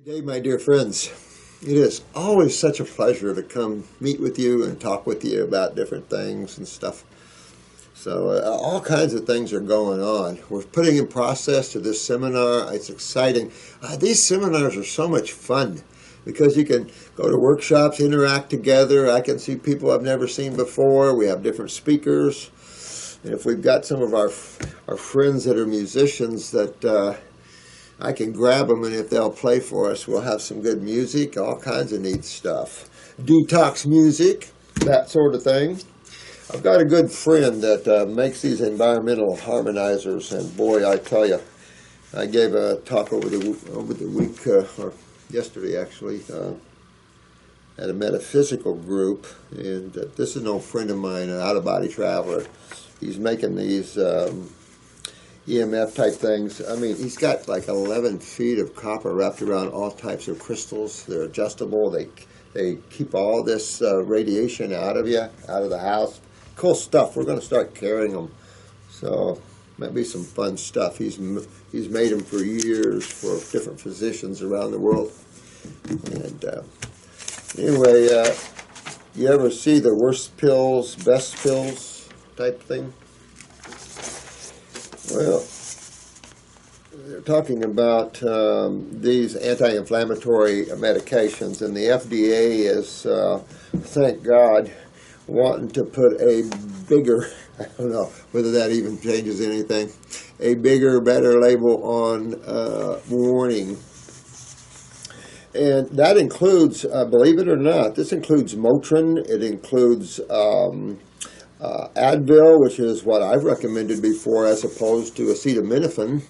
Good day, my dear friends. It is always such a pleasure to come meet with you and talk with you about different things and stuff. So all kinds of things are going on. We're putting in process to this seminar. It's exciting. These seminars are so much fun because you can go to workshops, interact together. I can see people I've never seen before. We have different speakers. And if we've got some of our friends that are musicians that I can grab them, and if they'll play for us, we'll have some good music, all kinds of neat stuff. Detox music, that sort of thing. I've got a good friend that makes these environmental harmonizers, and boy, I tell you, I gave a talk over the week, or yesterday actually, at a metaphysical group, and this is an old friend of mine, an out-of-body traveler. He's making these EMF type things. I mean, he's got like 11 feet of copper wrapped around all types of crystals. They're adjustable. They keep all this radiation out of you, out of the house. Cool stuff. We're going to start carrying them. So might be some fun stuff. He's made them for years for different physicians around the world. And anyway, you ever see the worst pills, best pills type thing? Well, they're talking about these anti-inflammatory medications, and the FDA is, thank God, wanting to put a bigger, I don't know whether that even changes anything, a bigger, better label on warning. And that includes, believe it or not, this includes Motrin, it includes Advil, which is what I've recommended before as opposed to acetaminophen.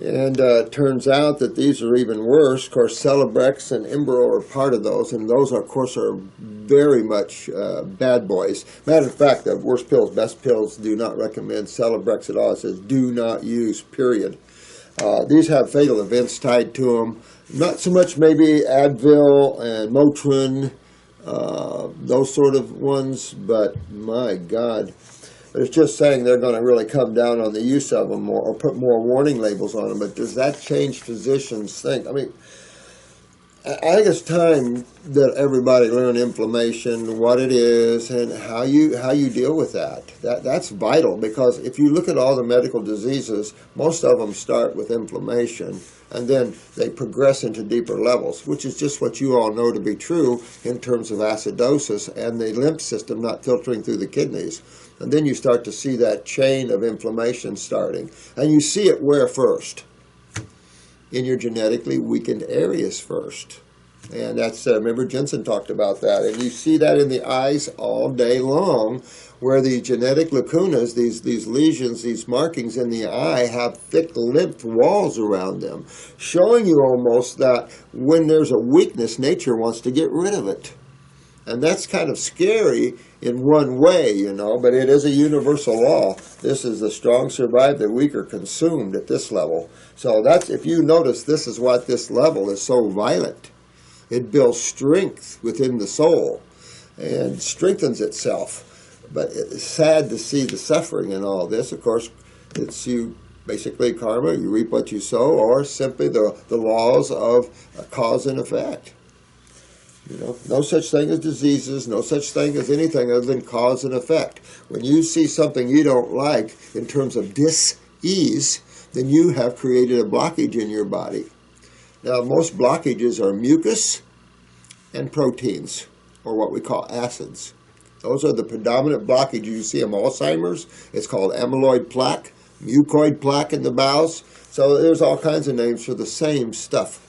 And it turns out that these are even worse. Of course, Celebrex and Imbro are part of those, and those, of course, are very much bad boys. Matter of fact, the worst pills, best pills, do not recommend Celebrex at all. It says do not use, period. These have fatal events tied to them. Not so much maybe Advil and Motrin, those sort of ones, but my God. But it's just saying they're going to really come down on the use of them more, or put more warning labels on them. But does that change physicians' think? I mean, I think it's time that everybody learn inflammation, what it is, and how you deal with that. That's vital, because if you look at all the medical diseases, most of them start with inflammation, and then they progress into deeper levels, which is just what you all know to be true in terms of acidosis and the lymph system not filtering through the kidneys. And then you start to see that chain of inflammation starting. And you see it where first? In your genetically weakened areas first. And that's, remember Jensen talked about that. And you see that in the eyes all day long, where the genetic lacunas, these lesions, these markings in the eye have thick lymph walls around them, showing you almost that when there's a weakness, nature wants to get rid of it. And that's kind of scary in one way, you know, but it is a universal law. This is the strong survive, the weak are consumed at this level. So that's, if you notice, this is what this level is so violent. It builds strength within the soul and strengthens itself. But it's sad to see the suffering in all this. Of course, it's you basically karma, you reap what you sow, or simply the laws of cause and effect. You know, no such thing as diseases, no such thing as anything other than cause and effect. When you see something you don't like in terms of dis-ease, then you have created a blockage in your body. Now, most blockages are mucus and proteins, or what we call acids. Those are the predominant blockages you see in Alzheimer's. It's called amyloid plaque, mucoid plaque in the bowels. So there's all kinds of names for the same stuff.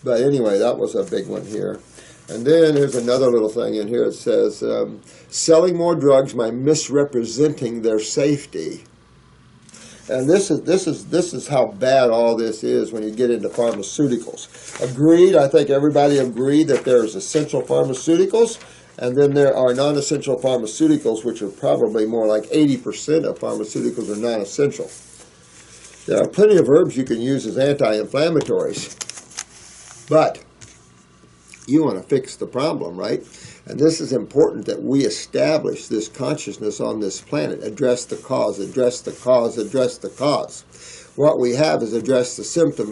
But anyway, that was a big one here. And then there's another little thing in here. It says, selling more drugs by misrepresenting their safety. And this is how bad all this is when you get into pharmaceuticals. Agreed, I think everybody agreed that there's essential pharmaceuticals, and then there are non-essential pharmaceuticals, which are probably more like 80% of pharmaceuticals are non-essential. There are plenty of herbs you can use as anti-inflammatories. But you want to fix the problem, right? And this is important that we establish this consciousness on this planet. Address the cause, address the cause, address the cause. What we have is address the symptom,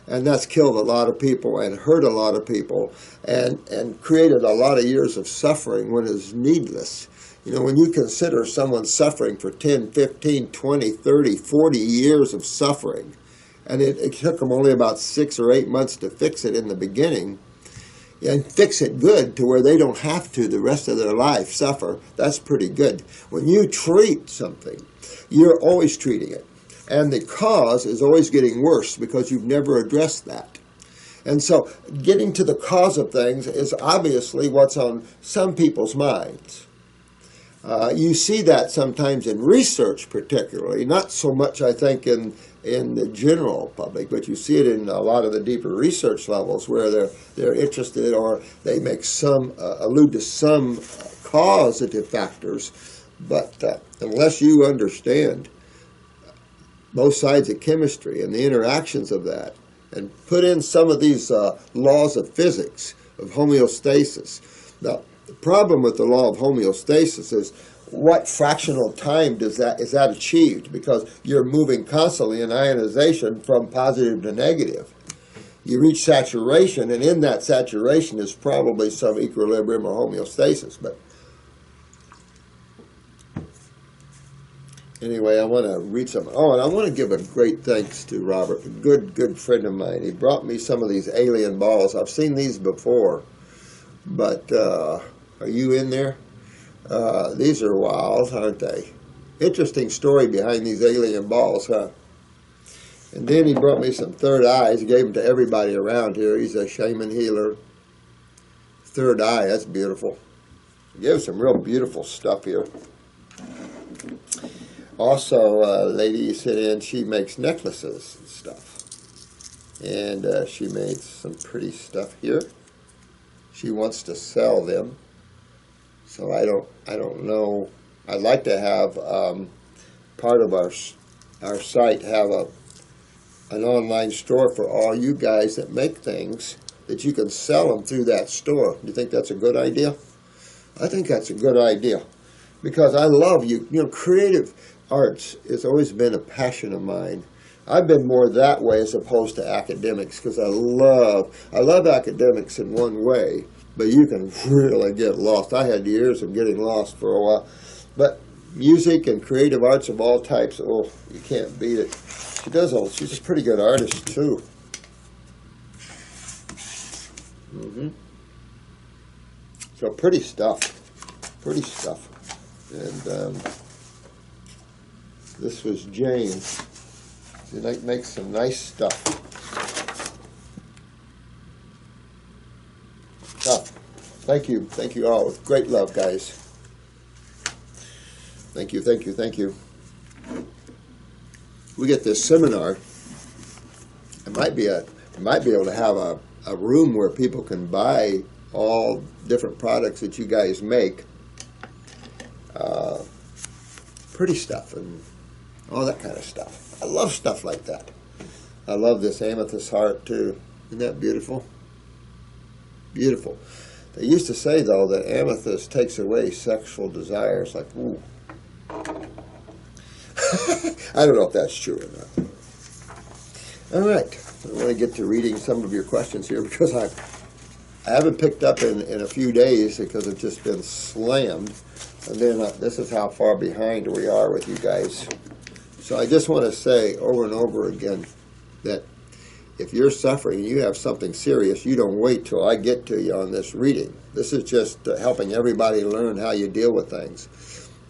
And that's killed a lot of people and hurt a lot of people and created a lot of years of suffering when it's needless. You know, when you consider someone suffering for 10, 15, 20, 30, 40 years of suffering, and it took them only about 6 or 8 months to fix it in the beginning, and fix it good to where they don't have to the rest of their life suffer, that's pretty good. When you treat something, you're always treating it. And the cause is always getting worse because you've never addressed that. And so getting to the cause of things is obviously what's on some people's minds. You see that sometimes in research particularly, not so much I think in the general public, but you see it in a lot of the deeper research levels where they're interested or they make some, allude to some causative factors. But unless you understand both sides of chemistry and the interactions of that, and put in some of these laws of physics, of homeostasis. Now, the problem with the law of homeostasis is what fractional time is that achieved? Because you're moving constantly in ionization from positive to negative. You reach saturation, and in that saturation is probably some equilibrium or homeostasis. But anyway, I want to read some. Oh, and I want to give a great thanks to Robert, a good friend of mine. He brought me some of these alien balls. I've seen these before, but are you in there? These are wild, aren't they? Interesting story behind these alien balls, huh? And then he brought me some third eyes. He gave them to everybody around here. He's a shaman healer. Third eye, that's beautiful. He gave some real beautiful stuff here. Also, a lady sent in, she makes necklaces and stuff. And she made some pretty stuff here. She wants to sell them. So I don't know. I'd like to have part of our site have an online store for all you guys that make things that you can sell them through that store. Do you think that's a good idea? I think that's a good idea because I love you know, creative arts has always been a passion of mine. I've been more that way as opposed to academics because I love academics in one way, but you can really get lost. I had years of getting lost for a while. But music and creative arts of all types, oh, you can't beat it. She's a pretty good artist too. So pretty stuff. And this was Jane. She makes some nice stuff. Thank you all. With great love, guys. Thank you. We get this seminar. It might be able to have a room where people can buy all different products that you guys make. Pretty stuff and all that kind of stuff. I love stuff like that. I love this amethyst heart too. Isn't that beautiful? Beautiful. They used to say, though, that amethyst takes away sexual desires. Like, ooh. I don't know if that's true or not. All right. I want to get to reading some of your questions here because I haven't picked up in a few days because I've just been slammed. And then this is how far behind we are with you guys. So I just want to say over and over again that if you're suffering and you have something serious, you don't wait till I get to you on this reading. This is just helping everybody learn how you deal with things.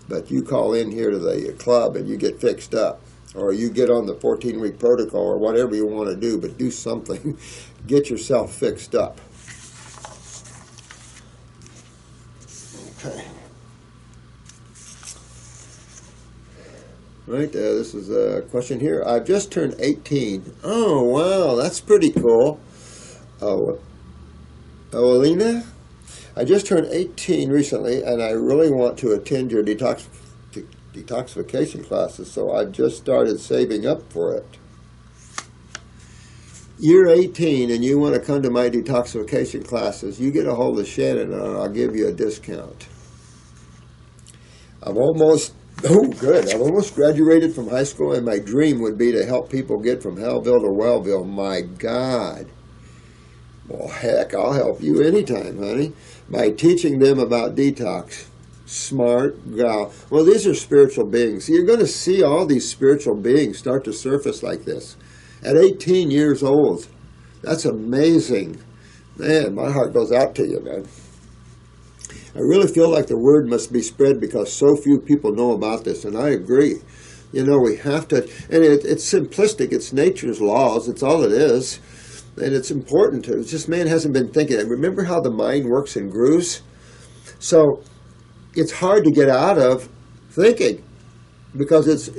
But you call in here to the club and you get fixed up. Or you get on the 14-week protocol or whatever you want to do, but do something. Get yourself fixed up. Okay. Right, this is a question here. I've just turned 18. Oh, wow, that's pretty cool. Oh, Ewelina? I just turned 18 recently, and I really want to attend your detoxification classes, so I've just started saving up for it. You're 18, and you want to come to my detoxification classes, you get a hold of Shannon, and I'll give you a discount. I'm almost Oh, good. I've almost graduated from high school, and my dream would be to help people get from Hellville to Wellville. My God. Well, heck, I'll help you anytime, honey, by teaching them about detox. Smart gal. Well, these are spiritual beings. You're going to see all these spiritual beings start to surface like this at 18 years old. That's amazing. Man, my heart goes out to you, man. I really feel like the word must be spread because so few people know about this, and I agree. You know, we have to, and it's simplistic. It's nature's laws. It's all it is. And it's important to, it's just man hasn't been thinking. And remember how the mind works in grooves? So it's hard to get out of thinking because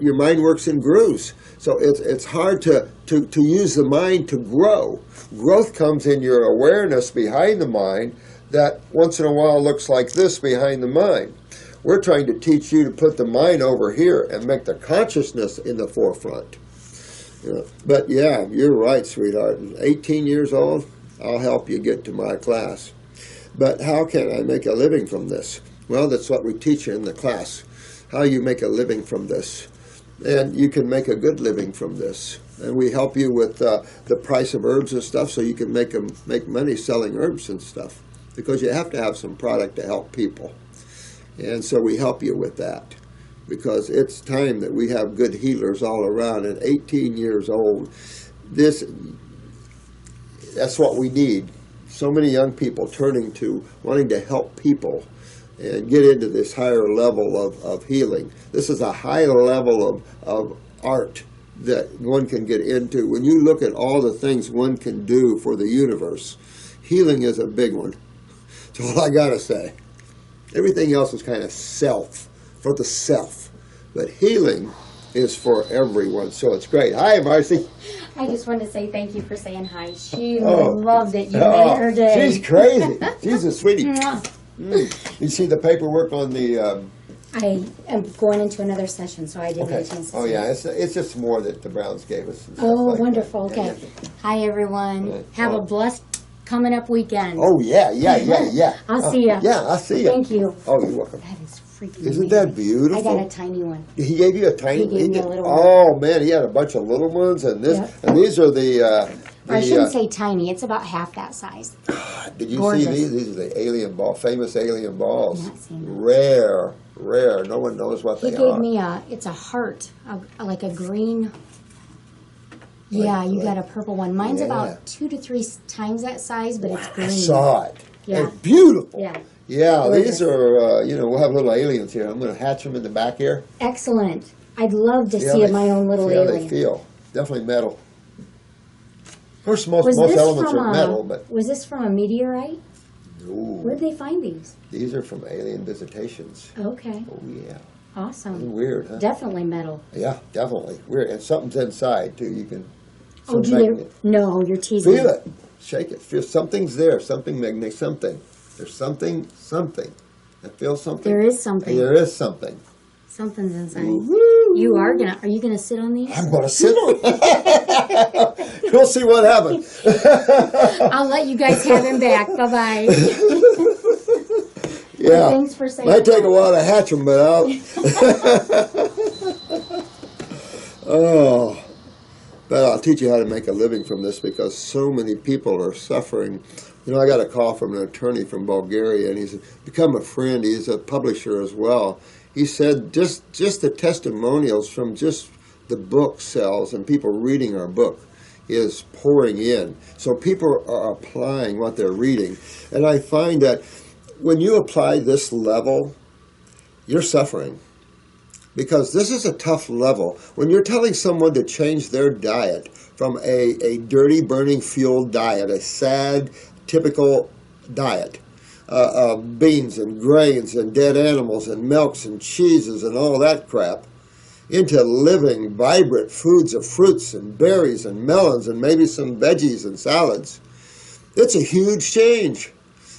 your mind works in grooves. So it's hard to use the mind to grow. Growth comes in your awareness behind the mind that once in a while looks like this behind the mind. We're trying to teach you to put the mind over here and make the consciousness in the forefront. But yeah, you're right, sweetheart. 18 years old, I'll help you get to my class. But how can I make a living from this? Well, that's what we teach you in the class, how you make a living from this. And you can make a good living from this. And we help you with the price of herbs and stuff so you can make money selling herbs and stuff. Because you have to have some product to help people. And so we help you with that. Because it's time that we have good healers all around. At 18 years old, that's what we need. So many young people turning to wanting to help people and get into this higher level of healing. This is a high level of art that one can get into. When you look at all the things one can do for the universe, healing is a big one. That's all I gotta say. Everything else is kind of for the self. But healing is for everyone, so it's great. Hi, Marcy. I just wanted to say thank you for saying hi. She loved it. You made her day. She's crazy. She's a sweetie. You see the paperwork on the... I am going into another session, so I didn't get a chance to see yeah, it's just more that the Browns gave us. Oh, like wonderful. That. Okay. Yeah. Hi, everyone. Have a blessed coming up weekend. Oh, yeah. I'll see you. Yeah, I'll see you. Thank you. Oh, you're welcome. That is freaking Isn't amazing. that beautiful? I got a tiny one. He gave you a tiny one? He gave me a little one. Oh, man, he had a bunch of little ones, and these are the... I shouldn't say tiny. It's about half that size. Did you Gorgeous. see these? These are the alien ball, famous alien balls. I've not seen them. Rare. No one knows what they are. He gave me it's a heart, like a green... Yeah, you got a purple one. Mine's about 2 to 3 times that size, but it's green. I saw it. Yeah. They're beautiful. Yeah. Yeah, these are, we'll have little aliens here. I'm going to hatch them in the back here. Excellent. I'd love to see my own little alien. See how they feel. Definitely metal. Of course, most elements are metal, but... Was this from a meteorite? No. Where'd they find these? These are from alien visitations. Okay. Oh, yeah. Awesome. Isn't weird, huh? Definitely metal. Yeah, definitely. Weird. And something's inside, too. You can... Oh, no, you're teasing. Feel it. Shake it. Feel something's there. Something magnetic. Something. There's something. I feel something. There is something. There is something. Something's inside. Woo-hoo. Are you gonna sit on these? I'm gonna sit on it. We'll see what happens. I'll let you guys have him back. Bye-bye. Yeah. Thanks for saying Might take a while to hatch them, but But I'll teach you how to make a living from this because so many people are suffering. I got a call from an attorney from Bulgaria, and he's become a friend. He's a publisher as well. He said just the testimonials from just the book sales and people reading our book is pouring in. So people are applying what they're reading. And I find that when you apply this level, you're suffering. Because this is a tough level. When you're telling someone to change their diet from a dirty, burning fuel diet, a sad, typical diet, of beans and grains and dead animals and milks and cheeses and all that crap, into living, vibrant foods of fruits and berries and melons and maybe some veggies and salads, it's a huge change.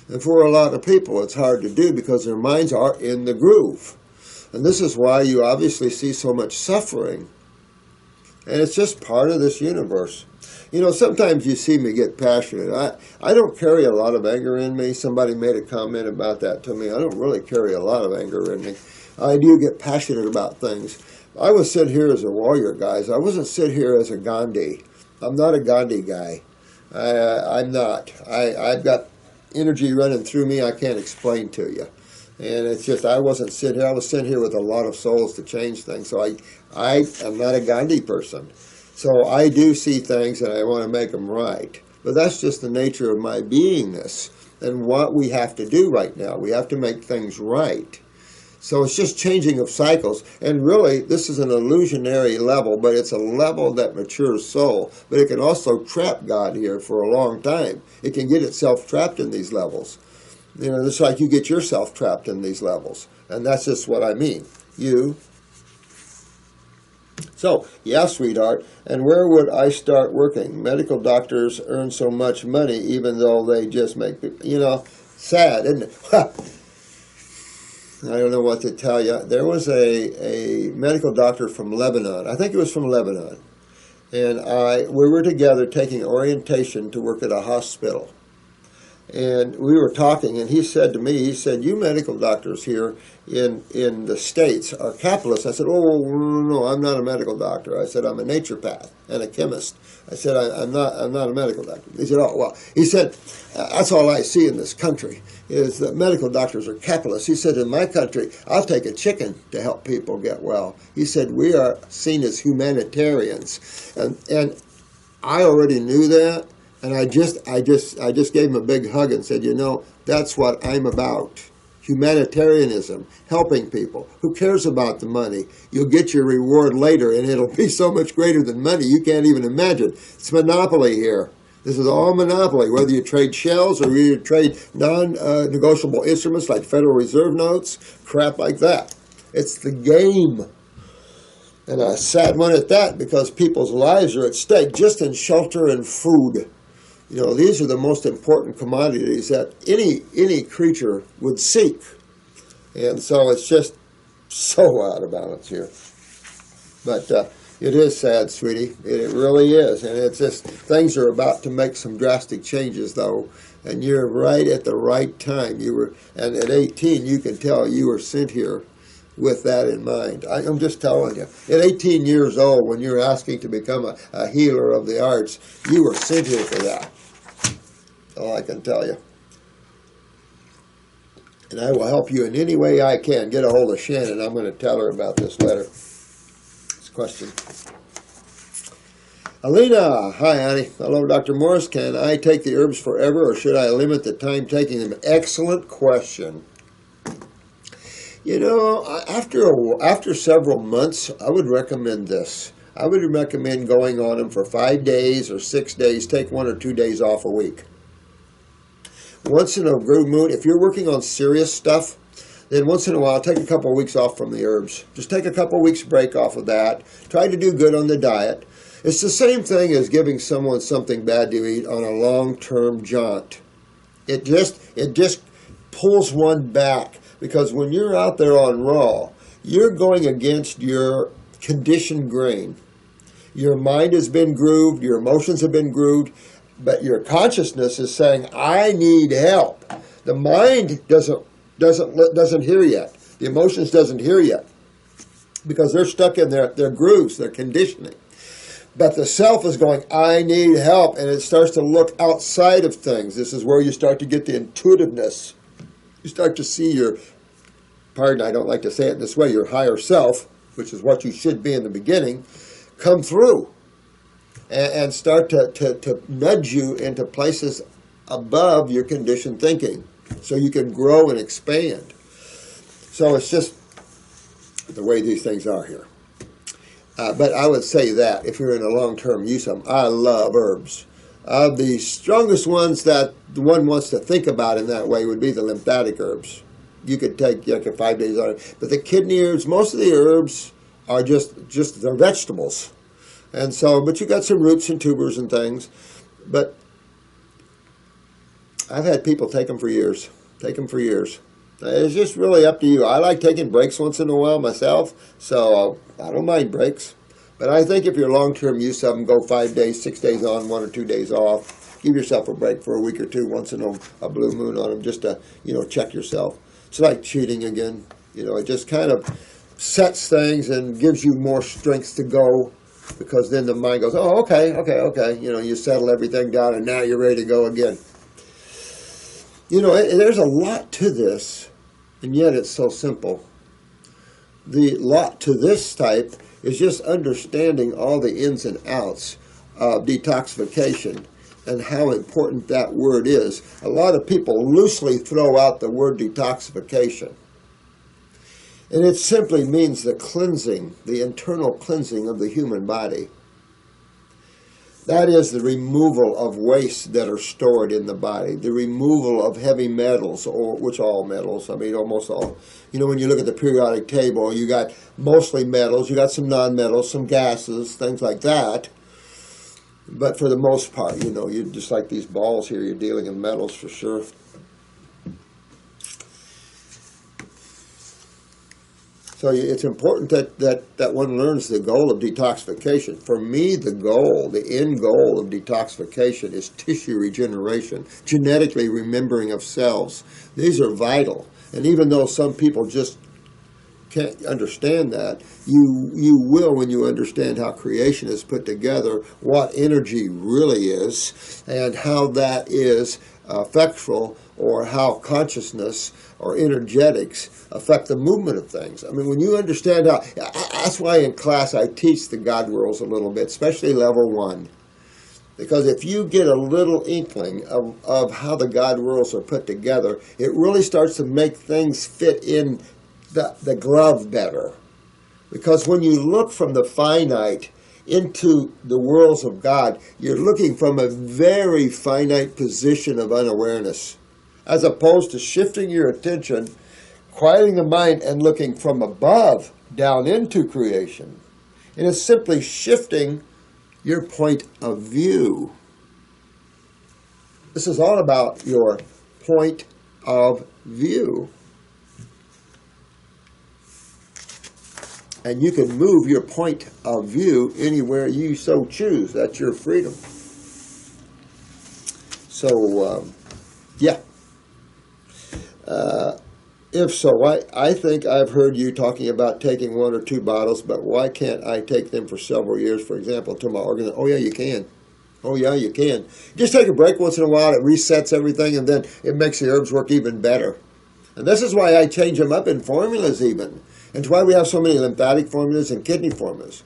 And for a lot of people, it's hard to do because their minds are in the groove. And this is why you obviously see so much suffering. And it's just part of this universe. Sometimes you see me get passionate. I don't carry a lot of anger in me. Somebody made a comment about that to me. I don't really carry a lot of anger in me. I do get passionate about things. I was sent here as a warrior, guys. I wasn't sent here as a Gandhi. I'm not a Gandhi guy. I'm not. I've got energy running through me I can't explain to you. And it's just, I wasn't sent here. I was sent here with a lot of souls to change things. So I am not a Gandhi person. So I do see things and I want to make them right. But that's just the nature of my beingness and what we have to do right now. We have to make things right. So it's just changing of cycles. And really, this is an illusionary level, but it's a level that matures soul. But it can also trap God here for a long time. It can get itself trapped in these levels. You know, it's like you get yourself trapped in these levels. And that's just what I mean. You. So, yeah, sweetheart, and where would I start working? Medical doctors earn so much money even though they just make people, you know, sad, isn't it? I don't know what to tell you. There was a medical doctor from Lebanon. I think it was from Lebanon. And we were together taking orientation to work at a hospital. And we were talking, and he said to me, he said, you medical doctors here in the States are capitalists. I said, oh, no, I'm not a medical doctor. I said, I'm a naturopath and a chemist. I said, I'm not a medical doctor. He said, oh, well, he said, that's all I see in this country is that medical doctors are capitalists. He said, in my country, I'll take a chicken to help people get well. He said, we are seen as humanitarians. And I already knew that. And I just gave him a big hug and said, you know, that's what I'm about. Humanitarianism, helping people. Who cares about the money? You'll get your reward later, and it'll be so much greater than money you can't even imagine. It's monopoly here. This is all monopoly, whether you trade shells or you trade non-negotiable instruments like Federal Reserve notes, crap like that. It's the game. And a sad one at that, because people's lives are at stake just in shelter and food. You know, these are the most important commodities that any creature would seek. And so it's just so out of balance here. But it is sad, sweetie. It really is. And it's just, things are about to make some drastic changes, though. And you're right at the right time. And at 18, you can tell you were sent here with that in mind. I'm just telling you. At 18 years old, when you're asking to become a healer of the arts, you were sent here for that. All I can tell you. And I will help you in any way I can. Get a hold of Shannon. I'm going to tell her about this letter. This question. Alina, hi, honey. Hello, Dr. Morse. Can I take the herbs forever, or should I limit the time taking them? Excellent question. You know, after several months, I would recommend this. I would recommend going on them for 5 days or 6 days. Take 1 or 2 days off a week. Once in a blue moon, if you're working on serious stuff, then once in a while, take a couple of weeks off from the herbs. Just take a couple of weeks break off of that. Try to do good on the diet. It's the same thing as giving someone something bad to eat on a long-term jaunt. It just pulls one back, because when you're out there on raw, you're going against your conditioned grain. Your mind has been grooved, your emotions have been grooved, but your consciousness is saying, I need help. The mind doesn't hear yet. The emotions doesn't hear yet, because they're stuck in their grooves, their conditioning. But the self is going, I need help, and it starts to look outside of things. This is where you start to get the intuitiveness. You start to see your, pardon, I don't like to say it this way, your higher self, which is what you should be in the beginning, come through and start to nudge you into places above your conditioned thinking so you can grow and expand. So it's just the way these things are here. But I would say that if you're in a long-term use of them, I love herbs. The strongest ones that one wants to think about in that way would be the lymphatic herbs. You could take 5 days on it. But the kidney herbs, most of the herbs are just they're vegetables. And so, but you got some roots and tubers and things. But I've had people take them for years. It's just really up to you. I like taking breaks once in a while myself, so I don't mind breaks. But I think if you're long-term use of them, go 5 days, 6 days on, 1 or 2 days off. Give yourself a break for a week or two once in a blue moon on them, just to, check yourself. It's like cheating again. You know, it just kind of sets things and gives you more strength to go, because then the mind goes, oh, okay. You know, you settle everything down and now you're ready to go again. You know, there's a lot to this, and yet it's so simple. The lot to this type is just understanding all the ins and outs of detoxification and how important that word is. A lot of people loosely throw out the word detoxification. And it simply means the cleansing, the internal cleansing of the human body. That is the removal of wastes that are stored in the body, the removal of heavy metals, or which all metals, I mean almost all. You know, when you look at the periodic table, you got mostly metals, you got some non-metals, some gases, things like that. But for the most part, you know, you just like these balls here, you're dealing in metals for sure. So it's important that one learns the goal of detoxification. For me, the goal, the end goal of detoxification is tissue regeneration, genetically remembering of cells. These are vital. And even though some people just can't understand that, you will when you understand how creation is put together, what energy really is, and how that is effectual, or how consciousness or energetics affect the movement of things. I mean, when you understand how, that's why in class I teach the God worlds a little bit, especially level 1. Because if you get a little inkling of how the God worlds are put together, it really starts to make things fit in the glove better. Because when you look from the finite into the worlds of God, you're looking from a very finite position of unawareness, as opposed to shifting your attention, quieting the mind, and looking from above down into creation. It is simply shifting your point of view. This is all about your point of view. And you can move your point of view anywhere you so choose. That's your freedom. So, yeah. If so, I think I've heard you talking about taking 1 or 2 bottles, but why can't I take them for several years, for example, until my organ... Oh, yeah, you can. Oh, yeah, you can. Just take a break once in a while. It resets everything, and then it makes the herbs work even better. And this is why I change them up in formulas even. And it's why we have so many lymphatic formulas and kidney formulas.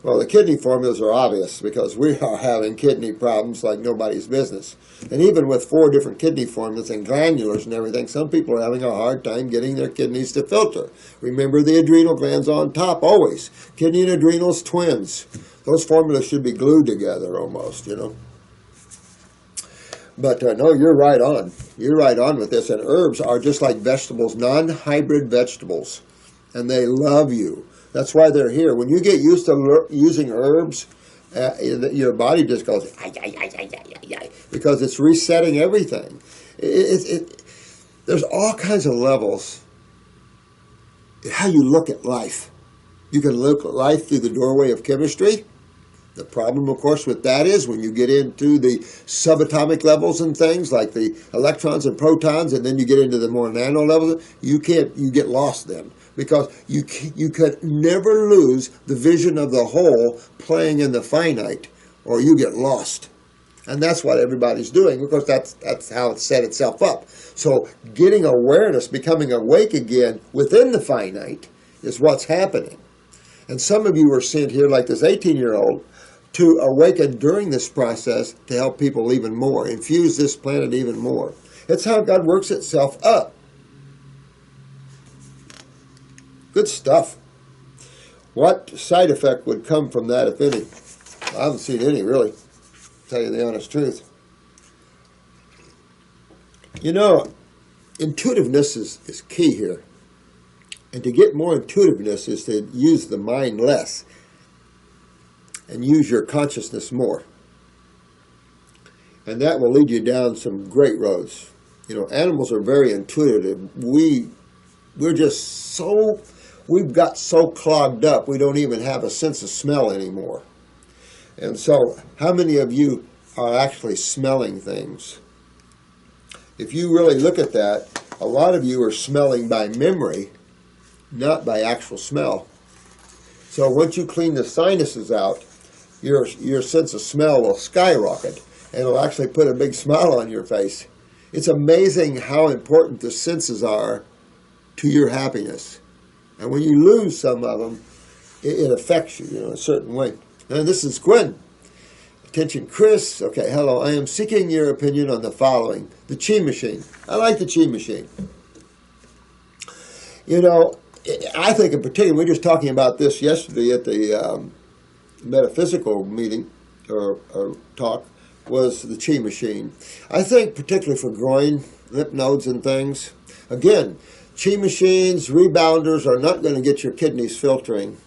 Well, the kidney formulas are obvious because we are having kidney problems like nobody's business. And even with 4 different kidney formulas and glandulars and everything, some people are having a hard time getting their kidneys to filter. Remember the adrenal glands on top, always. Kidney and adrenals, twins. Those formulas should be glued together almost, you know. But no, you're right on. You're right on with this. And herbs are just like vegetables, non-hybrid vegetables. And they love you. That's why they're here. When you get used to using herbs, your body just goes, ay, ay, ay, ay, ay, ay, ay, because it's resetting everything. There's all kinds of levels. How you look at life. You can look at life through the doorway of chemistry. The problem, of course, with that is when you get into the subatomic levels and things like the electrons and protons, and then you get into the more nano levels, you get lost then. Because you could never lose the vision of the whole playing in the finite, or you get lost. And that's what everybody's doing, because that's how it set itself up. So getting awareness, becoming awake again within the finite is what's happening. And some of you are sent here, like this 18-year-old, to awaken during this process to help people even more, infuse this planet even more. It's how God works itself up. Good stuff. What side effect would come from that, if any? I haven't seen any, really, to tell you the honest truth. You know, intuitiveness is key here. And to get more intuitiveness is to use the mind less and use your consciousness more. And that will lead you down some great roads. You know, animals are very intuitive. We're just so... We've got so clogged up, we don't even have a sense of smell anymore. And so, how many of you are actually smelling things? If you really look at that, a lot of you are smelling by memory not by actual smell. So once you clean the sinuses out, your sense of smell will skyrocket, and it'll actually put a big smile on your face. It's amazing how important the senses are to your happiness. And when you lose some of them, it affects you, in a certain way. And this is Gwen. Attention, Chris. Okay, hello. I am seeking your opinion on the following. The chi machine. I like the chi machine. I think in particular, we were just talking about this yesterday at the metaphysical meeting or talk, was the chi machine. I think particularly for groin, lymph nodes and things, again, chi machines, rebounders are not going to get your kidneys filtering.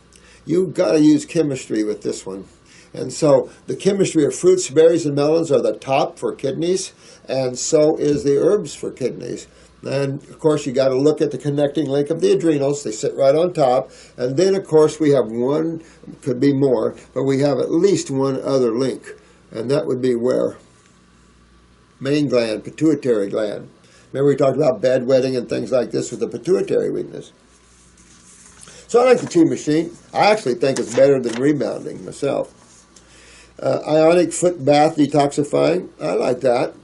You've got to use chemistry with this one. And so the chemistry of fruits, berries, and melons are the top for kidneys, and so is the herbs for kidneys. And, of course, you got to look at the connecting link of the adrenals. They sit right on top. And then, of course, we have one, could be more, but we have at least one other link. And that would be where? Main gland, pituitary gland. Remember we talked about bedwetting and things like this with the pituitary weakness. So I like the chi machine. I actually think it's better than rebounding myself. Ionic foot bath detoxifying. I like that.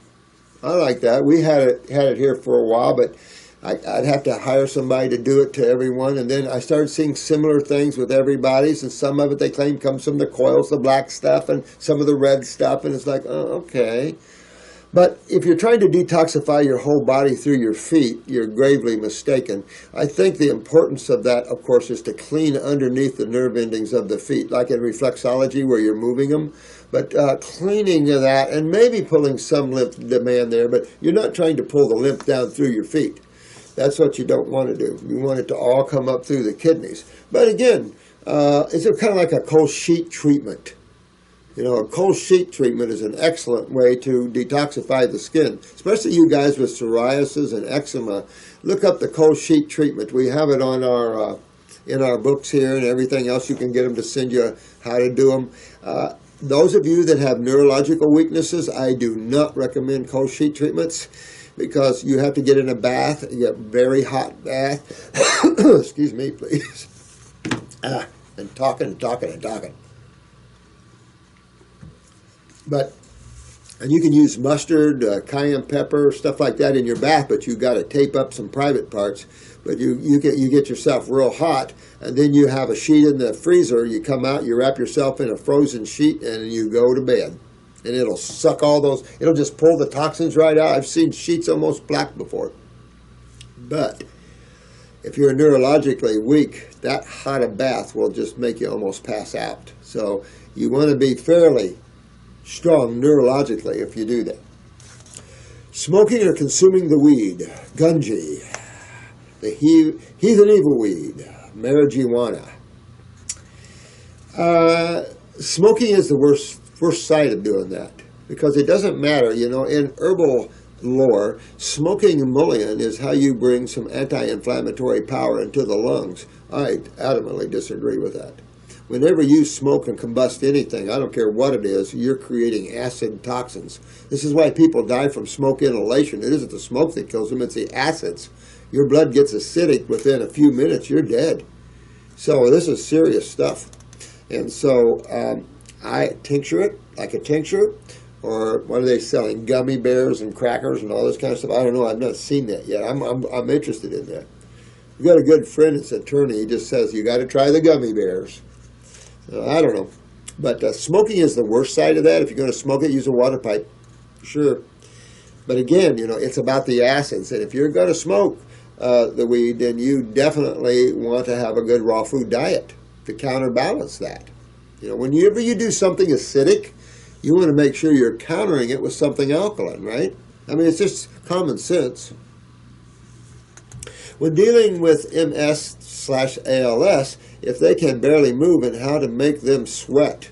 We had it here for a while, but I'd have to hire somebody to do it to everyone. And then I started seeing similar things with everybody's, and some of it they claim comes from the coils, the black stuff, and some of the red stuff. And it's like, oh, okay. But if you're trying to detoxify your whole body through your feet, you're gravely mistaken. I think the importance of that, of course, is to clean underneath the nerve endings of the feet, like in reflexology where you're moving them. But cleaning of that and maybe pulling some lymph demand there, but you're not trying to pull the lymph down through your feet. That's what you don't want to do. You want it to all come up through the kidneys. But again, it's kind of like a cold sheet treatment. A cold sheet treatment is an excellent way to detoxify the skin, especially you guys with psoriasis and eczema. Look up the cold sheet treatment. We have it on our in our books here and everything else. You can get them to send you how to do them. Those of you that have neurological weaknesses, I do not recommend cold sheet treatments because you have to get in a bath. You get a very hot bath. Excuse me, please. And talking. And you can use mustard, cayenne pepper, stuff like that in your bath, but you got to tape up some private parts. But you get yourself real hot, and then you have a sheet in the freezer. You come out, you wrap yourself in a frozen sheet, and you go to bed. And it'll suck all those, it'll just pull the toxins right out. I've seen sheets almost black before. But if you're neurologically weak, that hot a bath will just make you almost pass out. So you want to be fairly strong neurologically if you do that. Smoking or consuming the weed, gunji, the heathen evil weed, marijuana. Smoking is the worst side of doing that because it doesn't matter. In herbal lore, smoking emollient is how you bring some anti-inflammatory power into the lungs. I adamantly disagree with that. Whenever you smoke and combust anything, I don't care what it is, you're creating acid toxins. This is why people die from smoke inhalation. It isn't the smoke that kills them, it's the acids. Your blood gets acidic within a few minutes, you're dead. So this is serious stuff. And so I tincture it, like a tincture, or what are they selling, gummy bears and crackers and all this kind of stuff? I don't know, I've not seen that yet. I'm interested in that. We've got a good friend that's an attorney, he just says, you got to try the gummy bears. I don't know. But smoking is the worst side of that. If you're going to smoke it, use a water pipe. Sure. But again, it's about the acids. And if you're going to smoke the weed, then you definitely want to have a good raw food diet to counterbalance that. Whenever you do something acidic, you want to make sure you're countering it with something alkaline, right? I mean, it's just common sense. When dealing with MS/ALS, if they can barely move, and how to make them sweat?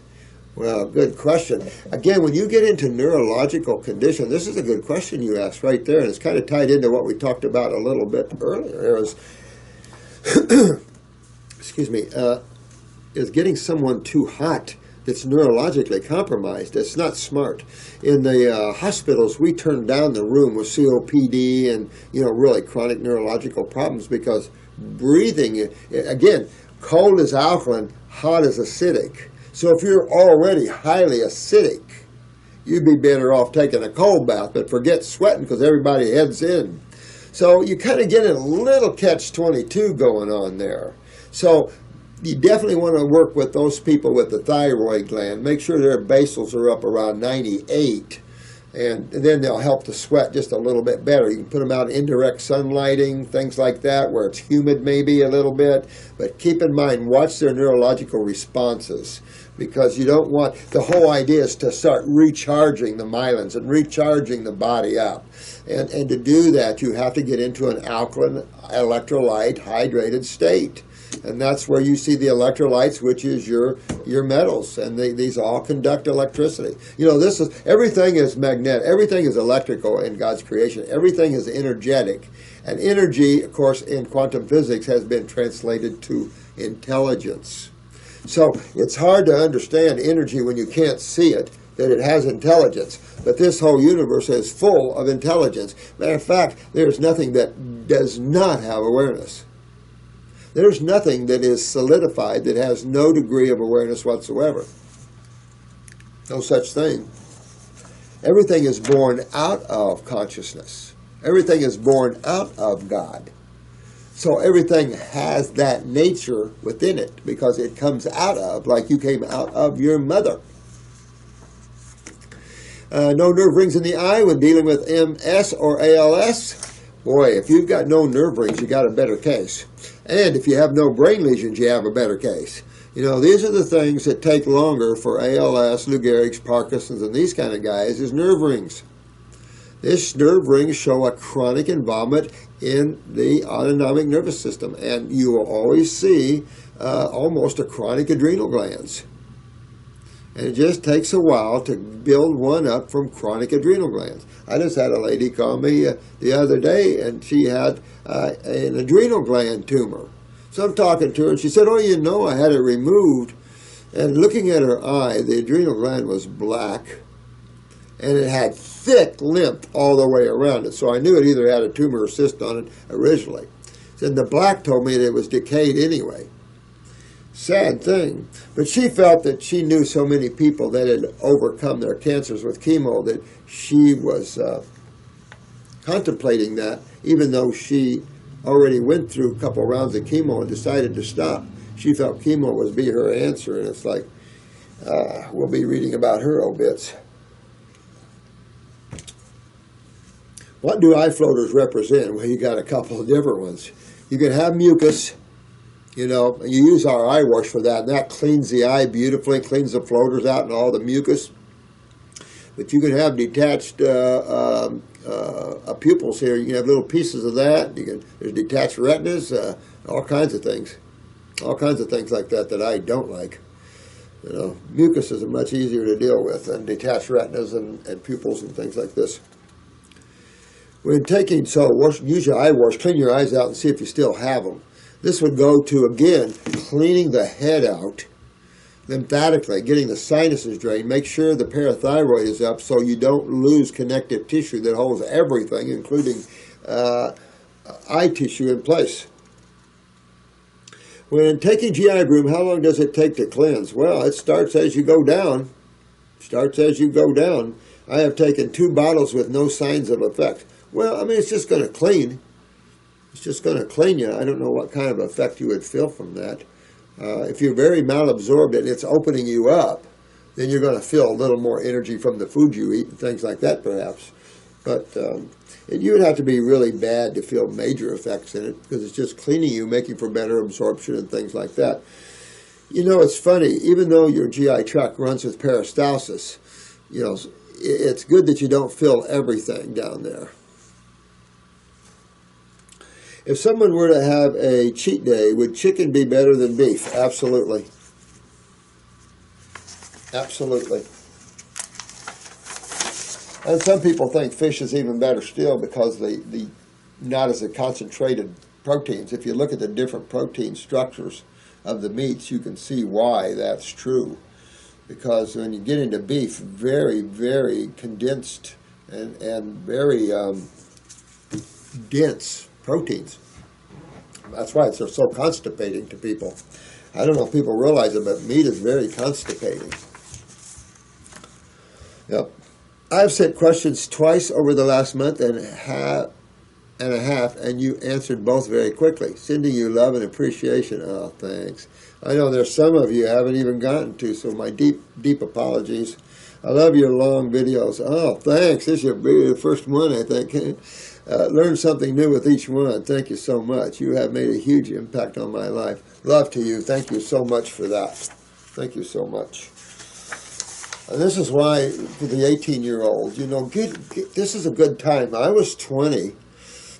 Well, good question. Again, when you get into neurological condition, this is a good question you asked right there, and it's kind of tied into what we talked about a little bit earlier. It was, excuse me, is getting someone too hot that's neurologically compromised. It's not smart. In the hospitals, we turn down the room with COPD and really chronic neurological problems because breathing. Again, cold is alkaline, hot is acidic. So if you're already highly acidic, you'd be better off taking a cold bath, but forget sweating because everybody heads in. So you kind of get a little catch-22 going on there. So you definitely want to work with those people with the thyroid gland. Make sure their basals are up around 98. And then they'll help the sweat just a little bit better. You can put them out in indirect sunlighting, things like that, where it's humid maybe a little bit. But keep in mind, watch their neurological responses, because you don't want, the whole idea is to start recharging the myelins and recharging the body up. And to do that, you have to get into an alkaline, electrolyte, hydrated state. And that's where you see the electrolytes, which is your metals, and these all conduct electricity. You know, everything is magnetic, everything is electrical in God's creation. Everything is energetic, and energy, of course, in quantum physics has been translated to intelligence. So it's hard to understand energy when you can't see it, that it has intelligence. But this whole universe is full of intelligence. Matter of fact, there's nothing that does not have awareness. There's nothing that is solidified that has no degree of awareness whatsoever. No such thing. Everything is born out of consciousness. Everything is born out of God. So everything has that nature within it because it comes out of, like you came out of your mother. No nerve rings in the eye when dealing with MS or ALS. Boy, if you've got no nerve rings, you got a better case. And if you have no brain lesions, you have a better case. You know, these are the things that take longer for ALS, Lou Gehrig's, Parkinson's, and these kind of guys is nerve rings. This nerve rings show a chronic involvement in the autonomic nervous system, and you will always see almost a chronic adrenal glands. And it just takes a while to build one up from chronic adrenal glands. I just had a lady call me the other day, and she had an adrenal gland tumor. So I'm talking to her, and she said, oh, you know, I had it removed. And looking at her eye, the adrenal gland was black, and it had thick lymph all the way around it. So I knew it either had a tumor or cyst on it originally. Then the black told me that it was decayed anyway. Sad thing. But she felt that she knew so many people that had overcome their cancers with chemo that she was contemplating that, even though she already went through a couple rounds of chemo and decided to stop. She felt chemo would be her answer, and it's like, we'll be reading about her obits. What do eye floaters represent? Well, you got a couple of different ones. You can have mucus. You know, you use our eye wash for that, and that cleans the eye beautifully, cleans the floaters out and all the mucus. But you can have detached pupils here. You can have little pieces of that. There's detached retinas, all kinds of things. All kinds of things like that I don't like. You know, mucus is much easier to deal with than detached retinas and pupils and things like this. When taking, use your eye wash, clean your eyes out and see if you still have them. This would go to, again, cleaning the head out lymphatically, getting the sinuses drained. Make sure the parathyroid is up so you don't lose connective tissue that holds everything, including eye tissue, in place. When taking GI Broom, how long does it take to cleanse? Well, it starts as you go down. Starts as you go down. I have taken 2 bottles with no signs of effect. Well, I mean, it's just going to clean. It's just going to clean you. I don't know what kind of effect you would feel from that. If you're very malabsorbed and it's opening you up, then you're going to feel a little more energy from the food you eat and things like that, perhaps. But you would have to be really bad to feel major effects in it, because it's just cleaning you, making for better absorption and things like that. You know, it's funny. Even though your GI tract runs with peristalsis, you know, it's good that you don't feel everything down there. If someone were to have a cheat day, would chicken be better than beef? Absolutely. Absolutely. And some people think fish is even better still because the not as a concentrated proteins. If you look at the different protein structures of the meats, you can see why that's true. Because when you get into beef, very, very condensed and very dense proteins. That's why it's so constipating to people. I don't know if people realize it, but meat is very constipating. Yep. I've sent questions twice over the last month and a half, and you answered both very quickly. Sending you love and appreciation. Oh, thanks. I know there's some of you haven't even gotten to, so my deep, deep apologies. I love your long videos. Oh, thanks. This should be the first one, I think. Learn something new with each one. Thank you so much. You have made a huge impact on my life. Love to you. Thank you so much for that. Thank you so much. And this is why, for the 18-year-olds, you know, this is a good time. I was 20,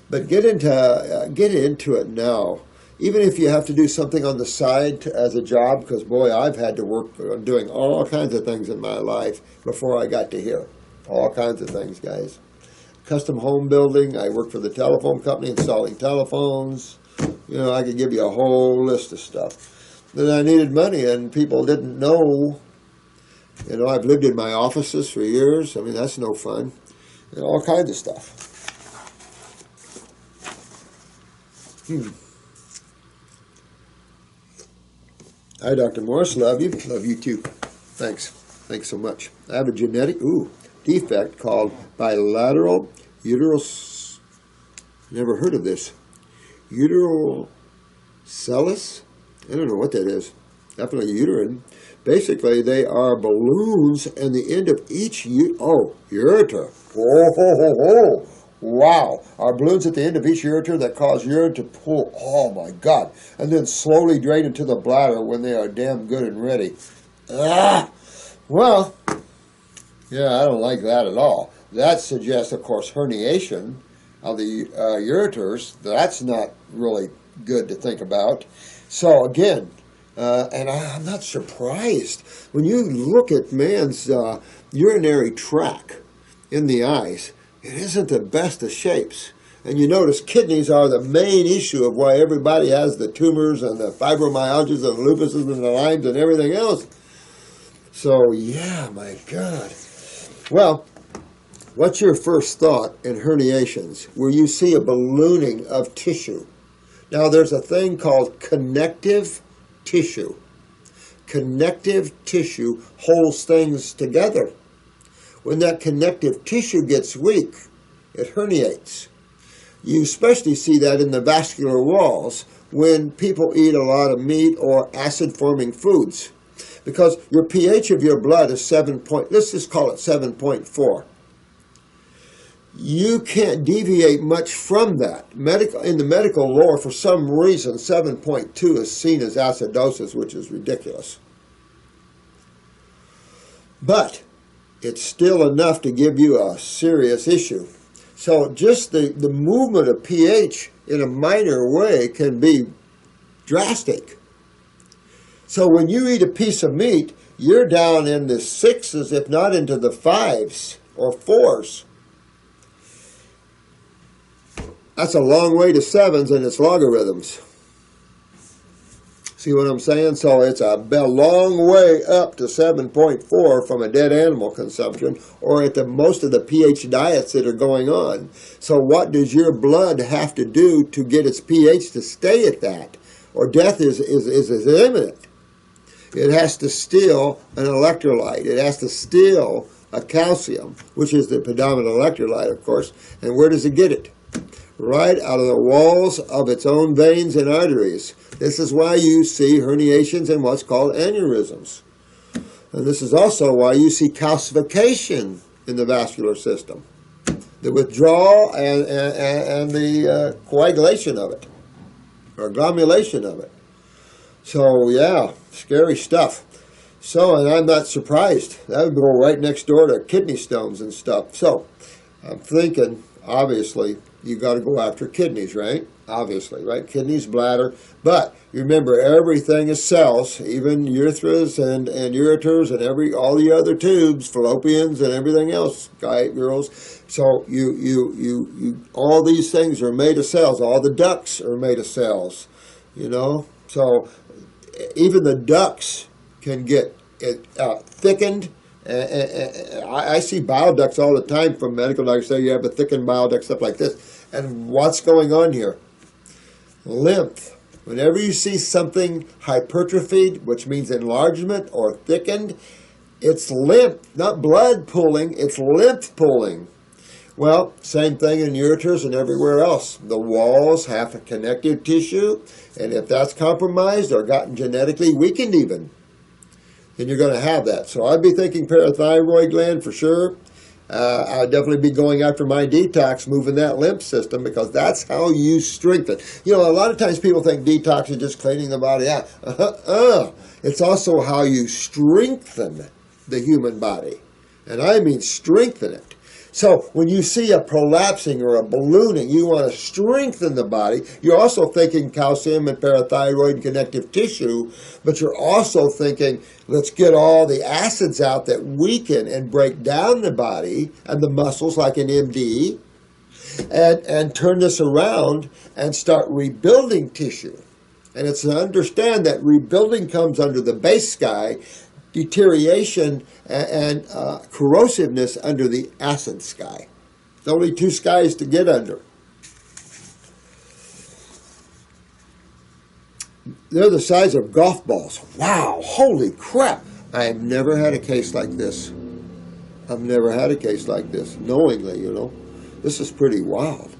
but get into it now. Even if you have to do something on the side as a job, because, boy, I've had to work on doing all kinds of things in my life before I got to here. All kinds of things, guys. Custom home building. I worked for the telephone company installing telephones. You know, I could give you a whole list of stuff. Then I needed money, and people didn't know. You know, I've lived in my offices for years. I mean, that's no fun. And all kinds of stuff. Hi, Dr. Morse. Love you. Love you, too. Thanks. Thanks so much. I have a genetic defect called bilateral uteroceles. Never heard of this. Uteroceles? I don't know what that is. Definitely uterine. Basically, they are balloons and the end of each ureter. Oh, wow. Are balloons at the end of each ureter that cause urine to pool. Oh, my God. And then slowly drain into the bladder when they are damn good and ready. Well, yeah, I don't like that at all. That suggests, of course, herniation of the ureters. That's not really good to think about. So, again, and I'm not surprised. When you look at man's urinary tract in the eyes, it isn't the best of shapes. And you notice kidneys are the main issue of why everybody has the tumors and the fibromyalgias and the lupuses and the Lymes and everything else. So, yeah, my God. Well, what's your first thought in herniations where you see a ballooning of tissue? Now, there's a thing called connective tissue. Connective tissue holds things together. When that connective tissue gets weak, it herniates. You especially see that in the vascular walls when people eat a lot of meat or acid-forming foods. Because your pH of your blood is let's just call it 7.4. You can't deviate much from that. In the medical lore, for some reason, 7.2 is seen as acidosis, which is ridiculous. But it's still enough to give you a serious issue. So just the movement of pH in a minor way can be drastic. So when you eat a piece of meat, you're down in the 6s, if not into the 5s or 4s. That's a long way to 7s and its logarithms. See what I'm saying? So it's a long way up to 7.4 from a dead animal consumption or at the most of the pH diets that are going on. So what does your blood have to do to get its pH to stay at that? Or death is imminent. It has to steal an electrolyte. It has to steal a calcium, which is the predominant electrolyte, of course. And where does it get it? Right out of the walls of its own veins and arteries. This is why you see herniations and what's called aneurysms. And this is also why you see calcification in the vascular system. The withdrawal and the coagulation of it, or glomulation of it. So, yeah, scary stuff. So, and I'm not surprised. That would go right next door to kidney stones and stuff. So, I'm thinking, obviously, you got to go after kidneys, right? Obviously, right? Kidneys, bladder. But you remember, everything is cells, even urethras and ureters and all the other tubes, fallopians and everything else, girls. So all these things are made of cells. All the ducts are made of cells, you know. So even the ducts can get thickened. I see bile ducts all the time from medical doctors say you have a thickened bile duct, stuff like this. And what's going on here? Lymph. Whenever you see something hypertrophied, which means enlargement or thickened, it's lymph, not blood pooling, it's lymph pooling. Well, same thing in ureters and everywhere else. The walls have a connective tissue, and if that's compromised or gotten genetically weakened even, then you're going to have that. So I'd be thinking parathyroid gland for sure. I'd definitely be going after my detox, moving that lymph system, because that's how you strengthen. You know, a lot of times people think detox is just cleaning the body out. It's also how you strengthen the human body. And I mean strengthen it. So when you see a prolapsing or a ballooning, you want to strengthen the body. You're also thinking calcium and parathyroid and connective tissue, but you're also thinking, let's get all the acids out that weaken and break down the body and the muscles like an MD, and turn this around and start rebuilding tissue. And it's to understand that rebuilding comes under the base sky, deterioration and corrosiveness under the acid sky. There's only two skies to get under. They're the size of golf balls. Wow, holy crap. I've never had a case like this. I've never had a case like this, knowingly, you know. This is pretty wild.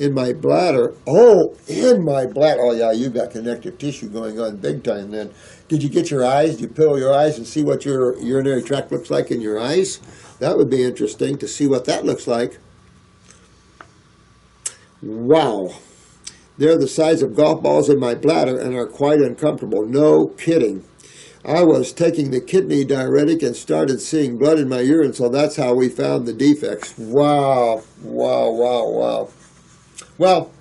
In my bladder, oh yeah, you've got connective tissue going on big time then. Did you get your eyes? Did you peel your eyes and see what your urinary tract looks like in your eyes? That would be interesting to see what that looks like. Wow. They're the size of golf balls in my bladder and are quite uncomfortable. No kidding. I was taking the kidney diuretic and started seeing blood in my urine, so that's how we found the defects. Wow, wow, wow, wow. Well,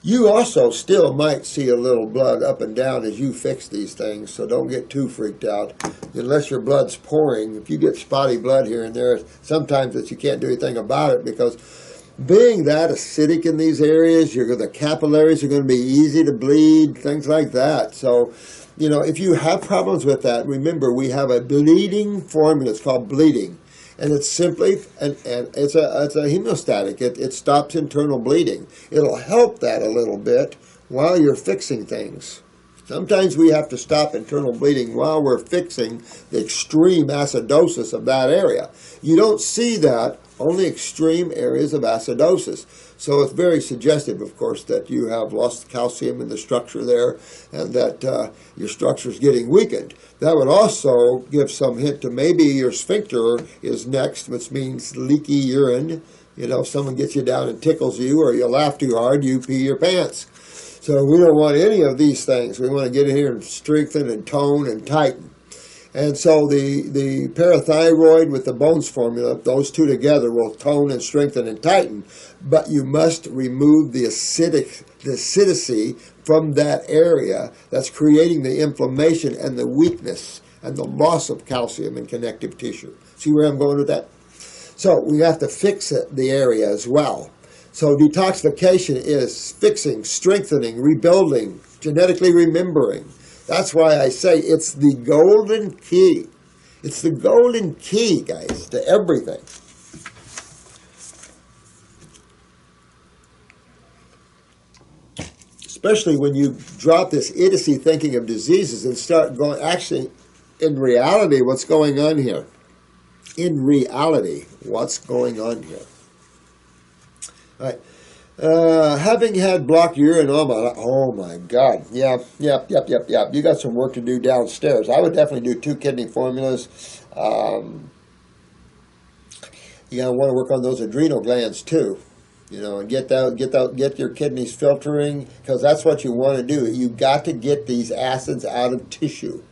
you also still might see a little blood up and down as you fix these things, so don't get too freaked out. Unless your blood's pouring, if you get spotty blood here and there, sometimes you can't do anything about it, because being that acidic in these areas, the capillaries are going to be easy to bleed, things like that. So, you know, if you have problems with that, remember we have a bleeding formula. It's called bleeding. And it's simply, and it's a hemostatic. It stops internal bleeding. It'll help that a little bit while you're fixing things. Sometimes we have to stop internal bleeding while we're fixing the extreme acidosis of that area. You don't see that, only extreme areas of acidosis. So it's very suggestive, of course, that you have lost calcium in the structure there and that your structure is getting weakened. That would also give some hint to maybe your sphincter is next, which means leaky urine. You know, if someone gets you down and tickles you, or you laugh too hard, you pee your pants. So we don't want any of these things. We want to get in here and strengthen and tone and tighten. And so the parathyroid with the bones formula, those two together will tone and strengthen and tighten. But you must remove the acidity from that area that's creating the inflammation and the weakness and the loss of calcium and connective tissue. See where I'm going with that? So we have to fix the area as well. So detoxification is fixing, strengthening, rebuilding, genetically remembering. That's why I say it's the golden key. It's the golden key, guys, to everything. Especially when you drop this idiocy thinking of diseases and start going, actually, in reality, what's going on here? In reality, what's going on here? All right. Having had blocked urine, oh my God, yep. You got some work to do downstairs. I would definitely do 2 kidney formulas. You gotta want to work on those adrenal glands too, you know, and get your kidneys filtering, because that's what you want to do. You got to get these acids out of tissue.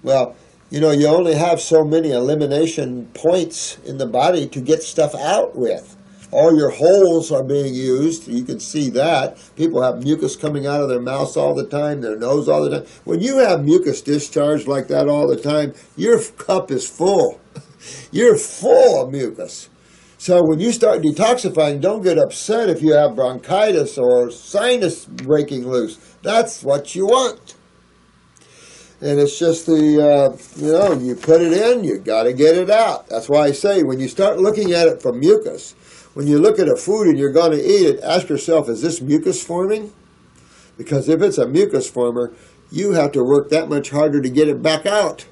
Well, you know, you only have so many elimination points in the body to get stuff out with. All your holes are being used. You can see that. People have mucus coming out of their mouths all the time, their nose all the time. When you have mucus discharged like that all the time, your cup is full. You're full of mucus. So when you start detoxifying, don't get upset if you have bronchitis or sinus breaking loose. That's what you want. And it's just you know, you put it in, you got to get it out. That's why I say when you start looking at it from mucus, when you look at a food and you're going to eat it, ask yourself, is this mucus forming? Because if it's a mucus former, you have to work that much harder to get it back out.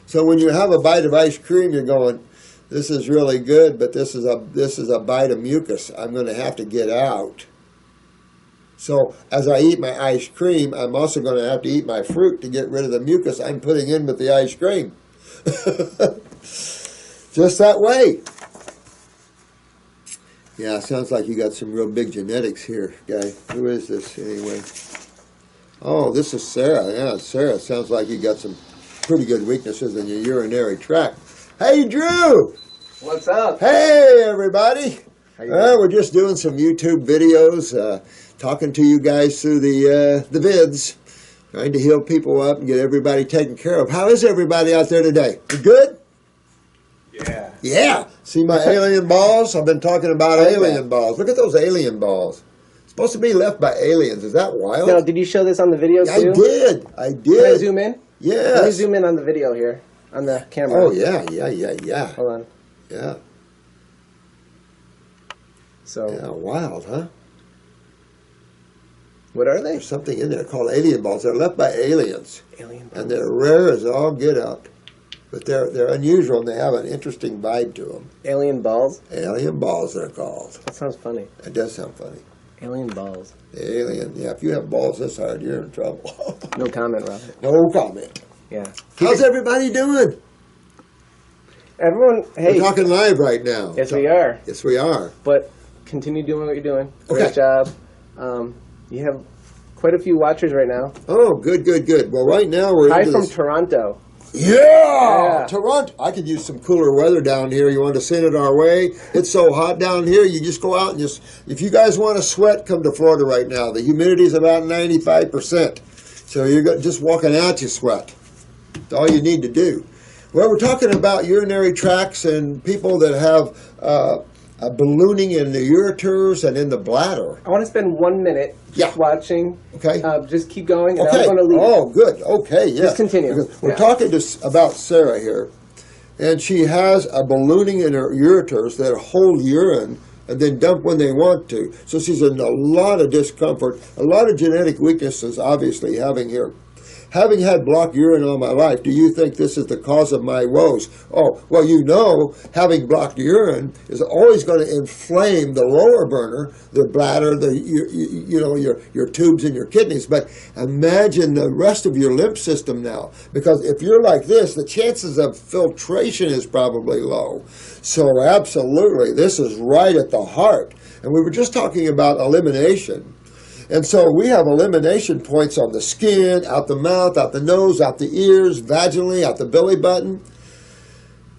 So when you have a bite of ice cream, you're going, this is really good, but this is a bite of mucus I'm going to have to get out. So as I eat my ice cream, I'm also going to have to eat my fruit to get rid of the mucus I'm putting in with the ice cream. Just that way. Yeah, sounds like you got some real big genetics here, guy. Who is this anyway? Oh, this is Sarah. Yeah, Sarah. Sounds like you got some pretty good weaknesses in your urinary tract. Hey, Drew! What's up? Hey, everybody! We're just doing some YouTube videos, talking to you guys through the vids, trying to heal people up and get everybody taken care of. How is everybody out there today? You good? Yeah. Yeah. See my alien balls? I've been talking about alien balls. Look at those alien balls. Supposed to be left by aliens. Is that wild? No, did you show this on the video too? I did. Can I zoom in? Yeah. Let me zoom in on the video here, on the camera. Oh, yeah. Hold on. Yeah. So. Yeah, wild, huh? What are they? There's something in there called alien balls. They're left by aliens. Alien balls. And they're rare as all get out. But they're unusual and they have an interesting vibe to them. Alien balls? Alien balls, they're called. That sounds funny. It does sound funny. Alien balls. Alien, yeah. If you have balls this hard, you're in trouble. No comment, Robert. No comment. Yeah. How's everybody doing? Everyone, hey. We're talking live right now. Yes, we are. Yes, we are. But continue doing what you're doing. Great Okay. job. You have quite a few watchers right now. Oh, good. Well, right now we're Hi into from this. Toronto. Yeah! Toronto. I could use some cooler weather down here. You want to send it our way? It's so hot down here. You just go out and if you guys want to sweat, come to Florida right now. The humidity is about 95%. So you're just walking out, you sweat. That's all you need to do. Well, we're talking about urinary tracts and people that have a ballooning in the ureters and in the bladder. I want to spend 1 minute just watching. Okay. Just keep going, and Okay. I'm going to leave. Oh, good. Okay, yeah. Just continue. Because we're talking about Sarah here, and she has a ballooning in her ureters that hold urine and then dump when they want to. So she's in a lot of discomfort, a lot of genetic weaknesses, obviously, Having had blocked urine all my life, do you think this is the cause of my woes? Oh, well, having blocked urine is always going to inflame the lower burner, the bladder, your tubes and your kidneys. But imagine the rest of your lymph system now. Because if you're like this, the chances of filtration is probably low. So absolutely, this is right at the heart. And we were just talking about elimination. And so we have elimination points on the skin, out the mouth, out the nose, out the ears, vaginally, out the belly button.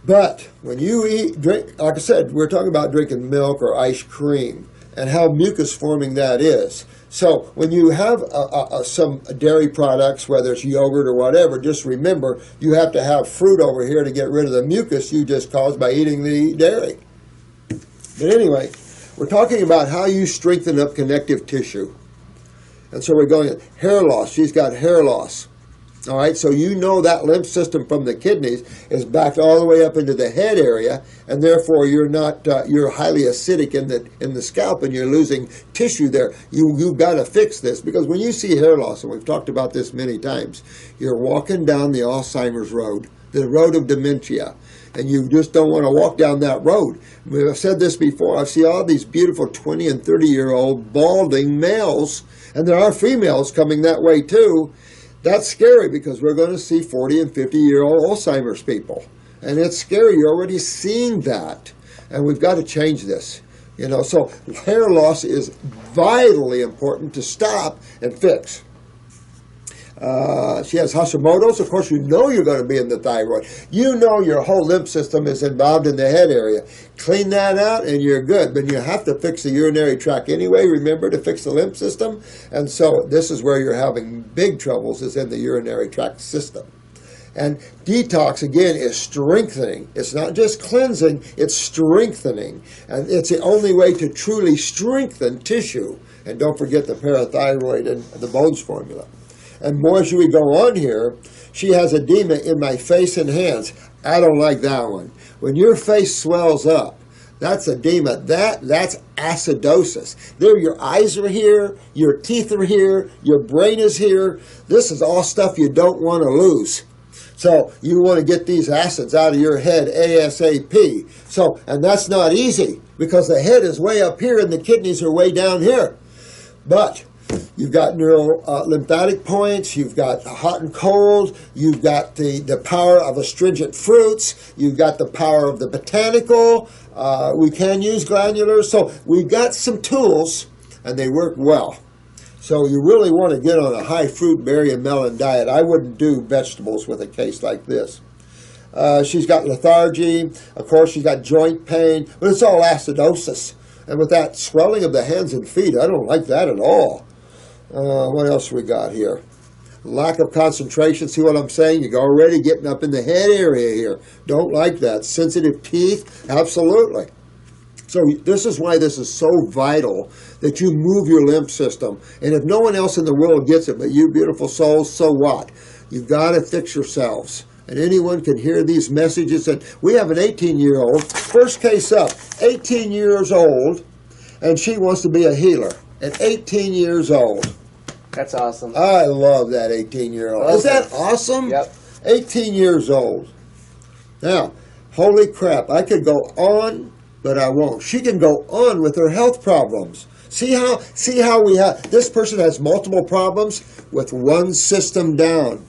But when you drink, like I said, we're talking about drinking milk or ice cream and how mucus forming that is. So when you have some dairy products, whether it's yogurt or whatever, just remember you have to have fruit over here to get rid of the mucus you just caused by eating the dairy. But anyway, we're talking about how you strengthen up connective tissue. And so we're going, hair loss. She's got hair loss. All right, so that lymph system from the kidneys is backed all the way up into the head area, and therefore you're highly acidic in the scalp, and you're losing tissue there. You've got to fix this, because when you see hair loss, and we've talked about this many times, you're walking down the Alzheimer's road, the road of dementia. And you just don't want to walk down that road. I've said this before. I see all these beautiful 20 and 30-year-old balding males, and there are females coming that way too. That's scary, because we're going to see 40 and 50-year-old Alzheimer's people. And it's scary. You're already seeing that. And we've got to change this. So hair loss is vitally important to stop and fix. She has Hashimoto's. Of course, you're going to be in the thyroid. Your whole lymph system is involved in the head area. Clean that out and you're good. But you have to fix the urinary tract anyway. Remember to fix the lymph system. And so this is where you're having big troubles, is in the urinary tract system. And detox, again, is strengthening. It's not just cleansing, it's strengthening. And it's the only way to truly strengthen tissue. And don't forget the parathyroid and the Bones formula. And more as we go on here, she has edema in my face and hands. I don't like that one. When your face swells up, That's edema. That's acidosis. There, your eyes are here, your teeth are here, your brain is here. This is all stuff you don't want to lose. So you want to get these acids out of your head ASAP. So, and that's not easy because the head is way up here and the kidneys are way down here. But you've got lymphatic points, you've got hot and cold, you've got the power of astringent fruits, you've got the power of the botanical, we can use glandulars. So we've got some tools and they work well. So you really want to get on a high fruit, berry, and melon diet. I wouldn't do vegetables with a case like this. She's got lethargy, of course she's got joint pain, but it's all acidosis. And with that swelling of the hands and feet, I don't like that at all. What else we got here? Lack of concentration, see what I'm saying? You're already getting up in the head area here. Don't like that. Sensitive teeth, absolutely. So this is why this is so vital that you move your lymph system. And if no one else in the world gets it but you beautiful souls, so what? You've got to fix yourselves. And anyone can hear these messages. And we have an 18-year-old, first case up, 18 years old, and she wants to be a healer at 18 years old. That's awesome. I love that 18-year-old. Okay. Is that awesome? Yep. 18 years old. Now, holy crap, I could go on, but I won't. She can go on with her health problems. See how we have, this person has multiple problems with one system down.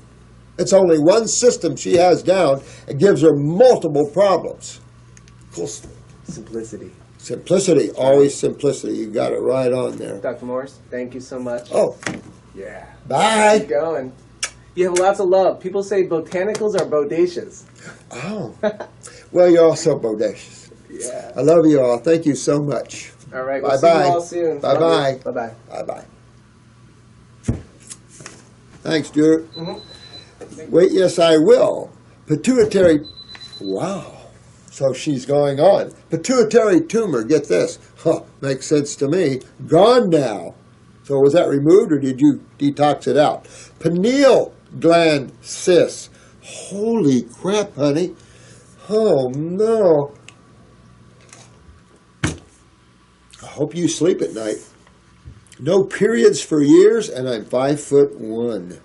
It's only one system she has down. It gives her multiple problems. Cool. Simplicity. Simplicity, always simplicity. You got it right on there. Dr. Morse, thank you so much. Oh, Yeah. bye. Keep going. You have lots of love. People say botanicals are bodacious. Oh, well, you're also bodacious. Yeah. I love you all. Thank you so much. All right. We'll Bye-bye. see you all soon. Bye-bye. Bye-bye. Bye-bye. Thanks, Stuart. Mm-hmm. Wait, yes, I will. Pituitary, wow. So she's going on. Pituitary tumor, get this. Huh, makes sense to me. Gone now. So was that removed or did you detox it out? Pineal gland cyst. Holy crap, honey. Oh, no. I hope you sleep at night. No periods for years, and I'm 5'1".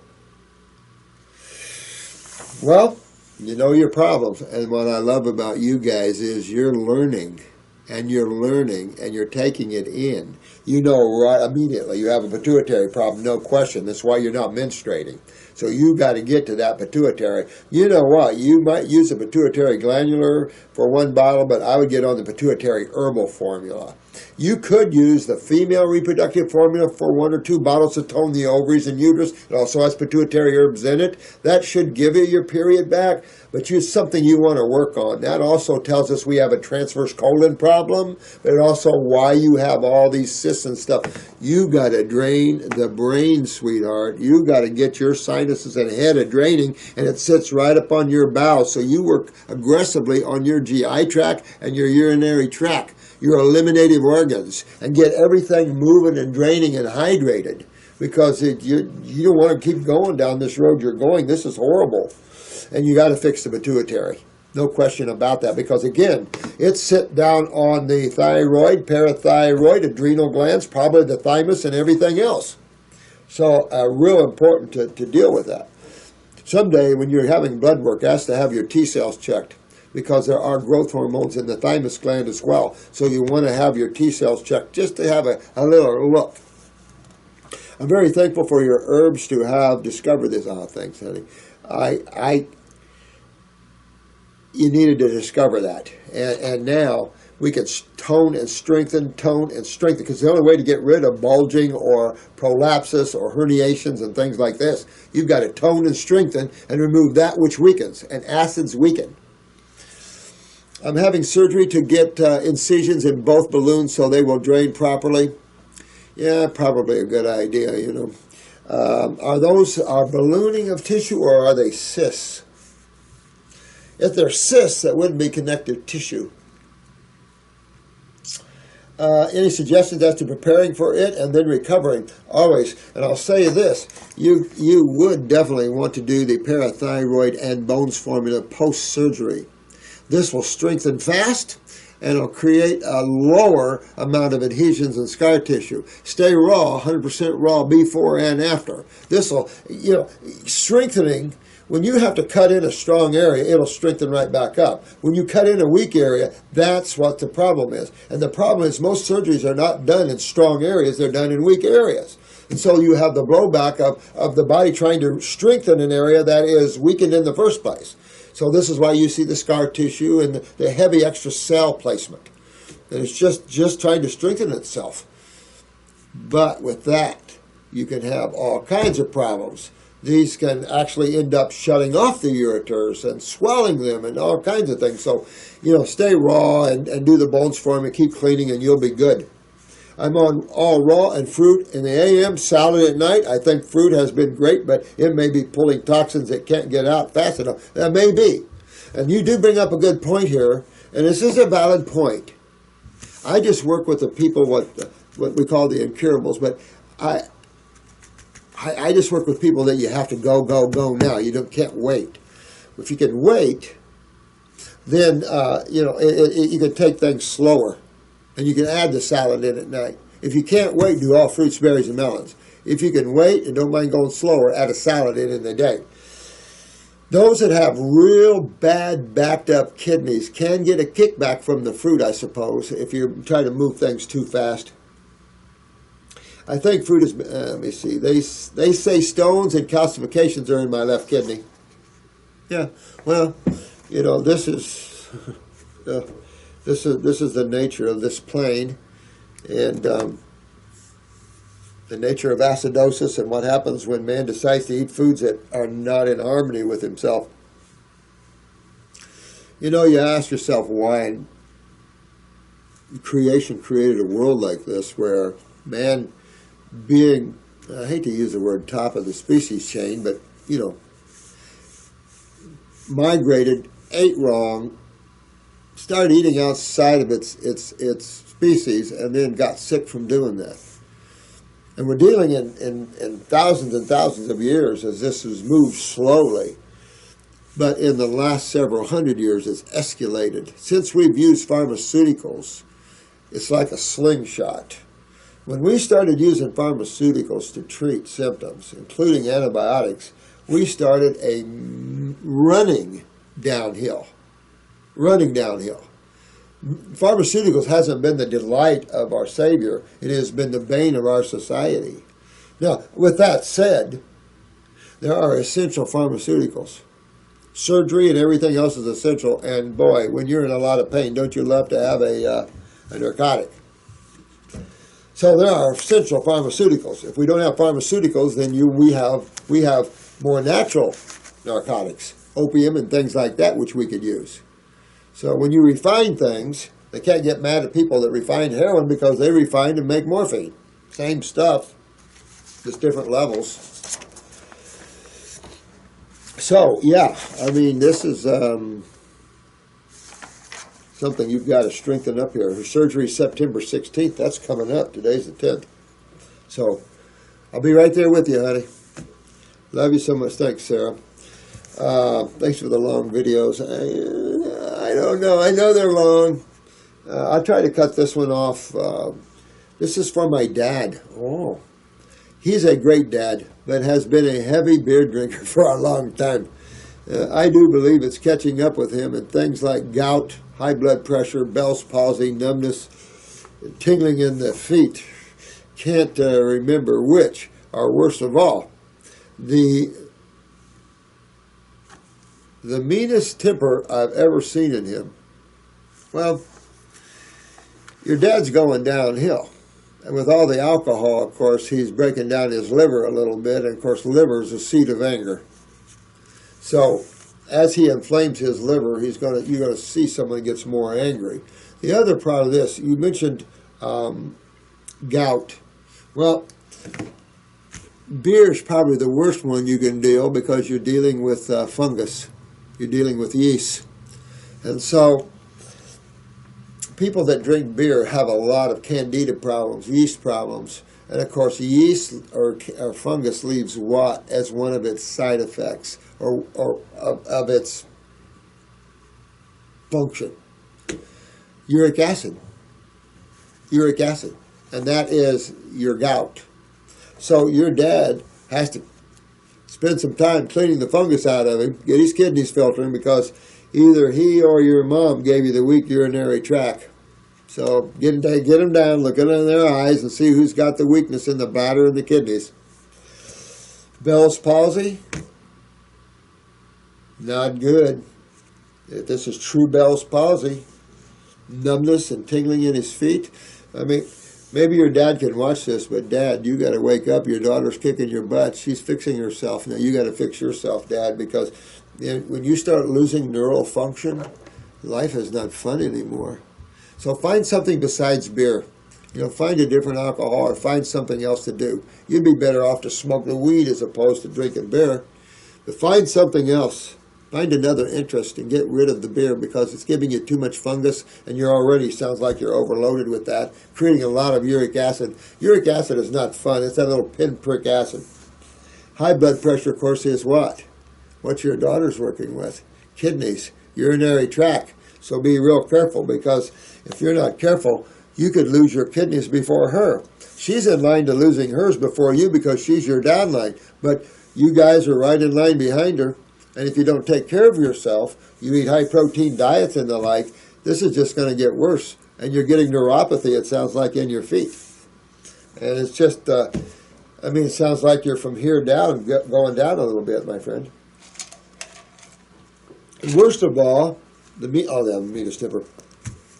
Well, you know your problems. And what I love about you guys is you're learning, and you're taking it in. You know right immediately you have a pituitary problem, no question. That's why you're not menstruating. So you got to get to that pituitary. You know what? You might use a pituitary glandular for one bottle, but I would get on the pituitary herbal formula. You could use the female reproductive formula for 1 or 2 bottles to tone the ovaries and uterus. It also has pituitary herbs in it. That should give you your period back, but use something you want to work on. That also tells us we have a transverse colon problem, but also why you have all these cysts and stuff. You got to drain the brain, sweetheart. You got to get your sinuses and head a draining, and it sits right up on your bowels. So you work aggressively on your GI tract and your urinary tract, your eliminative organs, and get everything moving and draining and hydrated, because you don't want to keep going down this road you're going. This is horrible. And you got to fix the pituitary. No question about that, because again, it's sit down on the thyroid, parathyroid, adrenal glands, probably the thymus and everything else. So real important to deal with that. Someday when you're having blood work, ask to have your T cells checked, because there are growth hormones in the thymus gland as well. So you want to have your T cells checked just to have a little look. I'm very thankful for your herbs to have discovered this. Oh, thanks, honey. You needed to discover that. And now we can tone and strengthen, because the only way to get rid of bulging or prolapsus or herniations and things like this, you've got to tone and strengthen and remove that which weakens, and acids weaken. I'm having surgery to get incisions in both balloons so they will drain properly. Yeah, probably a good idea, you know. Are ballooning of tissue, or are they cysts? If they're cysts, that wouldn't be connective tissue. Any suggestions as to preparing for it and then recovering? Always. And I'll say this, you would definitely want to do the parathyroid and bones formula post-surgery. This will strengthen fast, and it'll create a lower amount of adhesions and scar tissue. Stay raw, 100% raw before and after. This will, strengthening. When you have to cut in a strong area, it'll strengthen right back up. When you cut in a weak area, that's what the problem is. And the problem is most surgeries are not done in strong areas, they're done in weak areas. And so you have the blowback of the body trying to strengthen an area that is weakened in the first place. So this is why you see the scar tissue and the heavy extra cell placement. And it's just trying to strengthen itself. But with that, you can have all kinds of problems. These can actually end up shutting off the ureters and swelling them and all kinds of things. So, stay raw and do the bones for them and keep cleaning and you'll be good. I'm on all raw and fruit in the AM, salad at night. I think fruit has been great, but it may be pulling toxins that can't get out fast enough. That may be. And you do bring up a good point here, and this is a valid point. I just work with the people, what we call the incurables, but I just work with people that you have to go now. You can't wait. If you can wait, then you can take things slower, and you can add the salad in at night. If you can't wait, do all fruits, berries, and melons. If you can wait and don't mind going slower, add a salad in the day. Those that have real bad backed up kidneys can get a kickback from the fruit, I suppose, if you try to move things too fast. I think fruit is, let me see, they say stones and calcifications are in my left kidney. Yeah, well, this is the nature of this plane, and the nature of acidosis and what happens when man decides to eat foods that are not in harmony with himself. You ask yourself why creation created a world like this where man being, I hate to use the word top of the species chain, but, migrated, ate wrong, started eating outside of its species, and then got sick from doing that. And we're dealing in thousands and thousands of years as this has moved slowly. But in the last several hundred years, it's escalated. Since we've used pharmaceuticals, it's like a slingshot. When we started using pharmaceuticals to treat symptoms, including antibiotics, we started a running downhill. Pharmaceuticals hasn't been the delight of our Savior. It has been the bane of our society. Now, with that said, there are essential pharmaceuticals. Surgery and everything else is essential, and boy, when you're in a lot of pain, don't you love to have a narcotic? So there are essential pharmaceuticals. If we don't have pharmaceuticals, then we have more natural narcotics, opium and things like that, which we could use. So when you refine things, they can't get mad at people that refine heroin because they refine and make morphine. Same stuff, just different levels. So, yeah, I mean, this is something you've got to strengthen up here. Her surgery is September 16th. That's coming up. Today's the 10th. So, I'll be right there with you, honey. Love you so much. Thanks, Sarah. Thanks for the long videos. I don't know. I know they're long. I'll try to cut this one off. This is for my dad. Oh, he's a great dad, but has been a heavy beer drinker for a long time. I do believe it's catching up with him, and things like gout, high blood pressure, Bell's palsy, numbness, tingling in the feet. Can't remember which are worst of all. The meanest temper I've ever seen in him. Well, your dad's going downhill. And with all the alcohol, of course, he's breaking down his liver a little bit. And, of course, liver is a seat of anger. So as he inflames his liver, you're going to see someone gets more angry. The other part of this, you mentioned gout. Well, beer is probably the worst one you can deal because you're dealing with fungus. You're dealing with yeast. And so people that drink beer have a lot of candida problems, yeast problems. And of course, yeast or fungus leaves what as one of its side effects or of its function. uric acid. Uric acid. And that is your gout. So your dad has to spend some time cleaning the fungus out of him, get his kidneys filtering, because either he or your mom gave you the weak urinary tract. So get them down, look at them in their eyes, and see who's got the weakness in the bladder and the kidneys. Bell's palsy, not good. If this is true Bell's palsy, numbness and tingling in his feet. I mean, maybe your dad can watch this, but Dad, you got to wake up. Your daughter's kicking your butt. She's fixing herself. Now you got to fix yourself, Dad, because when you start losing neural function, life is not fun anymore. So find something besides beer. Find a different alcohol or find something else to do. You'd be better off to smoke the weed as opposed to drinking beer. But find something else. Find another interest and get rid of the beer because it's giving you too much fungus and you're already, sounds like you're overloaded with that, creating a lot of uric acid. Uric acid is not fun. It's that little pinprick acid. High blood pressure, of course, is what? What your daughter's working with. Kidneys, urinary tract. So be real careful because if you're not careful, you could lose your kidneys before her. She's in line to losing hers before you because she's your downline. But you guys are right in line behind her. And if you don't take care of yourself, you eat high-protein diets and the like, this is just going to get worse. And you're getting neuropathy, it sounds like, in your feet. And it's just, it sounds like you're from here down, going down a little bit, my friend. And worst of all, the meanest temper.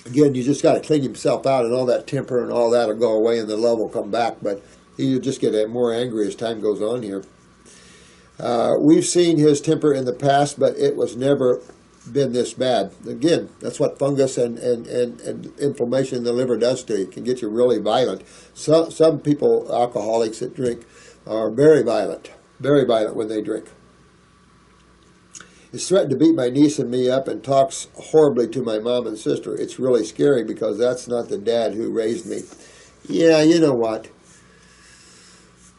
Again, you just got to clean himself out, and all that temper and all that will go away, and the love will come back. But he'll just get more angry as time goes on here. We've seen his temper in the past, but it was never been this bad. Again, that's what fungus and inflammation in the liver does to you. It can get you really violent. Some people, alcoholics that drink, are very violent when they drink. He's threatened to beat my niece and me up and talks horribly to my mom and sister. It's really scary because that's not the dad who raised me. Yeah, you know what?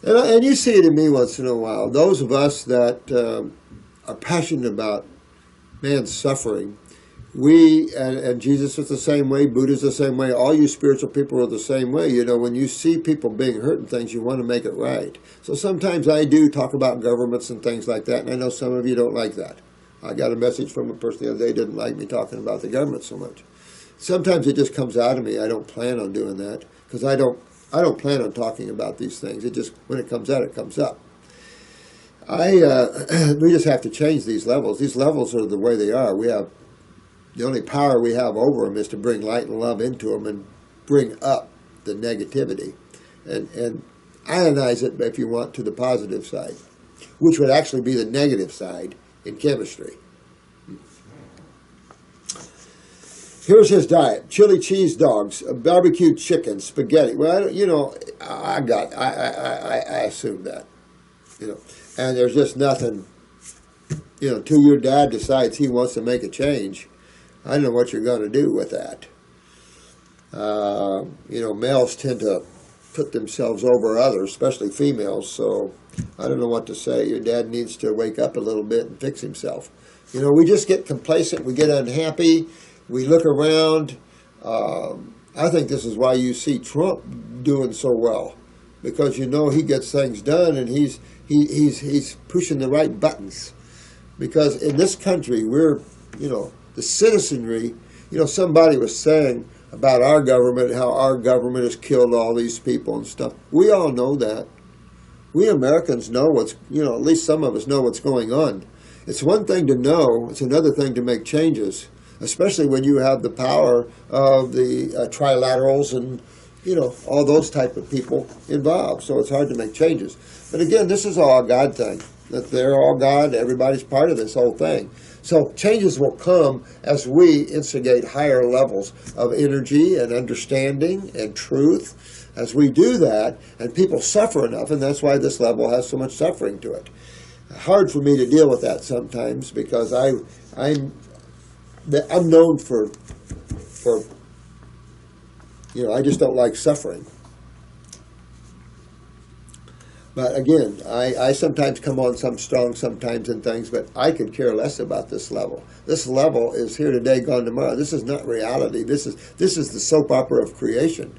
And you see it in me once in a while. Those of us that are passionate about man's suffering, and Jesus is the same way, Buddha's the same way, all you spiritual people are the same way. When you see people being hurt and things, you want to make it right. So sometimes I do talk about governments and things like that, and I know some of you don't like that. I got a message from a person the other day didn't like me talking about the government so much. Sometimes it just comes out of me. I don't plan on doing that because I don't plan on talking about these things. It just, when it comes out, it comes up. We just have to change these levels. These levels are the way they are. The only power we have over them is to bring light and love into them and bring up the negativity and ionize it, if you want, to the positive side, which would actually be the negative side in chemistry. Here's his diet: chili cheese dogs, barbecue chicken, spaghetti. Well, I assume that, and there's just nothing, till your dad decides he wants to make a change. I don't know what you're going to do with that. Males tend to put themselves over others, especially females, so I don't know what to say. Your dad needs to wake up a little bit and fix himself. We just get complacent, we get unhappy, we look around. I think this is why you see Trump doing so well, because he gets things done and he's pushing the right buttons. Because in this country, we're, the citizenry, somebody was saying about our government, how our government has killed all these people and stuff. We all know that. We Americans know at least some of us know what's going on. It's one thing to know, it's another thing to make changes, especially when you have the power of the trilaterals and, all those type of people involved. So it's hard to make changes. But again, this is all a God thing. That they're all God, everybody's part of this whole thing. So changes will come as we instigate higher levels of energy and understanding and truth. As we do that, and people suffer enough, and that's why this level has so much suffering to it. Hard for me to deal with that sometimes because I'm known for I just don't like suffering. But again, I sometimes come on some strong sometimes in things, but I could care less about this level. This level is here today, gone tomorrow. This is not reality. This is the soap opera of creation.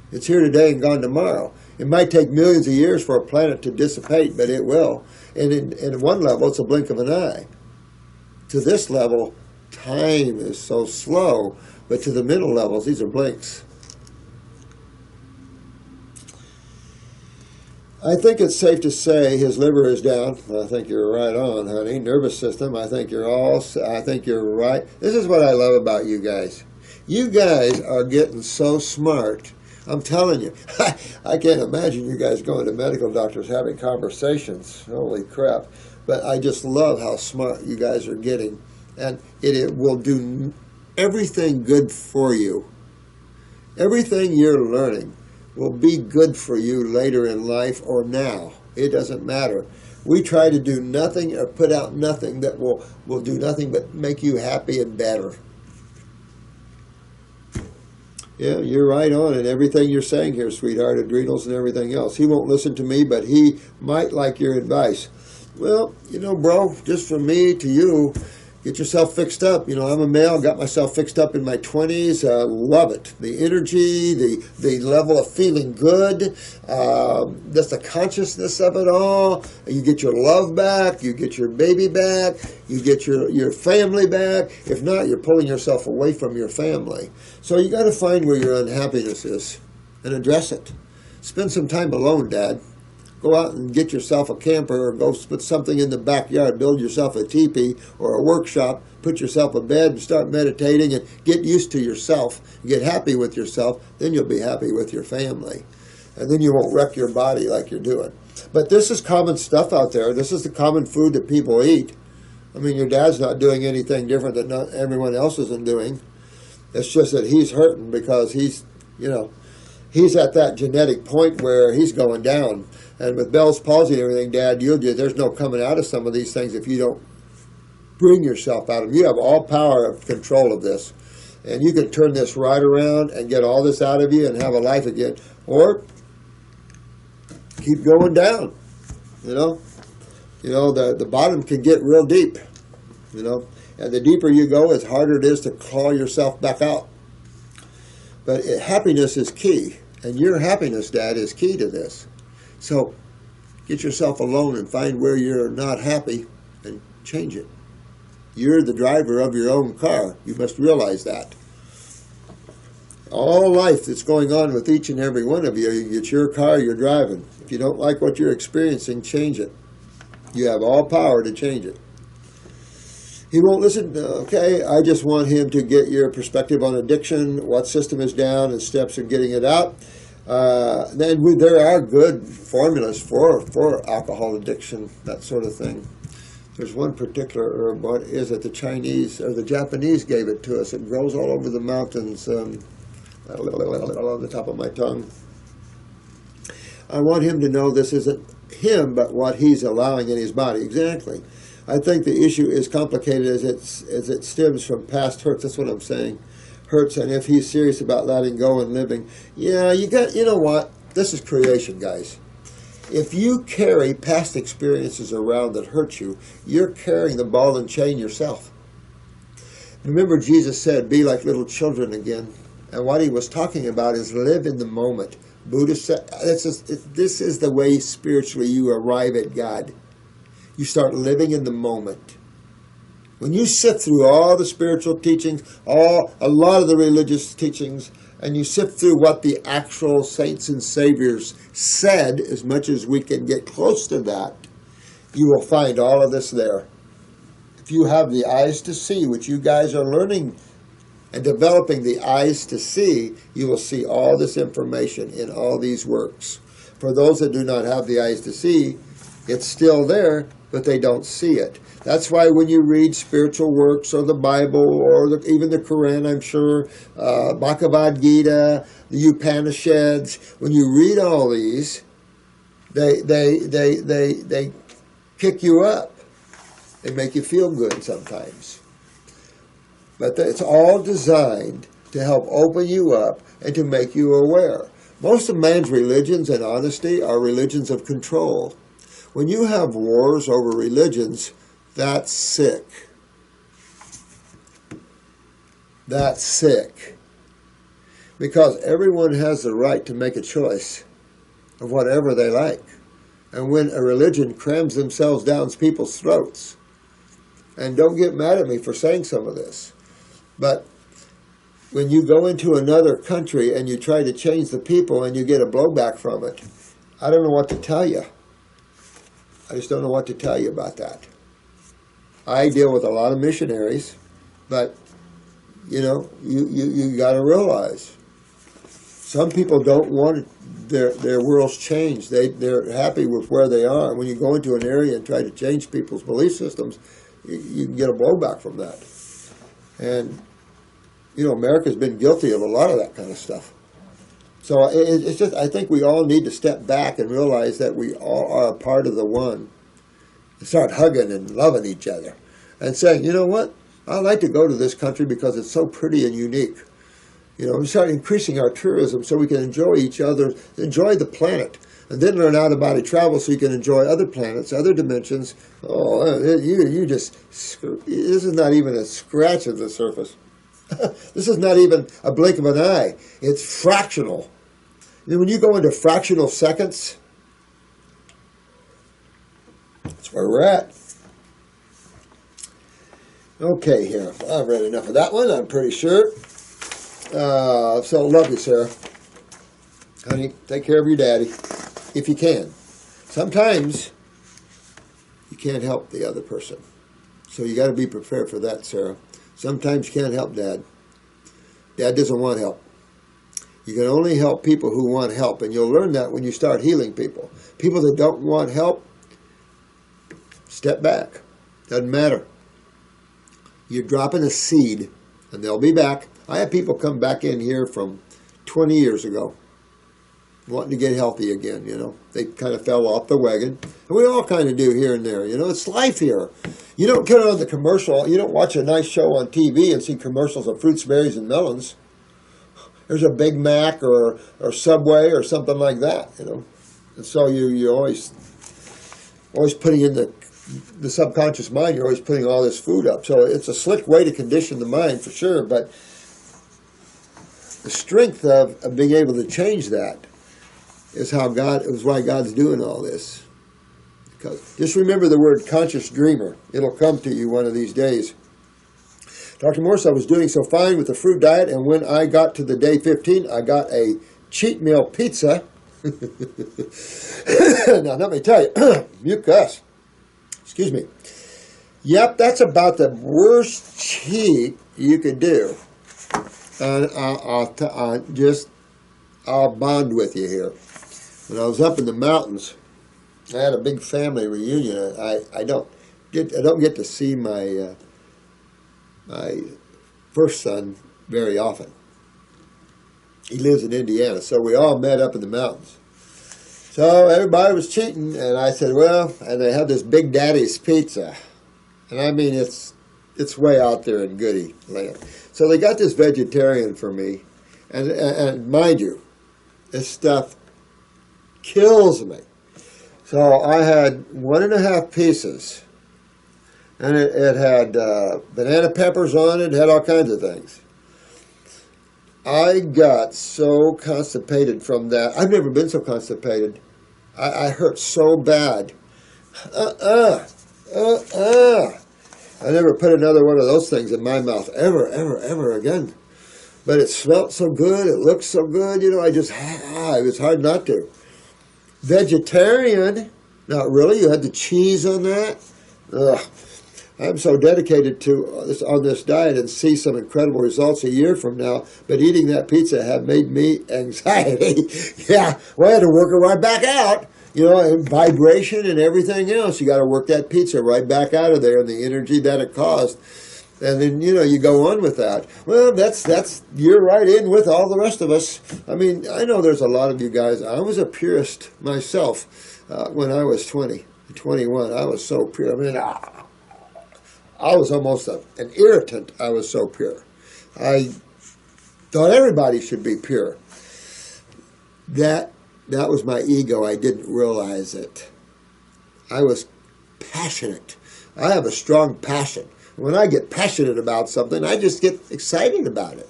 It's here today and gone tomorrow. It might take millions of years for a planet to dissipate, but it will. And in one level, it's a blink of an eye. To this level, time is so slow, but to the middle levels, these are blinks. I think it's safe to say his liver is down. I think you're right on, honey. Nervous system, I think you're right. This is what I love about you guys. You guys are getting so smart. I'm telling you, I can't imagine you guys going to medical doctors having conversations. Holy crap. But I just love how smart you guys are getting. And it will do everything good for you. Everything you're learning will be good for you later in life or now. It doesn't matter. We try to do nothing or put out nothing that will do nothing but make you happy and better. Yeah, you're right on in everything you're saying here, sweetheart, adrenals and everything else. He won't listen to me, but he might like your advice. Well, bro, just from me to you, get yourself fixed up. I'm a male, got myself fixed up in my 20s. Love it. The energy, the level of feeling good, just the consciousness of it all. You get your love back, you get your baby back, you get your family back. If not, you're pulling yourself away from your family. So you got to find where your unhappiness is and address it. Spend some time alone, Dad. Go out and get yourself a camper or go put something in the backyard. Build yourself a teepee or a workshop. Put yourself a bed and start meditating and get used to yourself. Get happy with yourself. Then you'll be happy with your family. And then you won't wreck your body like you're doing. But this is common stuff out there. This is the common food that people eat. I mean, your dad's not doing anything different that not everyone else isn't doing. It's just that he's hurting because he's at that genetic point where he's going down. And with Bell's palsy and everything, Dad, there's no coming out of some of these things if you don't bring yourself out of them. You have all power of control of this. And you can turn this right around and get all this out of you and have a life again. Or keep going down. The bottom can get real deep. And the deeper you go, the harder it is to claw yourself back out. But happiness is key. And your happiness, Dad, is key to this. So get yourself alone and find where you're not happy and change it. You're the driver of your own car. You must realize that. All life that's going on with each and every one of you, it's your car you're driving. If you don't like what you're experiencing, change it. You have all power to change it. He won't listen. Okay, I just want him to get your perspective on addiction, what system is down, and steps in getting it out. Then there are good formulas for alcohol addiction, that sort of thing. There's one particular herb, what is it, the Chinese or the Japanese gave it to us. It grows all over the mountains, on the top of my tongue. I want him to know this isn't him, but what he's allowing in his body. Exactly. I think the issue is complicated as it stems from past hurts. That's what I'm saying. Hurts, and if he's serious about letting go and living, you know what? This is creation, guys. If you carry past experiences around that hurt you, you're carrying the ball and chain yourself. Remember, Jesus said, be like little children again. And what he was talking about is live in the moment. Buddha said, this is the way spiritually you arrive at God. You start living in the moment. When you sift through all the spiritual teachings, a lot of the religious teachings, and you sift through what the actual saints and saviors said, as much as we can get close to that, you will find all of this there. If you have the eyes to see, which you guys are learning and developing the eyes to see, you will see all this information in all these works. For those that do not have the eyes to see, it's still there, but they don't see it. That's why when you read spiritual works or the Bible or even the Quran, I'm sure, Bhagavad Gita, the Upanishads, when you read all these, they pick you up. They make you feel good sometimes. But it's all designed to help open you up and to make you aware. Most of man's religions and honesty are religions of control. When you have wars over religions, that's sick. That's sick. Because everyone has the right to make a choice of whatever they like. And when a religion crams themselves down people's throats, and don't get mad at me for saying some of this, but when you go into another country and you try to change the people and you get a blowback from it, I don't know what to tell you. I just don't know what to tell you about that. I deal with a lot of missionaries, but, you know, you got to realize, some people don't want their worlds changed. They're happy with where they are. When you go into an area and try to change people's belief systems, you can get a blowback from that. And, you know, America's been guilty of a lot of that kind of stuff. So it's just, I think we all need to step back and realize that we all are a part of the one. And start hugging and loving each other. And saying, you know what, I'd like to go to this country because it's so pretty and unique. You know, we start increasing our tourism so we can enjoy each other, enjoy the planet. And then learn out-of-body travel so you can enjoy other planets, other dimensions. Oh, you just, this is not even a scratch of the surface. This is not even a blink of an eye. It's fractional. And when you go into fractional seconds, that's where we're at. Okay, here. I've read enough of that one, I'm pretty sure. So, love you, Sarah. Honey, take care of your daddy, if you can. Sometimes, you can't help the other person. So you got to be prepared for that, Sarah. Sometimes you can't help Dad. Dad doesn't want help. You can only help people who want help, and you'll learn that when you start healing people. People that don't want help, step back. Doesn't matter. You're dropping a seed, and they'll be back. I have people come back in here from 20 years ago, wanting to get healthy again, you know. They kind of fell off the wagon. And we all kind of do here and there, you know. It's life here. You don't get on the commercial. You don't watch a nice show on TV and see commercials of fruits, berries, and melons. There's a Big Mac or Subway or something like that, you know. And so you always putting in the subconscious mind, you're always putting all this food up. So it's a slick way to condition the mind for sure, but the strength of being able to change that is why God's doing all this. Because just remember the word conscious dreamer. It'll come to you one of these days. Dr. Morse, I was doing so fine with the fruit diet, and when I got to the day 15, I got a cheat meal pizza. Now, let me tell you, mucus. Excuse me. Yep, that's about the worst cheat you could do. And I'll bond with you here. When I was up in the mountains, I had a big family reunion. I don't get to see my first son very often. He lives in Indiana, so we all met up in the mountains. So everybody was cheating, and I said, well, and they had this Big Daddy's pizza. And I mean, it's way out there in goody land. So they got this vegetarian for me, and mind you, this stuff kills me. So I had 1.5 pieces, and it had banana peppers on it, had all kinds of things. I got so constipated from that. I've never been so constipated. I hurt so bad. I never put another one of those things in my mouth ever again. But it smelled so good, it looked so good, you know, it was hard not to. Vegetarian, not really, you had the cheese on that? Ugh. I'm so dedicated to this diet and see some incredible results a year from now, but eating that pizza had made me anxiety. Yeah, well, I had to work it right back out. You know, and vibration and everything else. You got to work that pizza right back out of there and the energy that it caused. And then, you know, you go on with that. Well, you're right in with all the rest of us. I mean, I know there's a lot of you guys. I was a purist myself when I was 20, 21. I was so pure. I mean, I was almost an irritant. I was so pure. I thought everybody should be pure. That was my ego. I didn't realize it. I was passionate. I have a strong passion. When I get passionate about something, I just get excited about it.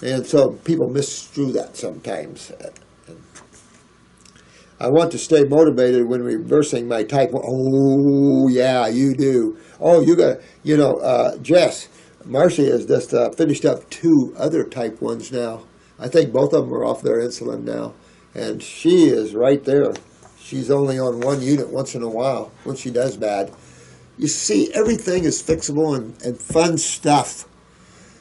And so people misconstrue that sometimes. I want to stay motivated when reversing my type 1. Oh, yeah, you do. Oh, you got, Jess, Marcy has just finished up 2 other type 1s now. I think both of them are off their insulin now. And she is right there. She's only on 1 unit once in a while when she does bad. You see, everything is fixable and fun stuff.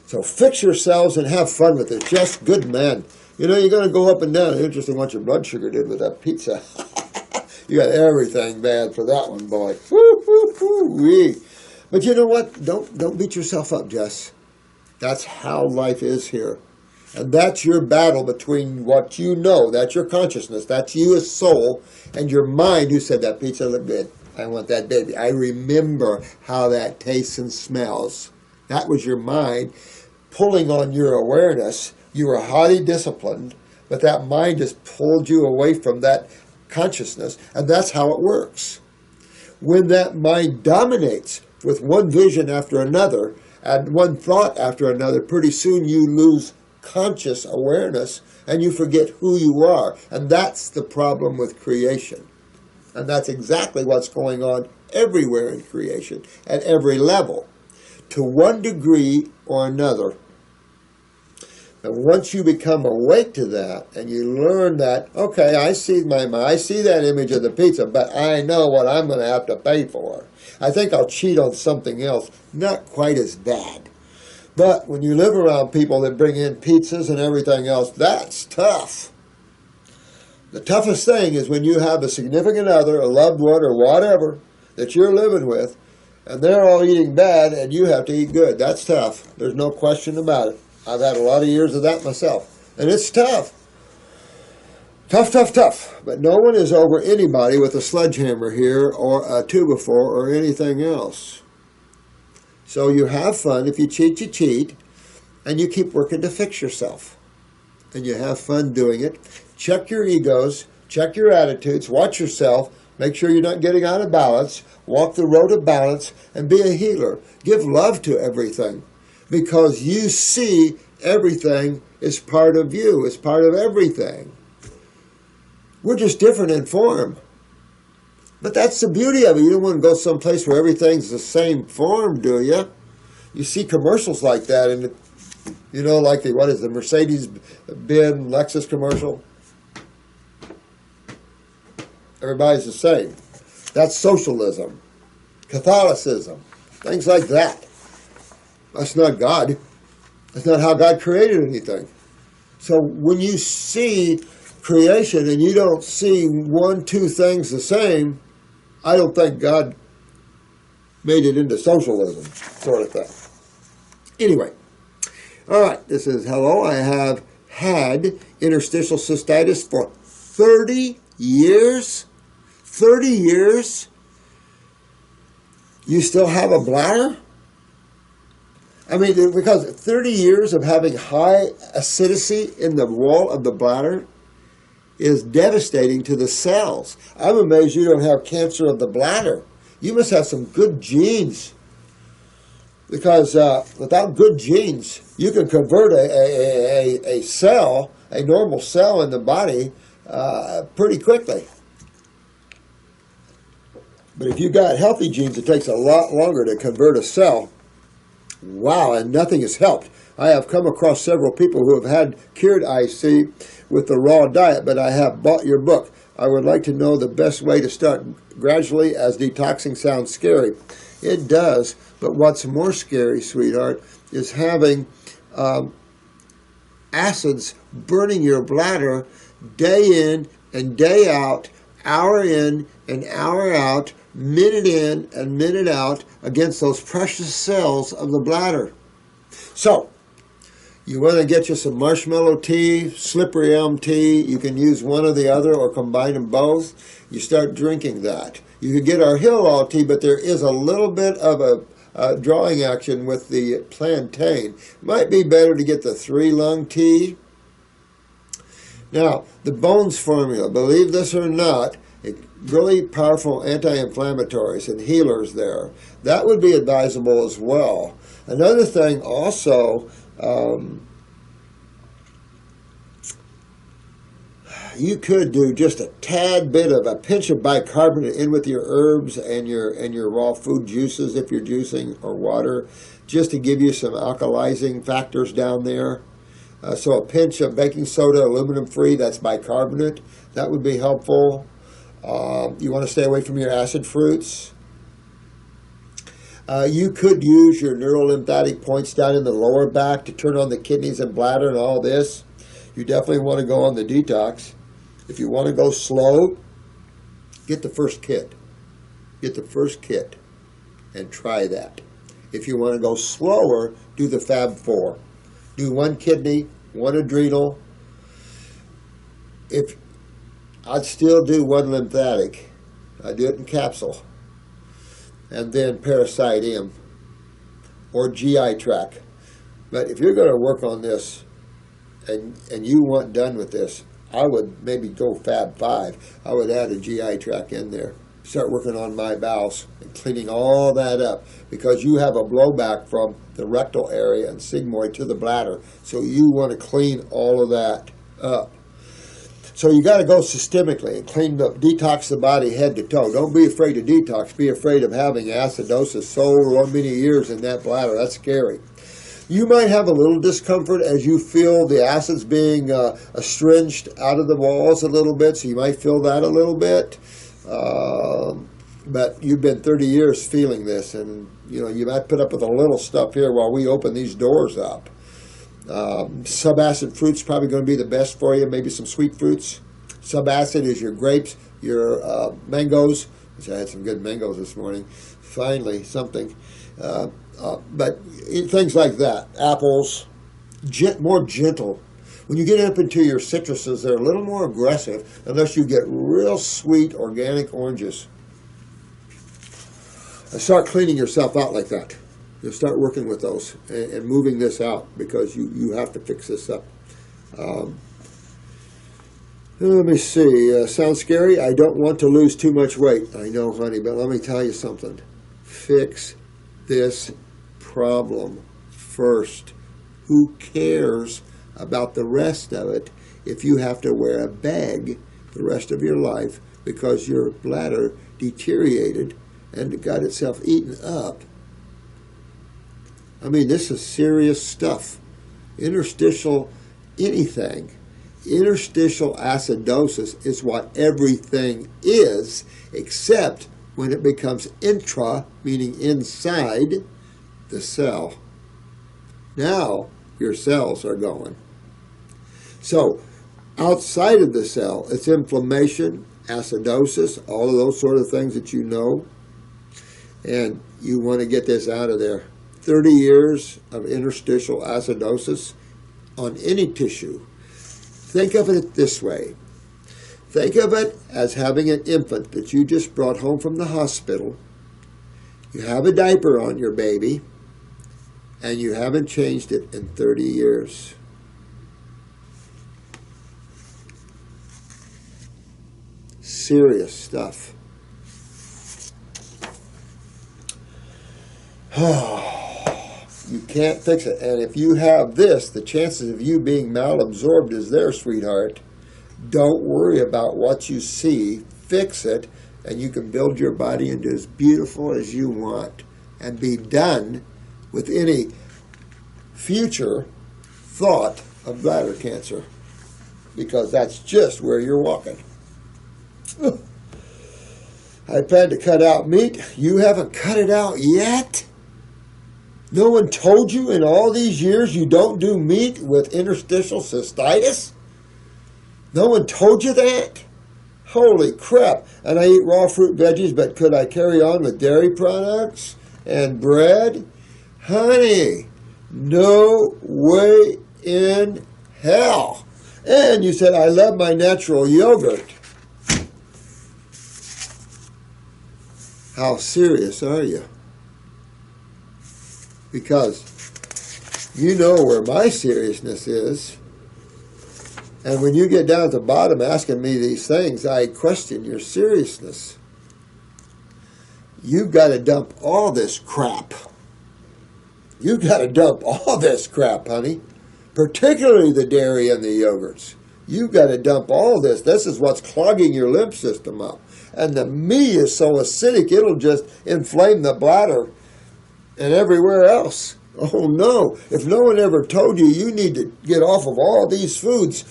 So fix yourselves and have fun with it. Just good men. You're going to go up and down. Interesting what your blood sugar did with that pizza. You got everything bad for that one, boy. Woo, woo, woo, wee. But you know what? Don't beat yourself up, Jess. That's how life is here. And that's your battle between what you know, that's your consciousness, that's you as soul, and your mind who said that pizza looked good. I want that baby. I remember how that tastes and smells. That was your mind pulling on your awareness. You were highly disciplined, but that mind just pulled you away from that consciousness, and that's how it works. When that mind dominates with one vision after another and one thought after another, pretty soon you lose conscious awareness and you forget who you are. And that's the problem with creation. And that's exactly what's going on everywhere in creation, at every level, to one degree or another. And once you become awake to that and you learn that, okay, I see that image of the pizza, but I know what I'm going to have to pay for. I think I'll cheat on something else. Not quite as bad. But when you live around people that bring in pizzas and everything else, that's tough. The toughest thing is when you have a significant other, a loved one, or whatever that you're living with, and they're all eating bad and you have to eat good. That's tough. There's no question about it. I've had a lot of years of that myself. And it's tough. Tough, tough, tough. But no one is over anybody with a sledgehammer here or a 2x4 or anything else. So you have fun. If you cheat, you cheat. And you keep working to fix yourself. And you have fun doing it. Check your egos. Check your attitudes. Watch yourself. Make sure you're not getting out of balance. Walk the road of balance and be a healer. Give love to everything. Because you see everything is part of you. It's part of everything. We're just different in form. But that's the beauty of it. You don't want to go someplace where everything's the same form, do you? You see commercials like that, and like the Mercedes-Benz Lexus commercial? Everybody's the same. That's socialism, Catholicism, things like that. That's not God. That's not how God created anything. So when you see creation and you don't see 1, 2 things the same, I don't think God made it into socialism sort of thing. Anyway, all right, this is hello. I have had interstitial cystitis for 30 years. 30 years? You still have a bladder? I mean, because 30 years of having high acidity in the wall of the bladder is devastating to the cells. I'm amazed you don't have cancer of the bladder. You must have some good genes. Because without good genes, you can convert a cell, a normal cell in the body, pretty quickly. But if you've got healthy genes, it takes a lot longer to convert a cell. Wow, and nothing has helped. I have come across several people who have had cured IC with the raw diet, but I have bought your book. I would like to know the best way to start gradually, as detoxing sounds scary. It does, but what's more scary, sweetheart, is having acids burning your bladder day in and day out, hour in and hour out, minute in and minute out against those precious cells of the bladder. So, you want to get you some marshmallow tea, slippery elm tea. You can use one or the other or combine them both. You start drinking that. You can get our Hillel tea, but there is a little bit of a drawing action with the plantain. Might be better to get the 3-lung tea. Now, the Bones formula, believe this or not, really powerful anti-inflammatories and healers there. That would be advisable as well. Another thing also, you could do just a tad bit of a pinch of bicarbonate in with your herbs and your raw food juices if you're juicing, or water, just to give you some alkalizing factors down there. So a pinch of baking soda, aluminum-free, that's bicarbonate. That would be helpful. You want to stay away from your acid fruits. You could use your neurolymphatic points down in the lower back to turn on the kidneys and bladder and all this. You definitely want to go on the detox. If you want to go slow, get the first kit. Get the first kit and try that. If you want to go slower, do the Fab 4. Do one kidney, one adrenal. I'd still do one lymphatic. I do it in capsule. And then parasite M or GI tract. But if you're going to work on this and you want done with this, I would maybe go Fab 5. I would add a GI tract in there. Start working on my bowels and cleaning all that up, because you have a blowback from the rectal area and sigmoid to the bladder. So you want to clean all of that up. So you got to go systemically and clean up, detox the body head to toe. Don't be afraid to detox. Be afraid of having acidosis so many years in that bladder. That's scary. You might have a little discomfort as you feel the acids being astringed out of the walls a little bit, so you might feel that a little bit. But you've been 30 years feeling this, and you might put up with a little stuff here while we open these doors up. Subacid fruit's probably going to be the best for you, maybe some sweet fruits. Subacid is your grapes, your mangoes, which I had some good mangoes this morning. Finally, something. But things like that. Apples, more gentle. When you get up into your citruses, they're a little more aggressive unless you get real sweet organic oranges. And start cleaning yourself out like that. You'll start working with those and moving this out, because you have to fix this up. Let me see. Sounds scary? I don't want to lose too much weight. I know, honey, but let me tell you something. Fix this problem first. Who cares about the rest of it if you have to wear a bag the rest of your life because your bladder deteriorated and got itself eaten up? I mean, this is serious stuff. Interstitial anything. Interstitial acidosis is what everything is, except when it becomes intra, meaning inside the cell. Now your cells are going. So outside of the cell, it's inflammation, acidosis, all of those sort of things that you know. And you want to get this out of there. 30 years of interstitial acidosis on any tissue. Think of it this way. Think of it as having an infant that you just brought home from the hospital. You have a diaper on your baby, and you haven't changed it in 30 years. Serious stuff. You can't fix it. And if you have this, the chances of you being malabsorbed is there, sweetheart. Don't worry about what you see. Fix it, and you can build your body into as beautiful as you want and be done with any future thought of bladder cancer, because that's just where you're walking. I plan to cut out meat. You haven't cut it out yet? No one told you in all these years you don't do meat with interstitial cystitis? No one told you that? Holy crap. And I eat raw fruit, veggies, but could I carry on with dairy products and bread? Honey, no way in hell. And you said, I love my natural yogurt. How serious are you? Because you know where my seriousness is. And when you get down at the bottom asking me these things, I question your seriousness. You've got to dump all this crap. You've got to dump all this crap, honey. Particularly the dairy and the yogurts. You've got to dump all this. This is what's clogging your lymph system up. And the meat is so acidic, it'll just inflame the bladder and everywhere else. Oh no, if no one ever told you you need to get off of all these foods,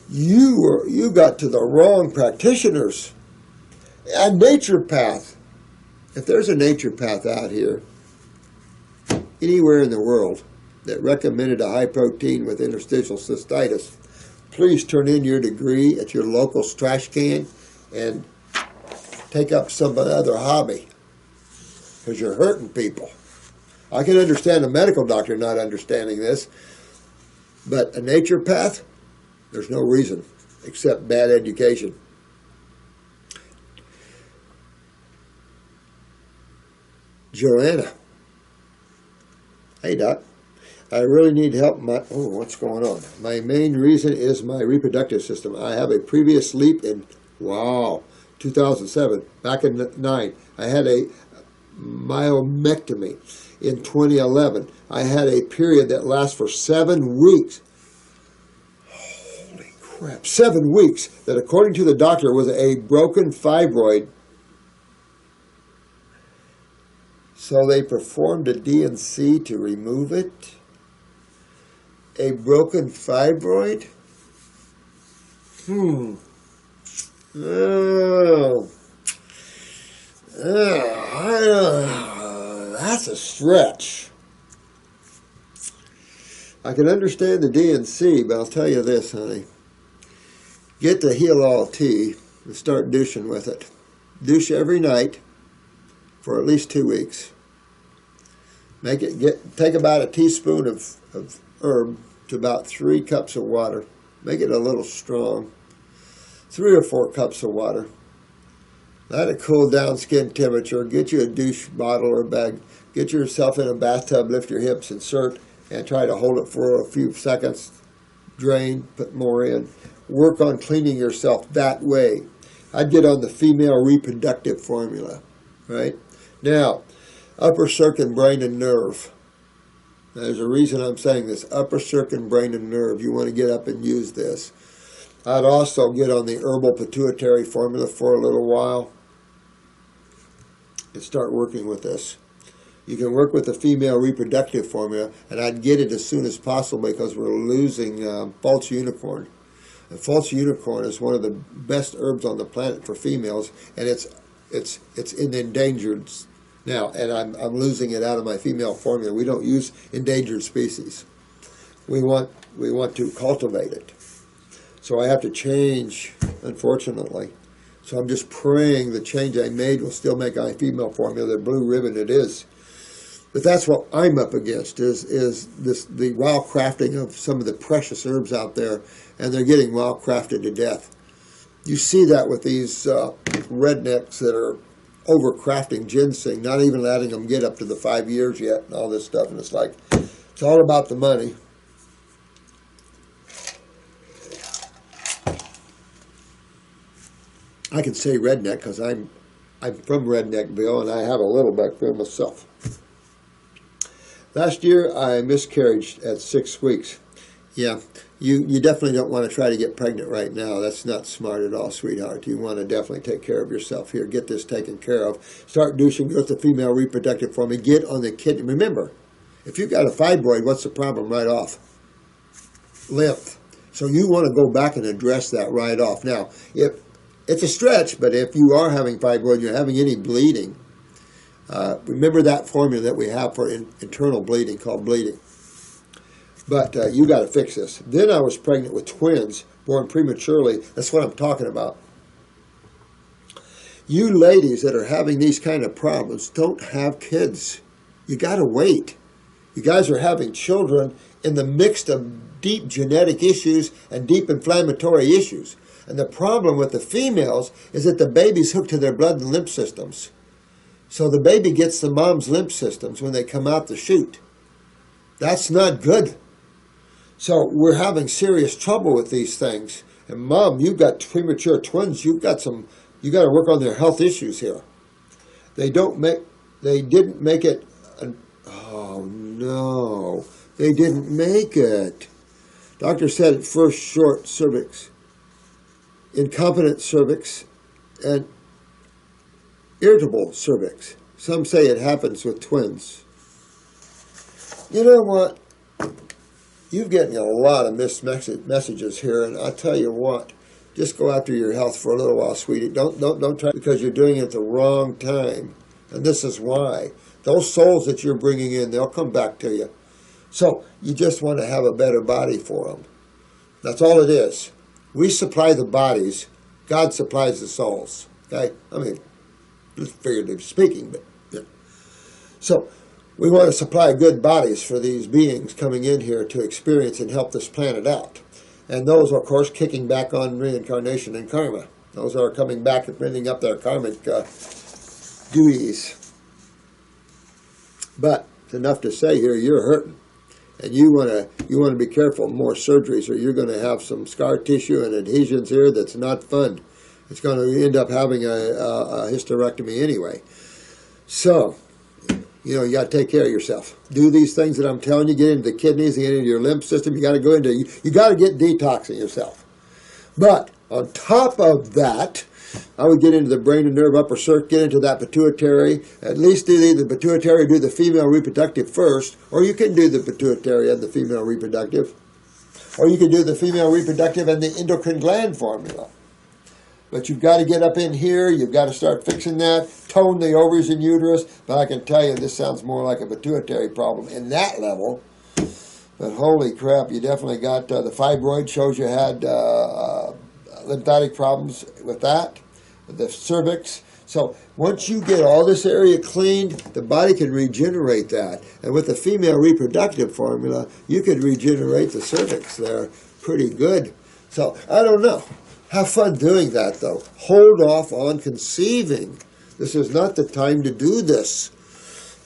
you got to the wrong practitioners. A naturopath. If there's a naturopath out here, anywhere in the world, that recommended a high protein with interstitial cystitis, please turn in your degree at your local trash can and take up some other hobby, because you're hurting people. I can understand a medical doctor not understanding this, but a naturopath, there's no reason except bad education. Joanna. Hey, Doc. I really need help. What's going on? My main reason is my reproductive system. I have a previous Leep in, 2007. Back in 9, I had a myomectomy. In 2011, I had a period that lasts for 7 weeks. Holy crap. 7 weeks that, according to the doctor, was a broken fibroid. So they performed a D&C to remove it. A broken fibroid? That's a stretch. I can understand the D&C, but I'll tell you this, honey. Get the Heal All tea and start douching with it. Douche every night for at least 2 weeks. Take about a teaspoon of herb to about 3 cups of water. Make it a little strong. 3 or 4 cups of water. Let it cool down skin temperature. Get you a douche bottle or bag. Get yourself in a bathtub, lift your hips, insert, and try to hold it for a few seconds. Drain, put more in. Work on cleaning yourself that way. I'd get on the female reproductive formula, right? Now, upper circuit, brain, and nerve. There's a reason I'm saying this. Upper circuit, brain, and nerve. You want to get up and use this. I'd also get on the herbal pituitary formula for a little while and start working with this. You can work with the female reproductive formula, and I'd get it as soon as possible because we're losing false unicorn. And false unicorn is one of the best herbs on the planet for females, and it's in endangered now, and I'm losing it out of my female formula. We don't use endangered species. We want to cultivate it. So I have to change, unfortunately. So I'm just praying the change I made will still make my female formula the blue ribbon it is. But that's what I'm up against, is the wild crafting of some of the precious herbs out there, and they're getting wild crafted to death. You see that with these rednecks that are overcrafting ginseng, not even letting them get up to the 5 years yet and all this stuff. And it's like, it's all about the money. I can say redneck because I'm from Redneckville and I have a little background myself. Last year I miscarried at 6 weeks. Yeah, you definitely don't want to try to get pregnant right now. That's not smart at all, sweetheart. You want to definitely take care of yourself here. Get this taken care of. Start douching with the female reproductive formula. Get on the kidney. Remember, if you've got a fibroid, what's the problem right off? Lymph. So you want to go back and address that right off. Now, if it's a stretch, but if you are having fibroid, you're having any bleeding, remember that formula that we have for internal bleeding called bleeding. But you got to fix this. Then I was pregnant with twins, born prematurely. That's what I'm talking about. You ladies that are having these kind of problems don't have kids. You got to wait. You guys are having children in the mix of deep genetic issues and deep inflammatory issues. And the problem with the females is that the baby's hooked to their blood and lymph systems. So the baby gets the mom's lymph systems when they come out the chute. That's not good. So we're having serious trouble with these things. And Mom, you've got premature twins. You got to work on their health issues here. They didn't make it. Oh no, they didn't make it. Doctor said at first short cervix, incompetent cervix, and irritable cervix. Some say it happens with twins. You know what? You're getting a lot of missed messages here, and I tell you what, just go after your health for a little while, sweetie. Don't try, because you're doing it at the wrong time, and this is why. Those souls that you're bringing in, they'll come back to you. So you just want to have a better body for them. That's all it is. We supply the bodies. God supplies the souls. Okay? I mean, just figuratively speaking, but yeah. So we want to supply good bodies for these beings coming in here to experience and help this planet out. And those, of course, kicking back on reincarnation and karma. Those are coming back and bringing up their karmic duties. But it's enough to say here, you're hurting. And you want to be careful, more surgeries, or you're going to have some scar tissue and adhesions here that's not fun. It's going to end up having a hysterectomy anyway. So, you got to take care of yourself. Do these things that I'm telling you. Get into the kidneys, get into your lymph system. You got to go into. You got to get detoxing yourself. But on top of that, I would get into the brain and nerve upper circuit, get into that pituitary. At least do the pituitary, do the female reproductive first, or you can do the pituitary and the female reproductive, or you can do the female reproductive and the endocrine gland formula. But you've got to get up in here. You've got to start fixing that, tone the ovaries and uterus. But I can tell you, this sounds more like a pituitary problem in that level. But holy crap, you definitely got the fibroid, shows you had lymphatic problems with that, the cervix. So once you get all this area cleaned, the body can regenerate that. And with the female reproductive formula, you could regenerate the cervix there pretty good. So I don't know. Have fun doing that, though. Hold off on conceiving. This is not the time to do this.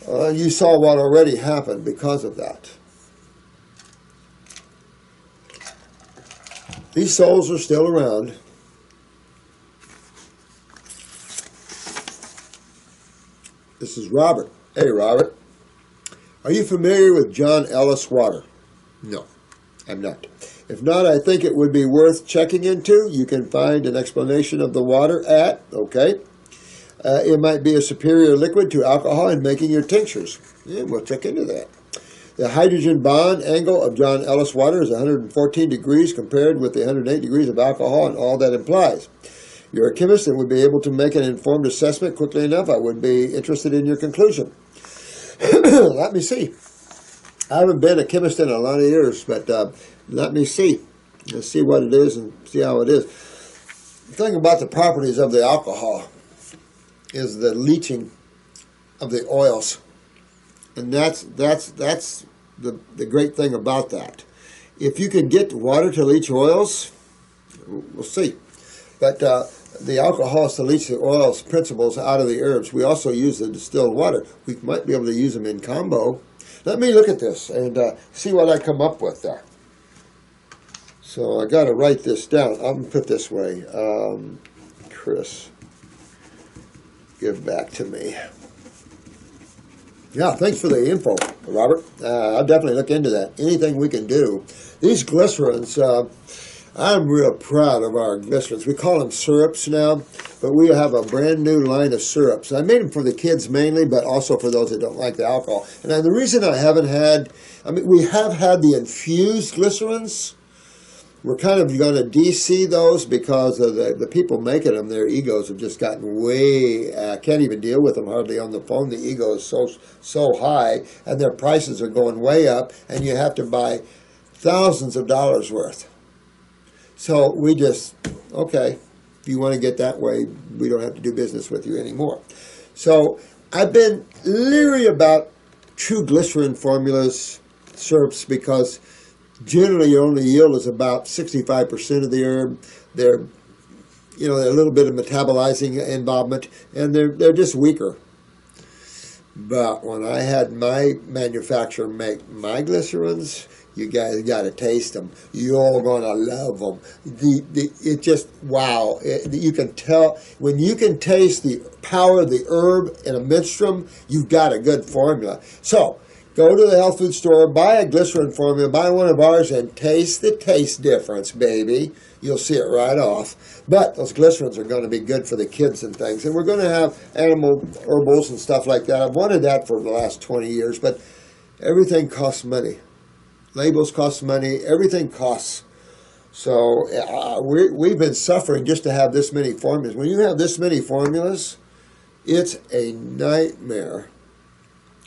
You saw what already happened because of that. These souls are still around. This is Robert. Hey, Robert. Are you familiar with John Ellis water? No, I'm not. If not, I think it would be worth checking into. You can find an explanation of the water at, it might be a superior liquid to alcohol in making your tinctures. Yeah, we'll check into that. The hydrogen bond angle of John Ellis water is 114 degrees compared with the 108 degrees of alcohol and all that implies. You're a chemist and would be able to make an informed assessment quickly enough. I would be interested in your conclusion. Let me see. I haven't been a chemist in a lot of years, but let me see. Let's see what it is and see how it is. The thing about the properties of the alcohol is the leaching of the oils. And that's the great thing about that. If you can get water to leach oils, we'll see. But the alcohol is to leach the oils principles out of the herbs. We also use the distilled water. We might be able to use them in combo. Let me look at this and see what I come up with there. So I got to write this down. I'm going to put it this way. Chris, give back to me. Yeah, thanks for the info, Robert. I'll definitely look into that. Anything we can do. These glycerins, I'm real proud of our glycerins. We call them syrups now, but we have a brand new line of syrups. I made them for the kids mainly, but also for those that don't like the alcohol. And the reason I haven't had, we have had the infused glycerins. We're kind of going to DC those because of the people making them, their egos have just gotten way, can't even deal with them hardly on the phone. The ego is so high, and their prices are going way up, and you have to buy thousands of dollars worth. So we just, okay, if you want to get that way, we don't have to do business with you anymore. So I've been leery about true glycerin formulas, syrups, because generally your only yield is about 65% of the herb. They're a little bit of metabolizing involvement, and they're just weaker. But when I had my manufacturer make my glycerins, You guys got to taste them. You're gonna love them. It just wow. You can tell when you can taste the power of the herb in a menstruum. You've got a good formula. So go to the health food store, buy a glycerin formula, buy one of ours, and taste the taste difference, baby. You'll see it right off. But those glycerins are going to be good for the kids and things. And we're going to have animal herbals and stuff like that. I've wanted that for the last 20 years, but everything costs money. Labels cost money. Everything costs. So we've been suffering just to have this many formulas. When you have this many formulas, it's a nightmare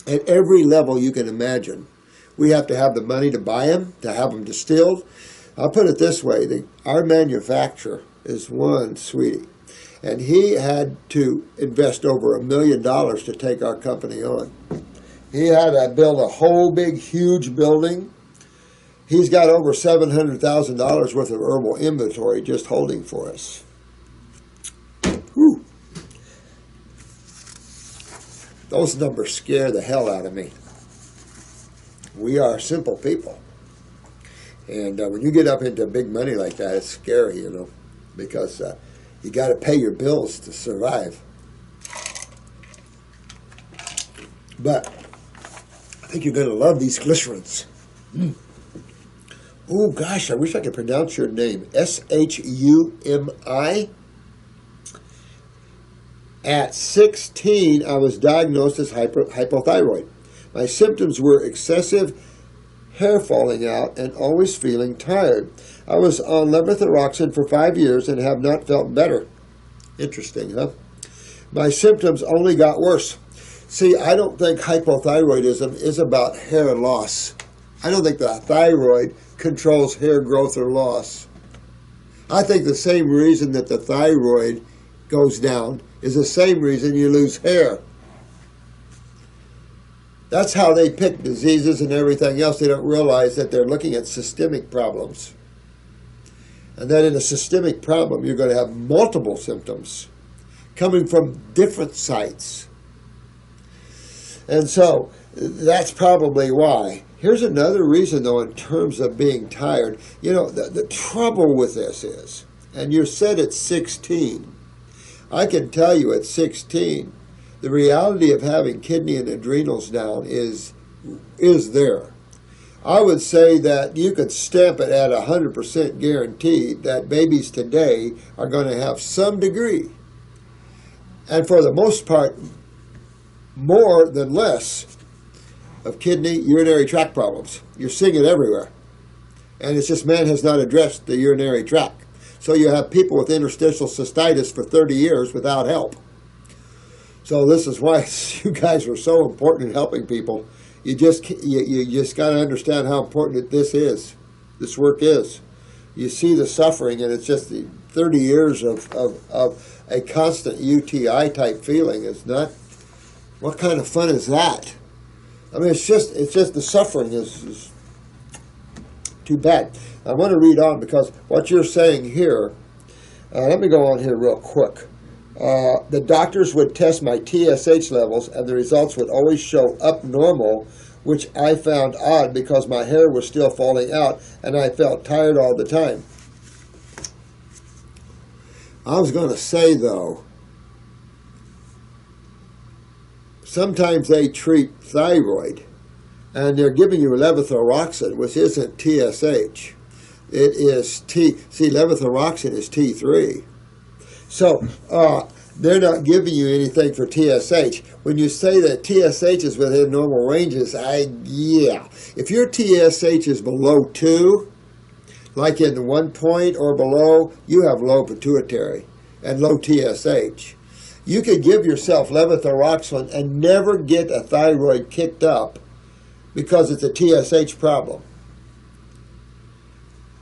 at every level you can imagine. We have to have the money to buy them, to have them distilled. I'll put it this way. Our manufacturer is one sweetie. And he had to invest over $1 million to take our company on. He had to build a whole big, huge building. He's got over $700,000 worth of herbal inventory just holding for us. Whew. Those numbers scare the hell out of me. We are simple people. And when you get up into big money like that, it's scary, you know, because you got to pay your bills to survive. But I think you're going to love these glycerins. Oh, gosh, I wish I could pronounce your name. Shumi. At 16, I was diagnosed as hypothyroid. My symptoms were excessive hair falling out and always feeling tired. I was on levothyroxine for 5 years and have not felt better. Interesting, huh? My symptoms only got worse. See, I don't think hypothyroidism is about hair loss. I don't think the thyroid controls hair growth or loss. I think the same reason that the thyroid goes down is the same reason you lose hair. That's how they pick diseases and everything else. They don't realize that they're looking at systemic problems. And that in a systemic problem, you're going to have multiple symptoms coming from different sites. And so that's probably why. Here's another reason, though, in terms of being tired. You know, the trouble with this is, and you said at 16, I can tell you at 16, the reality of having kidney and adrenals down is there. I would say that you could stamp it at 100% guaranteed that babies today are going to have some degree, and for the most part, more than less, of kidney, urinary tract problems. You're seeing it everywhere. And it's just man has not addressed the urinary tract. So you have people with interstitial cystitis for 30 years without help. So this is why you guys are so important in helping people. You just got to understand how important this is. This work is. You see the suffering, and it's just the 30 years of a constant UTI type feeling is not. What kind of fun is that? I mean, it's just the suffering is too bad. I want to read on because what you're saying here. Let me go on here real quick. The doctors would test my TSH levels, and the results would always show up normal, which I found odd because my hair was still falling out, and I felt tired all the time. I was going to say, though, sometimes they treat thyroid, and they're giving you levothyroxine, which isn't TSH. It is See, levothyroxine is T3. So they're not giving you anything for TSH. When you say that TSH is within normal ranges, yeah. If your TSH is below 2, like in 1 point or below, you have low pituitary and low TSH. You could give yourself levothyroxine and never get a thyroid kicked up because it's a TSH problem.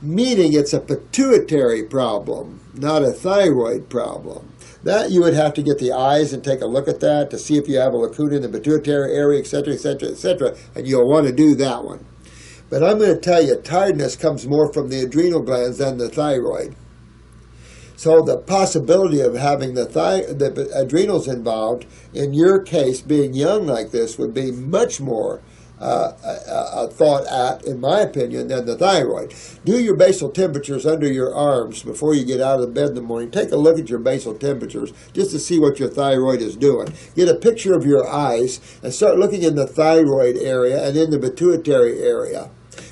Meaning it's a pituitary problem, not a thyroid problem. That you would have to get the eyes and take a look at that to see if you have a lacuna in the pituitary area, etc., etc., etc., and you'll want to do that one. But I'm going to tell you, tiredness comes more from the adrenal glands than the thyroid. So the possibility of having the adrenals involved, in your case, being young like this, would be much more thought at, in my opinion, than the thyroid. Do your basal temperatures under your arms before you get out of bed in the morning. Take a look at your basal temperatures just to see what your thyroid is doing. Get a picture of your eyes and start looking in the thyroid area and in the pituitary area.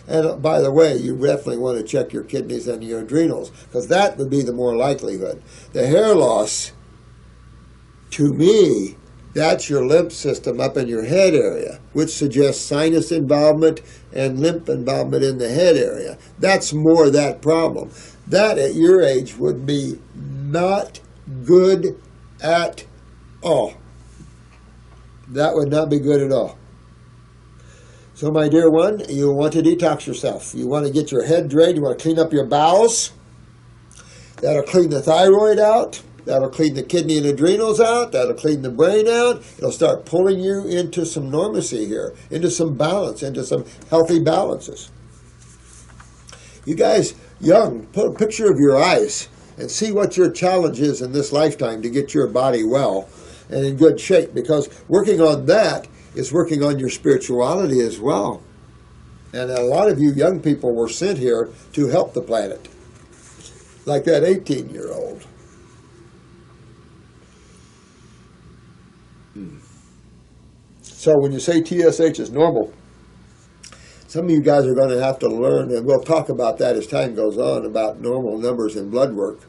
And by the way, you definitely want to check your kidneys and your adrenals, because that would be the more likelihood. The hair loss, to me, that's your lymph system up in your head area, which suggests sinus involvement and lymph involvement in the head area. That's more that problem. That at your age would be not good at all. That would not be good at all. So my dear one, you want to detox yourself. You want to get your head drained. You want to clean up your bowels. That'll clean the thyroid out. That'll clean the kidney and adrenals out. That'll clean the brain out. It'll start pulling you into some normacy here, into some balance, into some healthy balances. You guys, young, put a picture of your eyes and see what your challenge is in this lifetime to get your body well and in good shape, because working on that is working on your spirituality as well. And a lot of you young people were sent here to help the planet, like that 18-year-old. So when you say TSH is normal, some of you guys are going to have to learn, and we'll talk about that as time goes on, about normal numbers in blood work.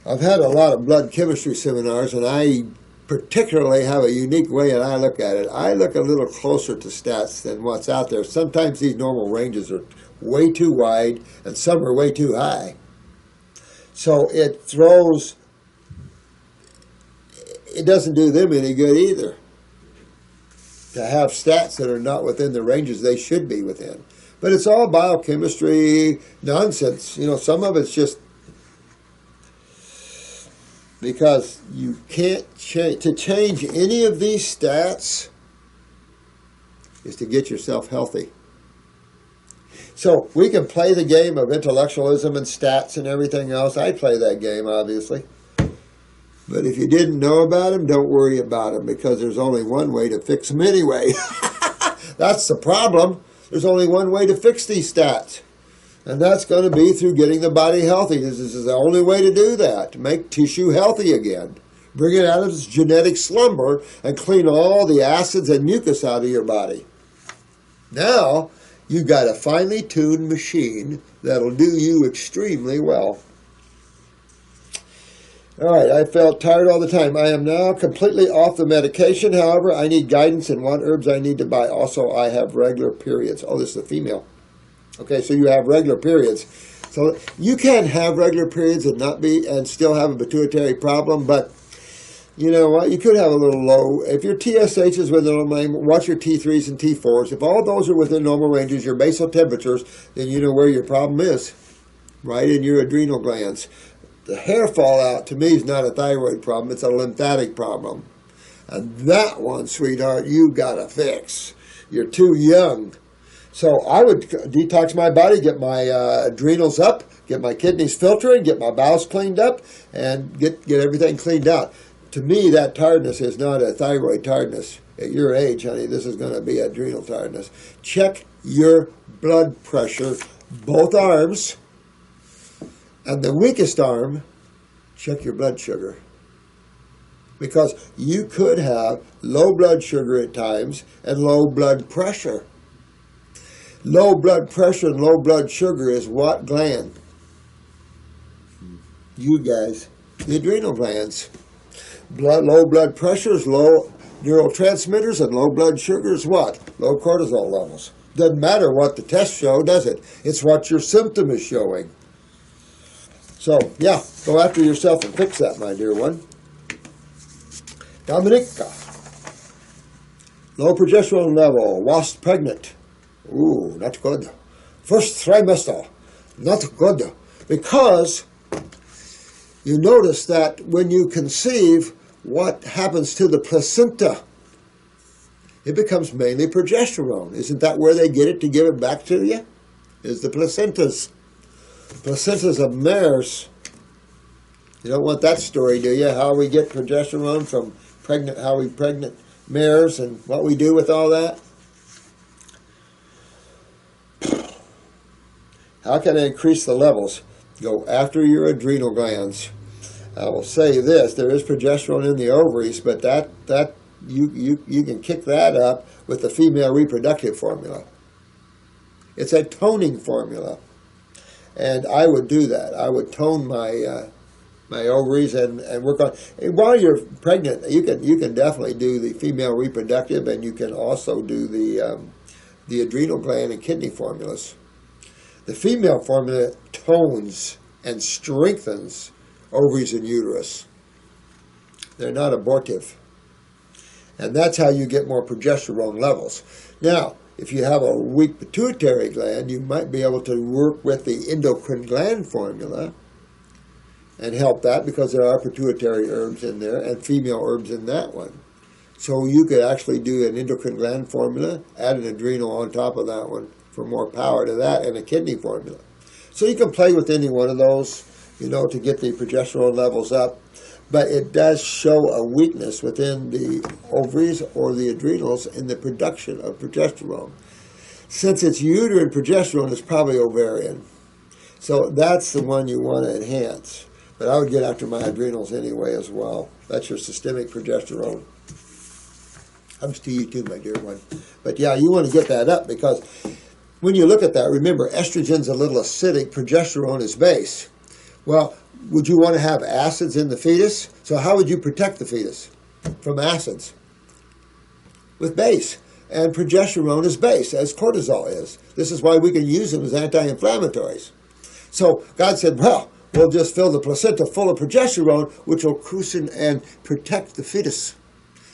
I've had a lot of blood chemistry seminars, and I particularly have a unique way that I look at it. I look a little closer to stats than what's out there. Sometimes these normal ranges are way too wide, and some are way too high. So it doesn't do them any good either to have stats that are not within the ranges they should be within. But it's all biochemistry nonsense. You know, some of it's just because you can't change. To change any of these stats is to get yourself healthy. So we can play the game of intellectualism and stats and everything else. I play that game, obviously. But if you didn't know about them, don't worry about them, because there's only one way to fix them anyway. That's the problem. There's only one way to fix these stats. And that's going to be through getting the body healthy. This is the only way to do that, to make tissue healthy again. Bring it out of its genetic slumber and clean all the acids and mucus out of your body. Now, you've got a finely tuned machine that'll do you extremely well. All right, I felt tired all the time. I am now completely off the medication. However, I need guidance in what herbs I need to buy. Also, I have regular periods. Oh, this is a female. Okay, so you have regular periods. So you can have regular periods and still have a pituitary problem, but you know what? You could have a little low. If your TSH is within normal range, watch your T3s and T4s. If all those are within normal ranges, your basal temperatures, then you know where your problem is, right in your adrenal glands. The hair fallout, to me, is not a thyroid problem. It's a lymphatic problem. And that one, sweetheart, you got to fix. You're too young. So I would detox my body, get my adrenals up, get my kidneys filtering, get my bowels cleaned up, and get everything cleaned out. To me, that tiredness is not a thyroid tiredness. At your age, honey, this is going to be adrenal tiredness. Check your blood pressure, both arms. And the weakest arm, check your blood sugar. Because you could have low blood sugar at times and low blood pressure. Low blood pressure and low blood sugar is what gland? You guys, the adrenal glands. Low blood pressure is low neurotransmitters, and low blood sugar is what? Low cortisol levels. Doesn't matter what the tests show, does it? It's what your symptom is showing. So, yeah, go after yourself and fix that, my dear one. Dominica. Low progesterone level, whilst pregnant. Ooh, not good. First trimester, not good. Because you notice that when you conceive, what happens to the placenta? It becomes mainly progesterone. Isn't that where they get it to give it back to you? Is the placentas. Placentas of mares. You don't want that story, do you? How we get progesterone from pregnant, how we pregnant mares and what we do with all that? How can I increase the levels? Go after your adrenal glands. I will say this, there is progesterone in the ovaries, but you can kick that up with the female reproductive formula. It's a toning formula. And I would do that. I would tone my my ovaries and work on. And while you're pregnant, you can definitely do the female reproductive, and you can also do the adrenal gland and kidney formulas. The female formula tones and strengthens ovaries and uterus. They're not abortive. And that's how you get more progesterone levels. Now, if you have a weak pituitary gland, you might be able to work with the endocrine gland formula and help that, because there are pituitary herbs in there and female herbs in that one. So you could actually do an endocrine gland formula, add an adrenal on top of that one for more power to that, and a kidney formula. So you can play with any one of those, to get the progesterone levels up. But it does show a weakness within the ovaries or the adrenals in the production of progesterone. Since it's uterine progesterone, it's probably ovarian. So that's the one you want to enhance. But I would get after my adrenals anyway as well. That's your systemic progesterone. Comes to you too, my dear one. But yeah, you want to get that up, because when you look at that, remember, estrogen's a little acidic, progesterone is base. Well, would you want to have acids in the fetus? So how would you protect the fetus from acids? With base. And progesterone is base, as cortisol is. This is why we can use them as anti-inflammatories. So God said, well, we'll just fill the placenta full of progesterone, which will cushion and protect the fetus.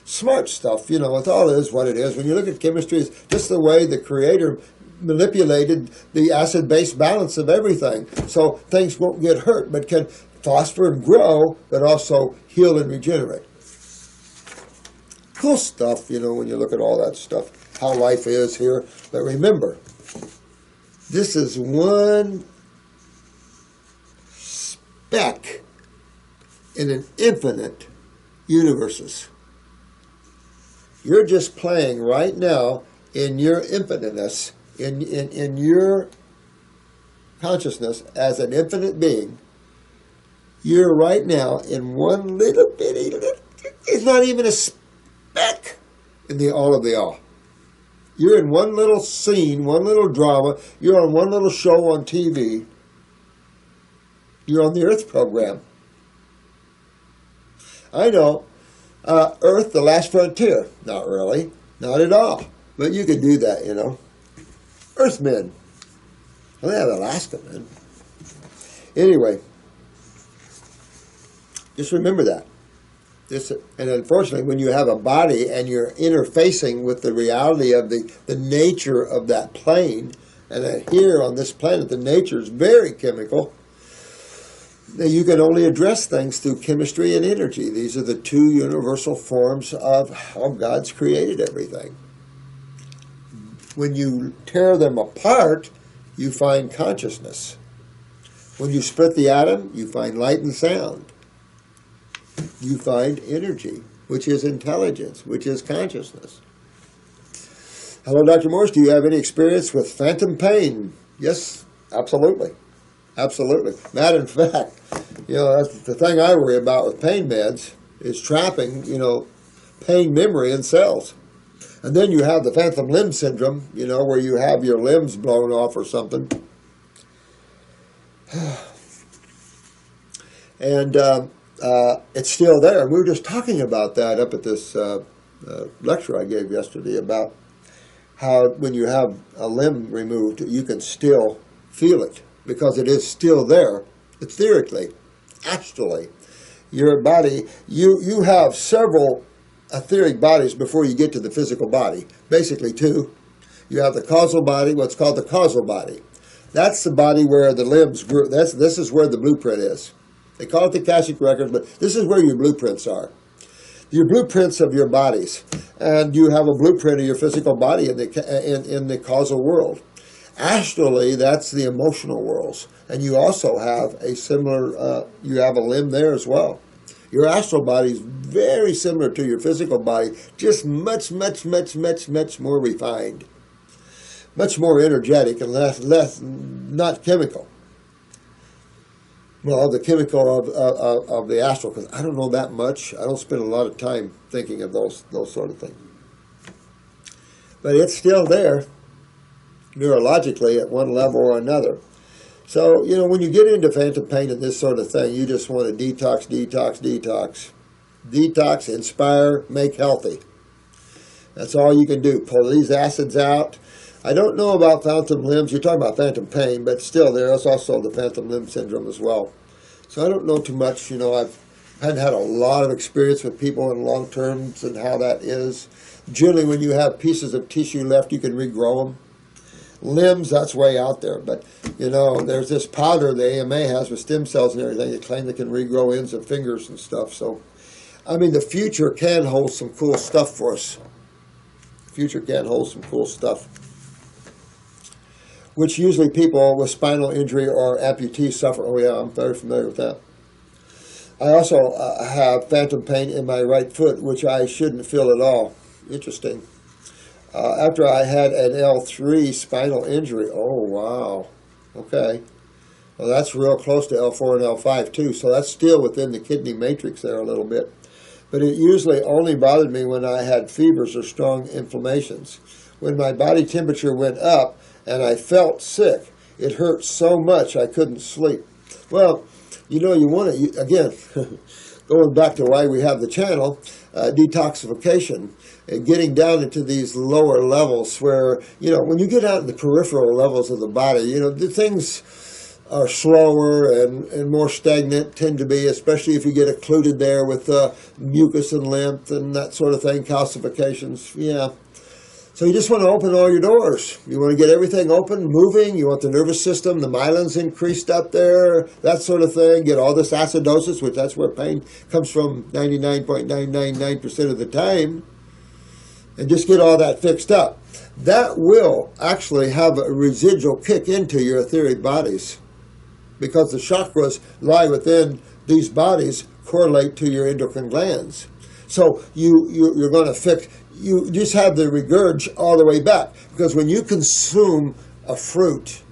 Smart stuff, it's all it is what it is. When you look at chemistry, it's just the way the Creator manipulated the acid-base balance of everything. So things won't get hurt, but can foster and grow, but also heal and regenerate. Cool stuff, when you look at all that stuff, how life is here. But remember, this is one speck in an infinite universes. You're just playing right now in your infiniteness, in your consciousness as an infinite being. You're right now in one little bitty, it's not even a speck in the all of the all. You're in one little scene, one little drama. You're on one little show on TV. You're on the Earth program. I know. Earth, the last frontier. Not really. Not at all. But you could do that, Earthmen. Well, they have Alaska, man. Anyway, just remember that. And unfortunately, when you have a body and you're interfacing with the reality of the nature of that plane, and here on this planet, the nature is very chemical, you can only address things through chemistry and energy. These are the two universal forms of how God's created everything. When you tear them apart, you find consciousness. When you split the atom, you find light and sound. You find energy, which is intelligence, which is consciousness. Hello, Dr. Morse. Do you have any experience with phantom pain? Yes, absolutely. Absolutely. Matter of fact, that's the thing I worry about with pain meds is trapping, pain memory in cells. And then you have the phantom limb syndrome, where you have your limbs blown off or something. And it's still there. And we were just talking about that up at this lecture I gave yesterday about how when you have a limb removed, you can still feel it because it is still there, etherically, astrally. Your body, you have several etheric bodies before you get to the physical body. Basically two. You have the causal body, what's called the causal body. That's the body where the limbs grew. This is where the blueprint is. They call it the Akashic Records, but this is where your blueprints are. Your blueprints of your bodies. And you have a blueprint of your physical body in the causal world. Astrally, that's the emotional worlds. And you also have a similar, you have a limb there as well. Your astral body is very similar to your physical body, just much, much, much, much, much more refined. much more energetic and less not chemical. Well, the chemical of the astral, because I don't know that much. I don't spend a lot of time thinking of those sort of things. But it's still there, neurologically, at one level or another. So, you know, when you get into phantom pain and this sort of thing, you just want to detox, detox, detox. Detox, inspire, make healthy. That's all you can do. Pull these acids out. I don't know about phantom limbs. You're talking about phantom pain, but still there is also the phantom limb syndrome as well. So I don't know too much. You know, I haven't had a lot of experience with people in long terms and how that is. Generally, when you have pieces of tissue left, you can regrow them. Limbs, that's way out there. But, you know, there's this powder the AMA has with stem cells and everything. They claim they can regrow ends of fingers and stuff. So, I mean, the future can hold some cool stuff for us. The future can hold some cool stuff, which usually people with spinal injury or amputees suffer. Oh, yeah, I'm very familiar with that. I also have phantom pain in my right foot, which I shouldn't feel at all. Interesting. After I had an L3 spinal injury. Oh, wow. Okay. Well, that's real close to L4 and L5, too. So that's still within the kidney matrix there a little bit. But it usually only bothered me when I had fevers or strong inflammations. When my body temperature went up and I felt sick, it hurt so much I couldn't sleep. Well, you know, you want to, again, going back to why we have the channel, detoxification, getting down into these lower levels where, you know, when you get out in the peripheral levels of the body, you know, the things are slower and more stagnant, tend to be, especially if you get occluded there with mucus and lymph and that sort of thing, calcifications, yeah. So you just want to open all your doors. You want to get everything open, moving. You want the nervous system, the myelin's increased up there, that sort of thing. Get all this acidosis, which that's where pain comes from 99.999% of the time. And just get all that fixed up. That will actually have a residual kick into your etheric bodies, because the chakras lie within these bodies, correlate to your endocrine glands. So you're going to fix, you just have the regurg all the way back. Because when you consume a fruit,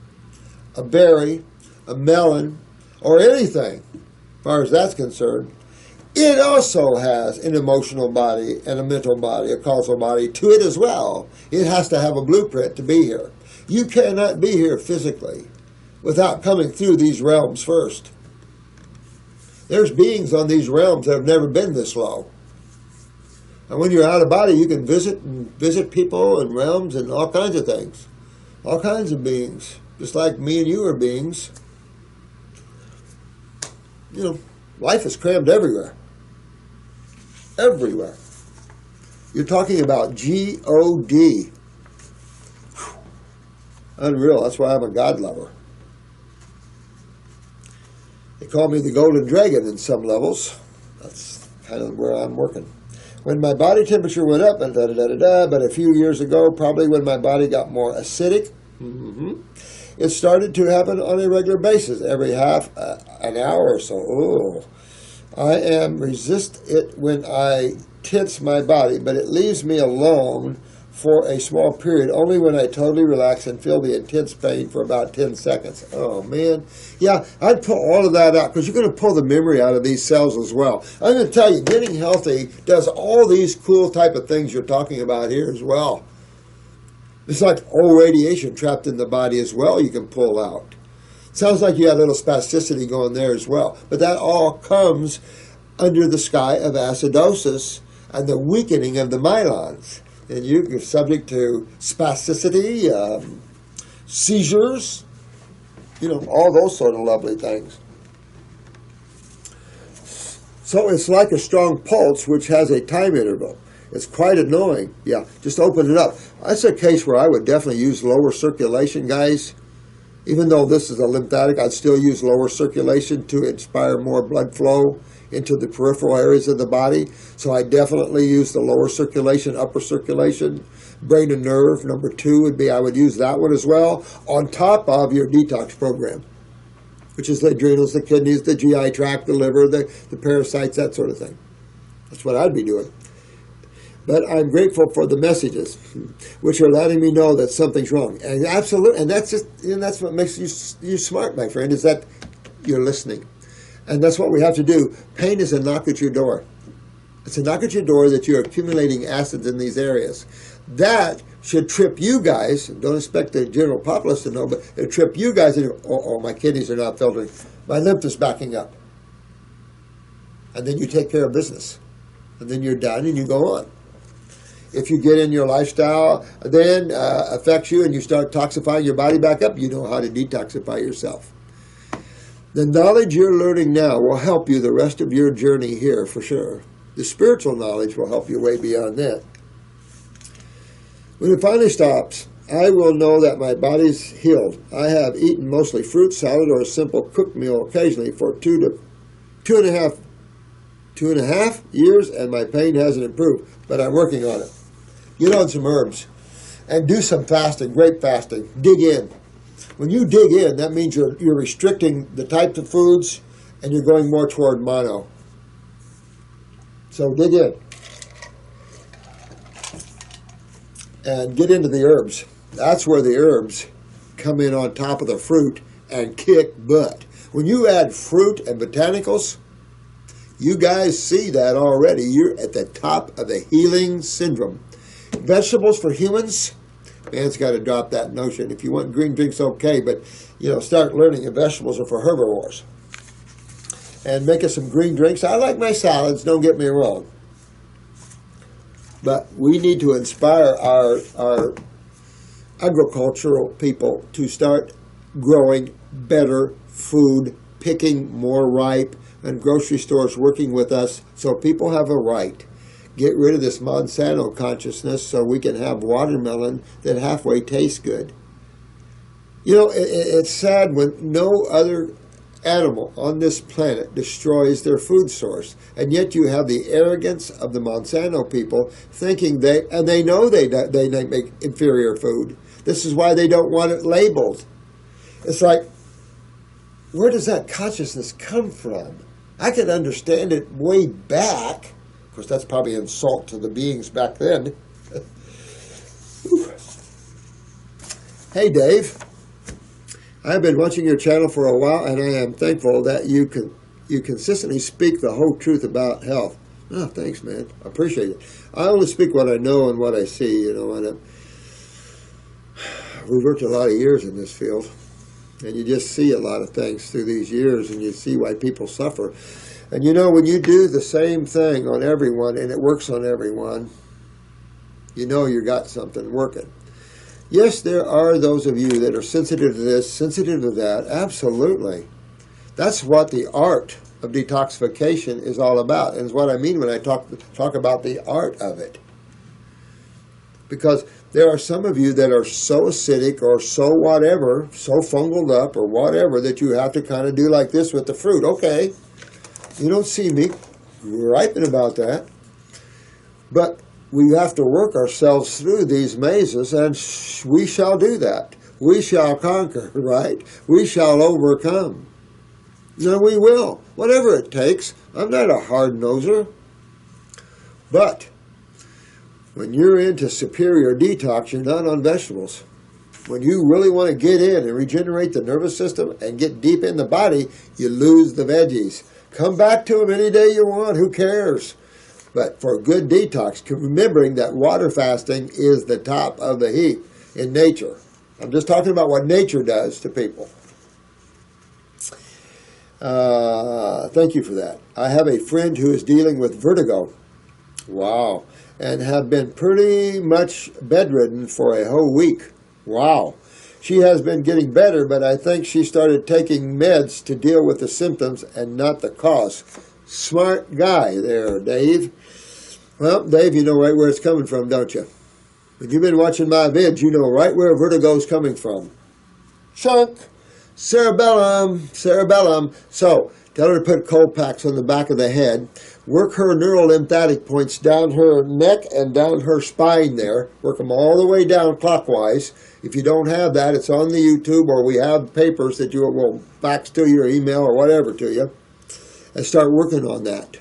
a berry, a melon, or anything, as far as that's concerned, it also has an emotional body and a mental body, a causal body to it as well. It has to have a blueprint to be here. You cannot be here physically without coming through these realms first. There's beings on these realms that have never been this low. And when you're out of body, you can visit people and realms and all kinds of things. All kinds of beings. Just like me and you are beings. You know, life is crammed everywhere. Everywhere. You're talking about G-O-D. Unreal. That's why I'm a God lover. They call me the Golden Dragon in some levels. That's kind of where I'm working. When my body temperature went up, but a few years ago, probably when my body got more acidic, it started to happen on a regular basis, every half an hour or so. Oh, I resist it when I tense my body, but it leaves me alone for a small period, only when I totally relax and feel the intense pain for about 10 seconds. Oh, man. Yeah, I'd pull all of that out, because you're going to pull the memory out of these cells as well. I'm going to tell you, getting healthy does all these cool type of things you're talking about here as well. It's like old radiation trapped in the body as well you can pull out. Sounds like you got a little spasticity going there as well. But that all comes under the sky of acidosis and the weakening of the myelins. And you're subject to spasticity, seizures, you know, all those sort of lovely things. So it's like a strong pulse which has a time interval. It's quite annoying. Yeah, just open it up. That's a case where I would definitely use lower circulation, guys. Even though this is a lymphatic, I'd still use lower circulation to inspire more blood flow into the peripheral areas of the body. So I definitely use the lower circulation, upper circulation, brain and nerve. Number 2 would be I would use that one as well, on top of your detox program, which is the adrenals, the kidneys, the GI tract, the liver, the parasites, that sort of thing. That's what I'd be doing. But I'm grateful for the messages, which are letting me know that something's wrong. And absolutely, and that's just, that's what makes you smart, my friend, is that you're listening. And that's what we have to do. Pain is a knock at your door. It's a knock at your door that you're accumulating acids in these areas. That should trip you guys. Don't expect the general populace to know, but it'll trip you guys and go, oh, my kidneys are not filtering. My lymph is backing up. And then you take care of business. And then you're done and you go on. If you get in your lifestyle, then affects you and you start toxifying your body back up, you know how to detoxify yourself. The knowledge you're learning now will help you the rest of your journey here for sure. The spiritual knowledge will help you way beyond that. When it finally stops, I will know that my body's healed. I have eaten mostly fruit, salad, or a simple cooked meal occasionally for two and a half years, and my pain hasn't improved, but I'm working on it. Get on some herbs and do some fasting, great fasting. Dig in. When you dig in, that means you're restricting the types of foods and you're going more toward mono. So dig in. And get into the herbs. That's where the herbs come in on top of the fruit and kick butt. When you add fruit and botanicals, you guys see that already. You're at the top of the healing syndrome. Vegetables for humans, man's got to drop that notion. If you want green drinks, okay, but start learning that vegetables are for herbivores. And make us some green drinks. I like my salads, don't get me wrong. But we need to inspire our agricultural people to start growing better food, picking more ripe, and grocery stores working with us so people have a right. Get rid of this Monsanto consciousness so we can have watermelon that halfway tastes good. It's sad when no other animal on this planet destroys their food source, and yet you have the arrogance of the Monsanto people thinking they know they make inferior food. This is why they don't want it labeled. It's like, where does that consciousness come from? I could understand it way back. Of course, that's probably an insult to the beings back then. Hey, Dave. I've been watching your channel for a while, and I am thankful that you consistently speak the whole truth about health. Oh, thanks, man. I appreciate it. I only speak what I know and what I see, and we've worked a lot of years in this field, and you just see a lot of things through these years, and you see why people suffer. And when you do the same thing on everyone, and it works on everyone, you got something working. Yes, there are those of you that are sensitive to this, sensitive to that. Absolutely. That's what the art of detoxification is all about. And it's what I mean when I talk about the art of it. Because there are some of you that are so acidic or so whatever, so fungal up or whatever, that you have to kind of do like this with the fruit. Okay, you don't see me griping about that. But we have to work ourselves through these mazes, and we shall do that. We shall conquer, right? We shall overcome. No, we will. Whatever it takes. I'm not a hard-noser. But when you're into superior detox, you're not on vegetables. When you really want to get in and regenerate the nervous system and get deep in the body, you lose the veggies. Come back to them any day you want. Who cares? But for a good detox, remembering that water fasting is the top of the heap in nature. I'm just talking about what nature does to people. Thank you for that. I have a friend who is dealing with vertigo. Wow. And have been pretty much bedridden for a whole week. Wow. She has been getting better, but I think she started taking meds to deal with the symptoms and not the cause. Smart guy there, Dave. Well, Dave, you know right where it's coming from, don't you? When you've been watching my vids, you know right where vertigo is coming from. Chunk. Cerebellum. So, tell her to put cold packs on the back of the head. Work her neurolymphatic points down her neck and down her spine there. Work them all the way down clockwise. If you don't have that, it's on the YouTube, or we have papers that you will fax to you or email or whatever to you. And start working on that.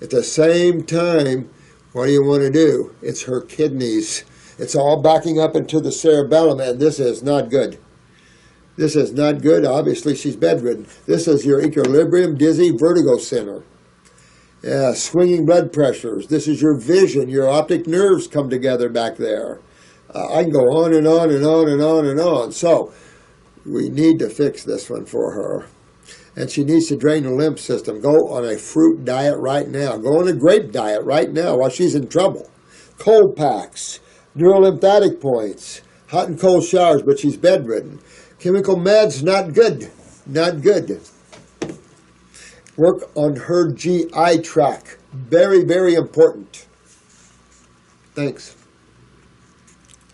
At the same time, What do you want to do? It's her kidneys. It's all backing up into the cerebellum, and this is not good. This is not good. Obviously, she's bedridden. This is your equilibrium, dizzy, vertigo center. Yeah, swinging blood pressures. This is your vision. Your optic nerves come together back there. I can go on and on and on and on and on. So we need to fix this one for her. And she needs to drain the lymph system. Go on a fruit diet right now. Go on a grape diet right now while she's in trouble. Cold packs, neurolymphatic points, hot and cold showers, but she's bedridden. Chemical meds, not good. Not good. Work on her GI tract. Very, very important. Thanks.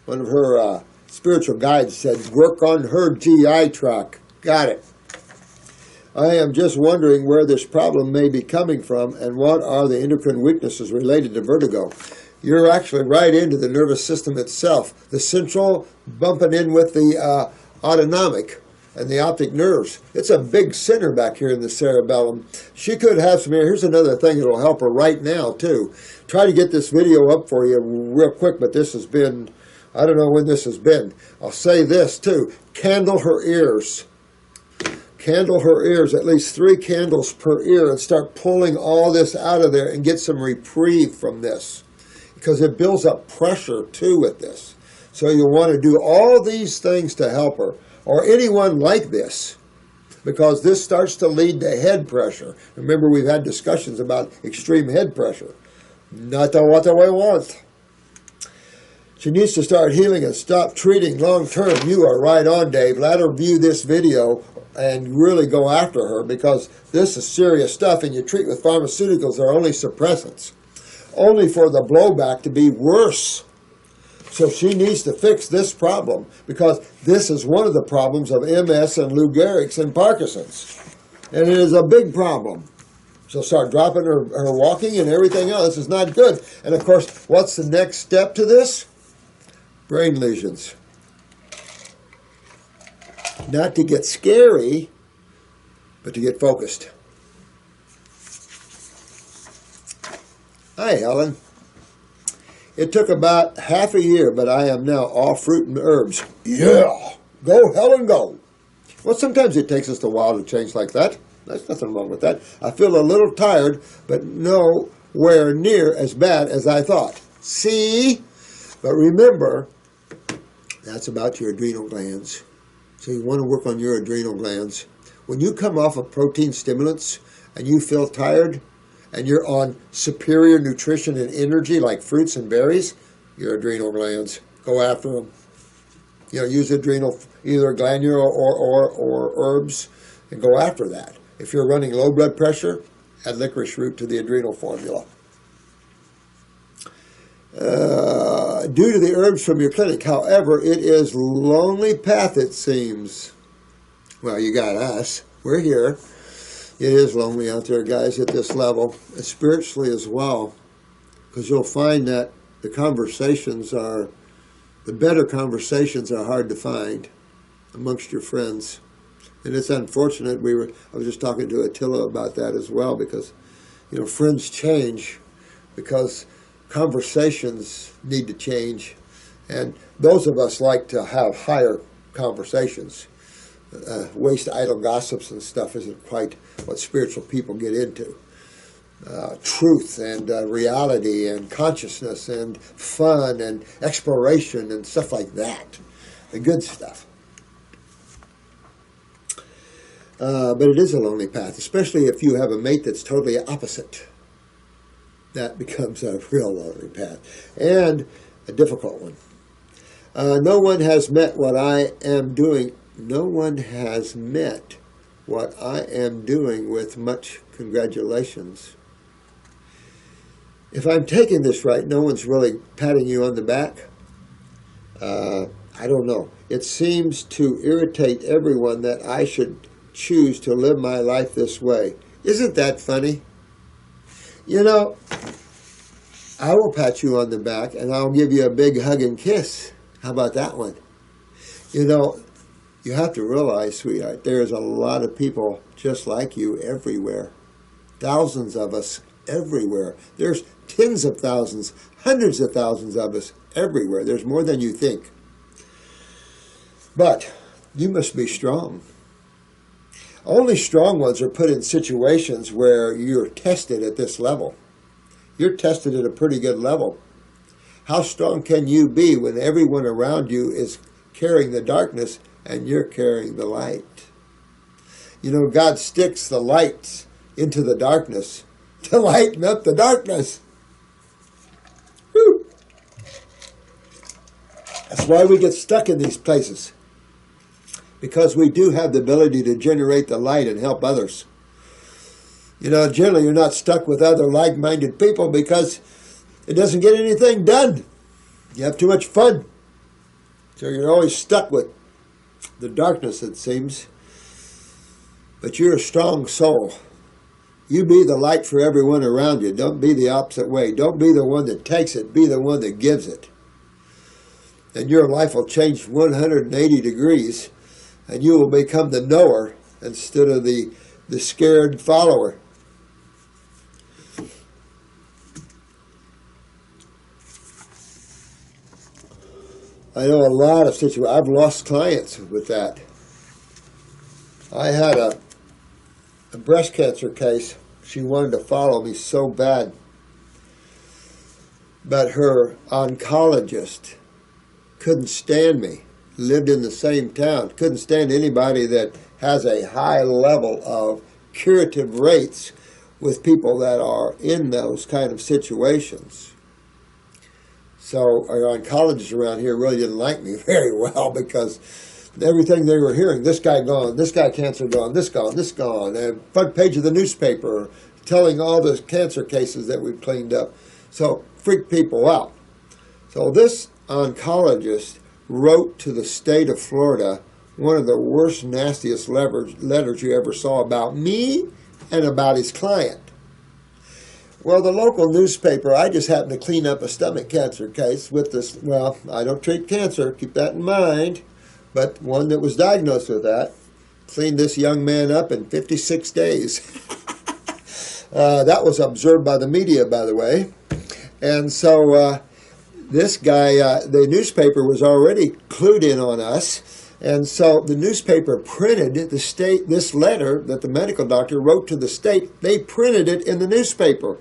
One of her spiritual guides said, work on her GI tract. Got it. I am just wondering where this problem may be coming from and what are the endocrine weaknesses related to vertigo. You're actually right into the nervous system itself. The central bumping in with the autonomic and the optic nerves. It's a big center back here in the cerebellum. She could have some, here's another thing that will help her right now too. Try to get this video up for you real quick, but this has been, I don't know when this has been. I'll say this too, candle her ears. Candle her ears, at least 3 candles per ear, and start pulling all this out of there and get some reprieve from this. Because it builds up pressure too with this. So you'll want to do all these things to help her, or anyone like this, because this starts to lead to head pressure. Remember, we've had discussions about extreme head pressure. Not what we want. She needs to start healing and stop treating long term. You are right on, Dave. Let her view this video and really go after her, because this is serious stuff, and you treat with pharmaceuticals that are only suppressants, only for the blowback to be worse. So she needs to fix this problem, because this is one of the problems of MS and Lou Gehrig's and Parkinson's. And it is a big problem. She'll start dropping her walking and everything else. This is not good. And of course, what's the next step to this? Brain lesions. Not to get scary, but to get focused. Hi, Helen. It took about half a year, but I am now all fruit and herbs. Yeah! Go, Helen, go! Well, sometimes it takes us a while to change like that. There's nothing wrong with that. I feel a little tired, but nowhere near as bad as I thought. See? But remember, that's about your adrenal glands. So you want to work on your adrenal glands. When you come off of protein stimulants and you feel tired, and you're on superior nutrition and energy like fruits and berries, your adrenal glands, go after them. You know, use adrenal, either glandular or herbs, and go after that. If you're running low blood pressure, add licorice root to the adrenal formula. Due to the herbs from your clinic, however, it is lonely path, it seems. Well, you got us. We're here. It is lonely out there, guys, at this level, and spiritually as well, because you'll find that the better conversations are hard to find amongst your friends. And it's unfortunate. I was just talking to Attila about that as well, because, you know, friends change because conversations need to change. And those of us like to have higher conversations. Waste idle gossips and stuff isn't quite what spiritual people get into. Truth and reality and consciousness and fun and exploration and stuff like that. The good stuff. But it is a lonely path, especially if you have a mate that's totally opposite. That becomes a real lonely path. And a difficult one. No one has met what I am doing. No one has met what I am doing with much congratulations. If I'm taking this right, no one's really patting you on the back. I don't know. It seems to irritate everyone that I should choose to live my life this way. Isn't that funny? You know, I will pat you on the back and I'll give you a big hug and kiss. How about that one? You know, you have to realize, sweetheart, there's a lot of people just like you everywhere. Thousands of us everywhere. There's tens of thousands, hundreds of thousands of us everywhere. There's more than you think. But you must be strong. Only strong ones are put in situations where you're tested at this level. You're tested at a pretty good level. How strong can you be when everyone around you is carrying the darkness and you're carrying the light? You know, God sticks the lights into the darkness to lighten up the darkness. Whew. That's why we get stuck in these places. Because we do have the ability to generate the light and help others. You know, generally you're not stuck with other like-minded people because it doesn't get anything done. You have too much fun. So you're always stuck with the darkness, it seems. But you're a strong soul. You be the light for everyone around you. Don't be the opposite way. Don't be the one that takes it. Be the one that gives it. And your life will change 180 degrees. And you will become the knower instead of the scared follower. I know a lot of situations. I've lost clients with that. I had a breast cancer case. She wanted to follow me so bad. But her oncologist couldn't stand me. Lived in the same town. Couldn't stand anybody that has a high level of curative rates with people that are in those kind of situations. So our oncologists around here really didn't like me very well because everything they were hearing, this guy gone, this guy cancer gone, this gone, this gone, and front page of the newspaper telling all the cancer cases that we've cleaned up. So freaked people out. So this oncologist wrote to the state of Florida one of the worst, nastiest letters you ever saw about me and about his client. Well, the local newspaper, I just happened to clean up a stomach cancer case with this, well, I don't treat cancer, keep that in mind, but one that was diagnosed with that, cleaned this young man up in 56 days. That was observed by the media, by the way. And so this guy, the newspaper was already clued in on us, and so the newspaper printed this letter that the medical doctor wrote to the state. They printed it in the newspaper.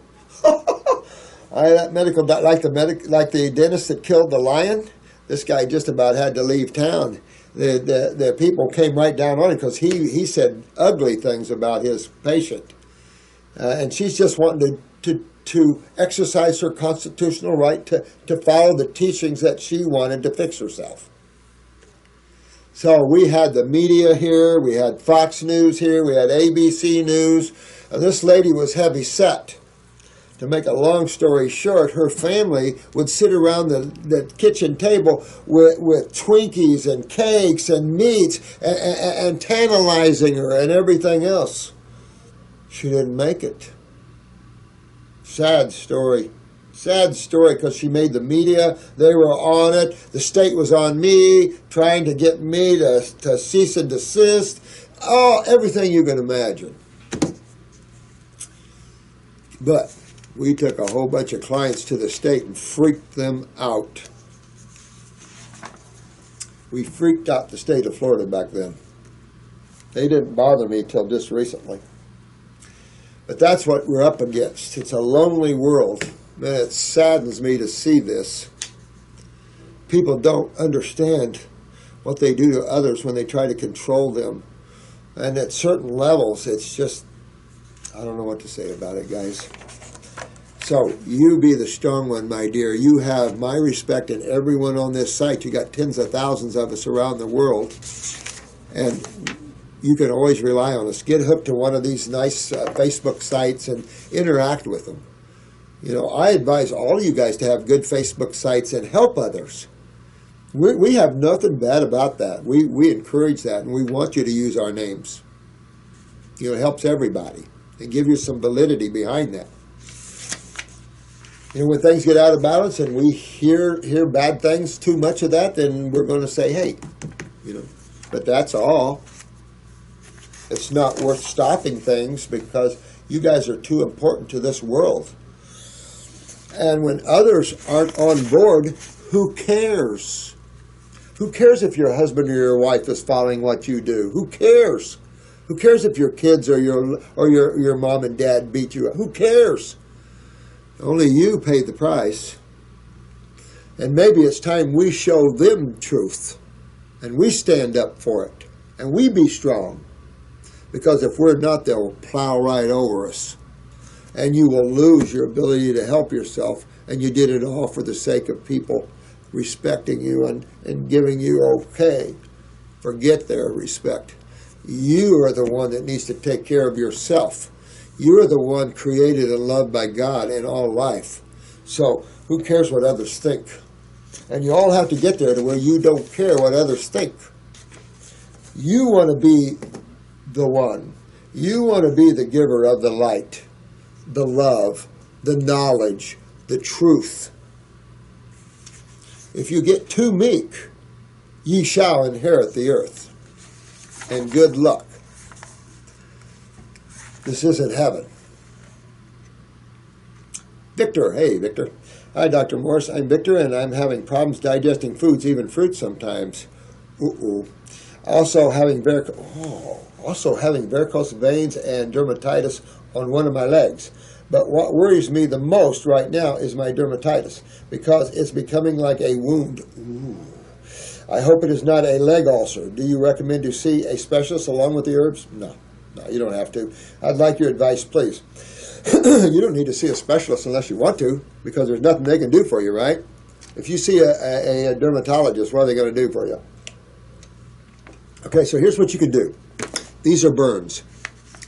That medical like the dentist that killed the lion. This guy just about had to leave town. The people came right down on him because he said ugly things about his patient, and she's just wanting to exercise her constitutional right to follow the teachings that she wanted to fix herself. So we had the media here, we had Fox News here, we had ABC News, and this lady was heavy set. To make a long story short, her family would sit around the kitchen table with Twinkies and cakes and meats and tantalizing her and everything else. She didn't make it. Sad story. Sad story because she made the media. They were on it. The state was on me, trying to get me to cease and desist. Oh, everything you can imagine. But we took a whole bunch of clients to the state and freaked them out. We freaked out the state of Florida back then. They didn't bother me till just recently. But that's what we're up against. It's a lonely world. Man, it saddens me to see this. People don't understand what they do to others when they try to control them. And at certain levels, it's just, I don't know what to say about it, guys. So, you be the strong one, my dear. You have my respect and everyone on this site. You got tens of thousands of us around the world. And you can always rely on us. Get hooked to one of these nice Facebook sites and interact with them. You know, I advise all of you guys to have good Facebook sites and help others. We have nothing bad about that. We encourage that, and we want you to use our names. You know, it helps everybody and give you some validity behind that. You know, when things get out of balance and we hear bad things, too much of that, then we're going to say, hey, you know, but that's all. It's not worth stopping things because You guys are too important to this world. And when others aren't on board, who cares? Who cares if your husband or your wife is following what you do? Who cares? Who cares if your kids or your mom and dad beat you up? Who cares? Only you pay the price. And maybe it's time we show them truth. And we stand up for it. And we be strong. Because if we're not, they'll plow right over us. And you will lose your ability to help yourself. And you did it all for the sake of people respecting you and giving you okay. Forget their respect. You are the one that needs to take care of yourself. You are the one created and loved by God in all life. So who cares what others think? And you all have to get there to where you don't care what others think. You want to be the one. You want to be the giver of the light, the love, the knowledge, the truth. If you get too meek, ye shall inherit the earth. And good luck. This isn't heaven. Victor. Hey, Victor. Hi, Dr. Morse. I'm Victor, and I'm having problems digesting foods, even fruits sometimes. Also having varicose veins and dermatitis on one of my legs. But what worries me the most right now is my dermatitis, because it's becoming like a wound. I hope it is not a leg ulcer. Do you recommend to see a specialist along with the herbs? No, you don't have to. I'd like your advice, please. You don't need to see a specialist unless you want to, because there's nothing they can do for you, right? If you see a dermatologist, what are they going to do for you? Okay, so here's what you can do. These are burns.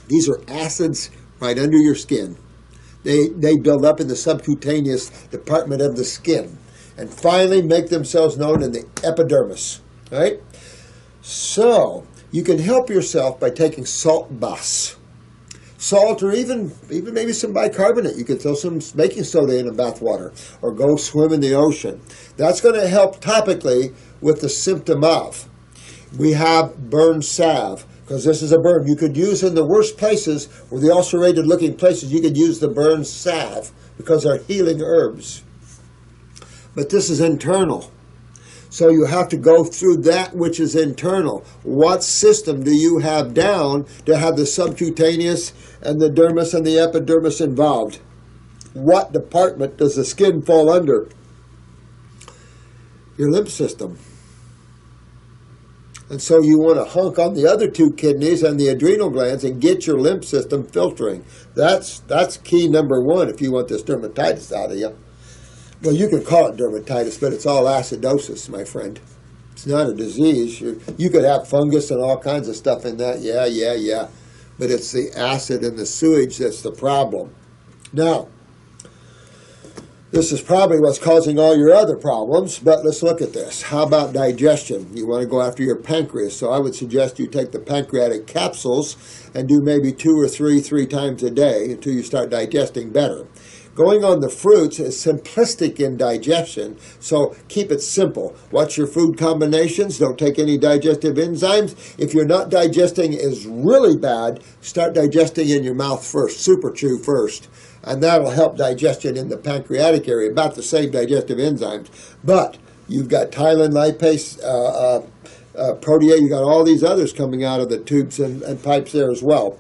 These are acids right under your skin. They build up in the subcutaneous department of the skin and finally make themselves known in the epidermis, right? So you can help yourself by taking salt baths. Salt, or even maybe some bicarbonate. You can throw some baking soda in a bath water or go swim in the ocean. That's going to help topically with the symptom of. We have burn salve, because this is a burn. You could use in the worst places, or the ulcerated looking places, you could use the burn salve because they're healing herbs. But this is internal. So you have to go through that which is internal. What system do you have down to have the subcutaneous and the dermis and the epidermis involved? What department does the skin fall under? Your lymph system. And so you want to hunk on the other two kidneys and the adrenal glands and get your lymph system filtering. That's key number one if you want this dermatitis out of you. Well, you can call it dermatitis, but it's all acidosis, my friend. It's not a disease. You could have fungus and all kinds of stuff in that. Yeah. But it's the acid and the sewage that's the problem. Now, this is probably what's causing all your other problems, but let's look at this. How about digestion? You want to go after your pancreas, so I would suggest you take the pancreatic capsules and do maybe 2 or 3 times a day until you start digesting better. Going on the fruits is simplistic in digestion, so keep it simple. Watch your food combinations. Don't take any digestive enzymes. If you're not digesting is really bad, start digesting in your mouth first. Super chew first. And that'll help digestion in the pancreatic area, about the same digestive enzymes. But you've got ptyalin, lipase, protease, you've got all these others coming out of the tubes and pipes there as well,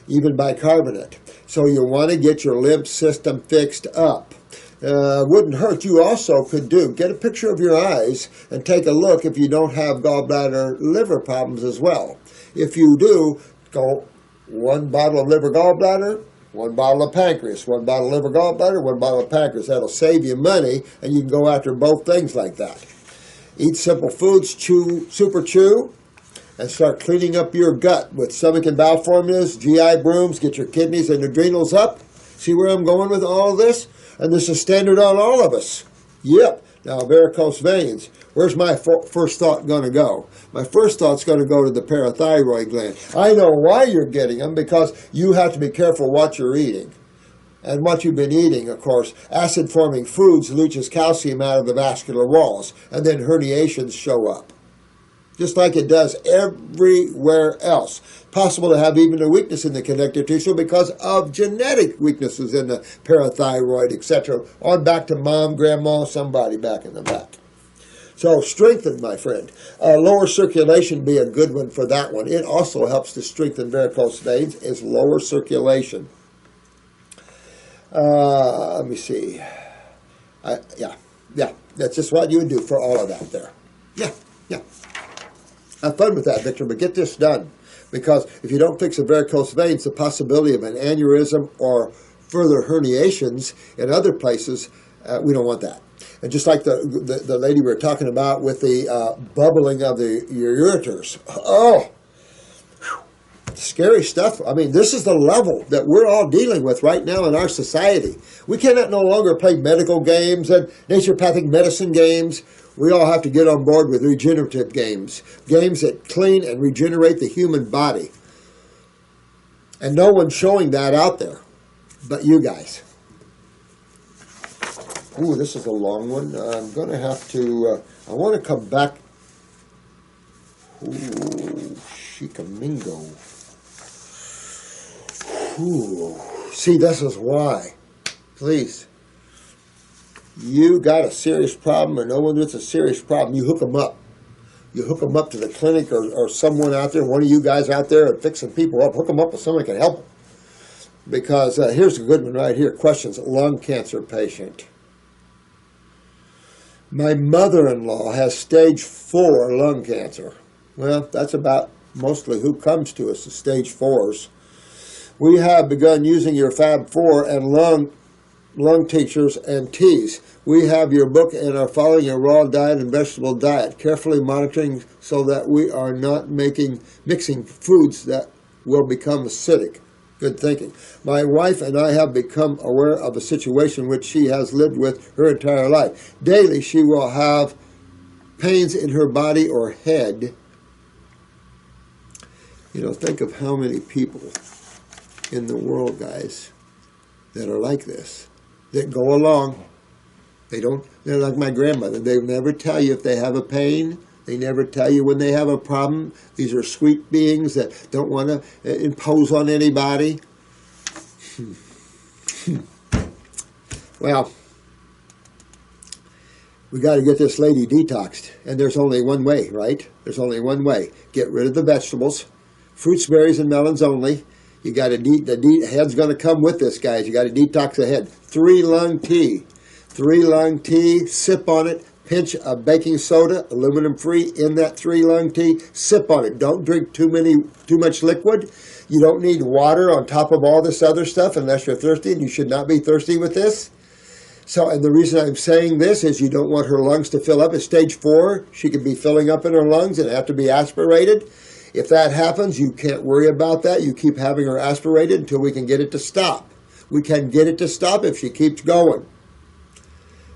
even bicarbonate. So you want to get your lymph system fixed up. Wouldn't hurt. You also could get a picture of your eyes and take a look if you don't have gallbladder liver problems as well. If you do, go 1 bottle of liver gallbladder, 1 bottle of pancreas, 1 bottle of liver gallbladder, 1 bottle of pancreas. That'll save you money, and you can go after both things like that. Eat simple foods, super chew, and start cleaning up your gut with stomach and bowel formulas, GI brooms, get your kidneys and adrenals up. See where I'm going with all of this? And this is standard on all of us. Yep. Now, varicose veins. Where's my first thought going to go? My first thought's going to go to the parathyroid gland. I know why you're getting them, because you have to be careful what you're eating. And what you've been eating, of course, acid-forming foods leaches calcium out of the vascular walls, and then herniations show up. just like it does everywhere else. Possible to have even a weakness in the connective tissue because of genetic weaknesses in the parathyroid, etc. On back to mom, grandma, somebody back in the back. So strengthen, my friend. Lower circulation be a good one for that one. It also helps to strengthen varicose veins, is lower circulation. Let me see. Yeah, that's just what you would do for all of that there. Yeah. Have fun with that, Victor, but get this done. Because if you don't fix the varicose veins, the possibility of an aneurysm or further herniations in other places, we don't want that. And just like the lady we were talking about with the bubbling of the ureters. Oh, scary stuff. I mean, this is the level that we're all dealing with right now in our society. We cannot no longer play medical games and naturopathic medicine games. We all have to get on board with regenerative games. Games that clean and regenerate the human body. And no one's showing that out there but you guys. Ooh, this is a long one. I'm going to have to, I want to come back. Ooh, Shikamingo. Ooh, see, this is why. Please. You got a serious problem or no one with a serious problem, you hook them up. You hook them up to the clinic or someone out there, one of you guys out there fixing people up, hook them up with someone that can help them. Because here's a good one right here. Questions. Lung cancer patient. My mother-in-law has stage 4 lung cancer. Well, that's about mostly who comes to us, the stage 4s. We have begun using your Fab 4 and lung tinctures and teas. We have your book and are following a raw diet and vegetable diet, carefully monitoring so that we are not mixing foods that will become acidic. Good thinking. My wife and I have become aware of a situation which she has lived with her entire life. Daily she will have pains in her body or head. You know, think of how many people in the world, guys, that are like this, that go along. They're like my grandmother. They never tell you if they have a pain. They never tell you when they have a problem. These are sweet beings that don't want to impose on anybody. Well, we got to get this lady detoxed. And there's only one way, right? There's only one way. Get rid of the vegetables. Fruits, berries, and melons only. You got to the head's going to come with this, guys. You got to detox the head. 3 lung tea. 3 lung tea. Sip on it. Pinch of baking soda, aluminum-free, in that 3 lung tea. Sip on it. Don't drink too much liquid. You don't need water on top of all this other stuff unless you're thirsty, and you should not be thirsty with this. So, and the reason I'm saying this is you don't want her lungs to fill up. At stage 4, she could be filling up in her lungs and have to be aspirated. If that happens, you can't worry about that. You keep having her aspirated until we can get it to stop. We can get it to stop if she keeps going.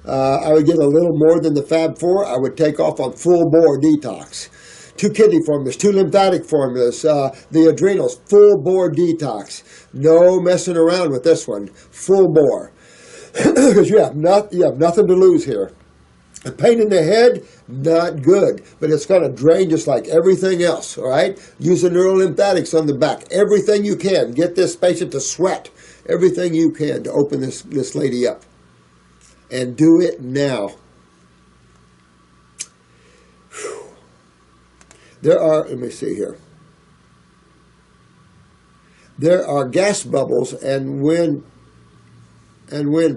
I would get a little more than the Fab 4. I would take off on full-bore detox. 2 kidney formulas, 2 lymphatic formulas, the adrenals, full-bore detox. No messing around with this one. Full-bore. Because you have nothing to lose here. A pain in the head, not good. But it's going to drain just like everything else, all right? Use the neurolymphatics on the back. Everything you can. Get this patient to sweat. Everything you can to open this lady up. And do it now. Whew. There are, let me see here. There are gas bubbles, and when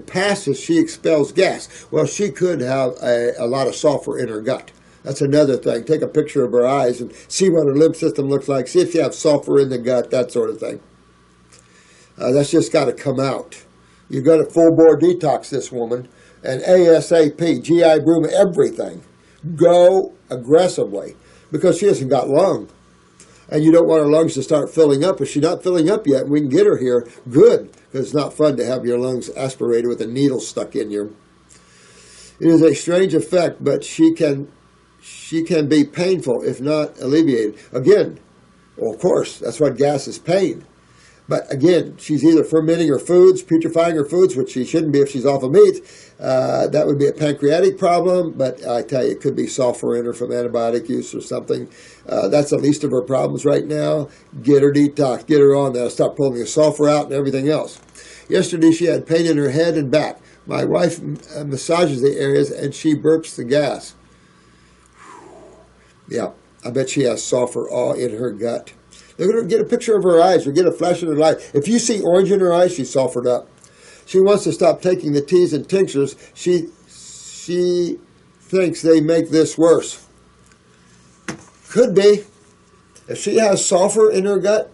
passes, she expels gas. Well, she could have a lot of sulfur in her gut. That's another thing. Take a picture of her eyes and see what her lymph system looks like. See if you have sulfur in the gut, that sort of thing. That's just got to come out. You've got to full-bore detox this woman. And ASAP, GI Broom, everything. Go aggressively because she hasn't got lung. And you don't want her lungs to start filling up. If she's not filling up yet, we can get her here. Good, because it's not fun to have your lungs aspirated with a needle stuck in you. It is a strange effect, but she can be painful if not alleviated. Again, well, of course, that's what gas is, pain. But again, she's either fermenting her foods, putrefying her foods, which she shouldn't be if she's off of meat. That would be a pancreatic problem, but I tell you, it could be sulfur in her from antibiotic use or something. That's the least of her problems right now. Get her detox, get her on that. Stop pulling the sulfur out and everything else. Yesterday, she had pain in her head and back. My wife massages the areas, and she burps the gas. Yeah, I bet she has sulfur all in her gut. Look at her, get a picture of her eyes or get a flash in her light. If you see orange in her eyes, she's sulfured up. She wants to stop taking the teas and tinctures. She thinks they make this worse. Could be. If she has sulfur in her gut,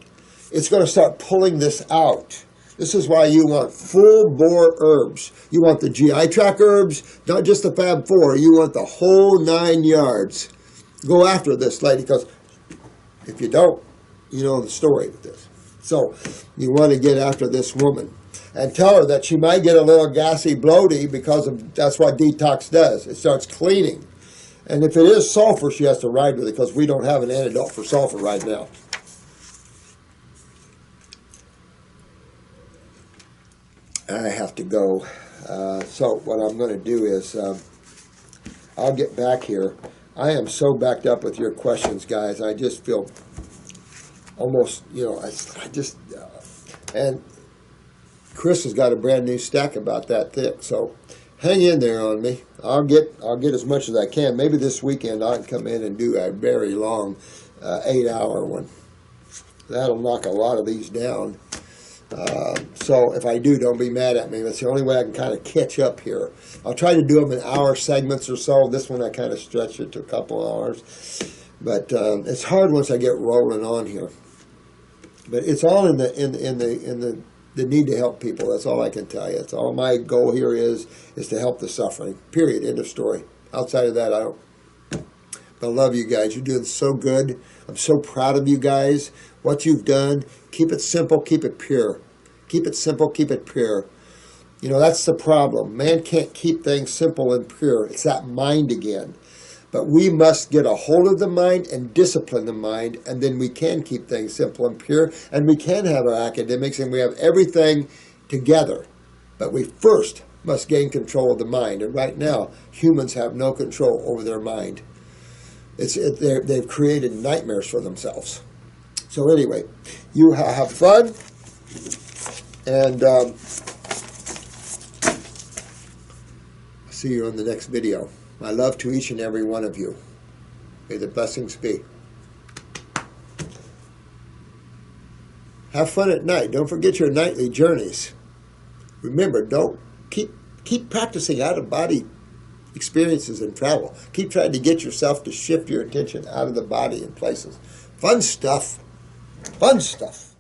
it's going to start pulling this out. This is why you want full-bore herbs. You want the GI tract herbs, not just the Fab Four. You want the whole 9 yards. Go after this lady, because if you don't, you know the story with this. So you want to get after this woman and tell her that she might get a little gassy, bloaty, because that's what detox does. It starts cleaning. And if it is sulfur, she has to ride with it, because we don't have an antidote for sulfur right now. I have to go. So what I'm going to do is I'll get back here. I am so backed up with your questions, guys. I just feel almost, I just, and Chris has got a brand new stack about that thick, so hang in there on me. I'll get as much as I can. Maybe this weekend I can come in and do a very long 8-hour one. That'll knock a lot of these down. So if I do, don't be mad at me. That's the only way I can kind of catch up here. I'll try to do them in hour segments or so. This one I kind of stretch it to a couple hours. But it's hard once I get rolling on here. But it's all in the need to help people. That's all I can tell you. It's all my goal here is to help the suffering. Period. End of story. Outside of that, I don't. But I love you guys. You're doing so good. I'm so proud of you guys. What you've done. Keep it simple. Keep it pure. Keep it simple. Keep it pure. That's the problem. Man can't keep things simple and pure. It's that mind again. But we must get a hold of the mind and discipline the mind, and then we can keep things simple and pure, and we can have our academics, and we have everything together. But we first must gain control of the mind. And right now, humans have no control over their mind. They've created nightmares for themselves. So anyway, you have fun, and see you on the next video. My love to each and every one of you. May the blessings be. Have fun at night. Don't forget your nightly journeys. Remember, don't keep practicing out-of-body experiences and travel. Keep trying to get yourself to shift your attention out of the body in places. Fun stuff. Fun stuff.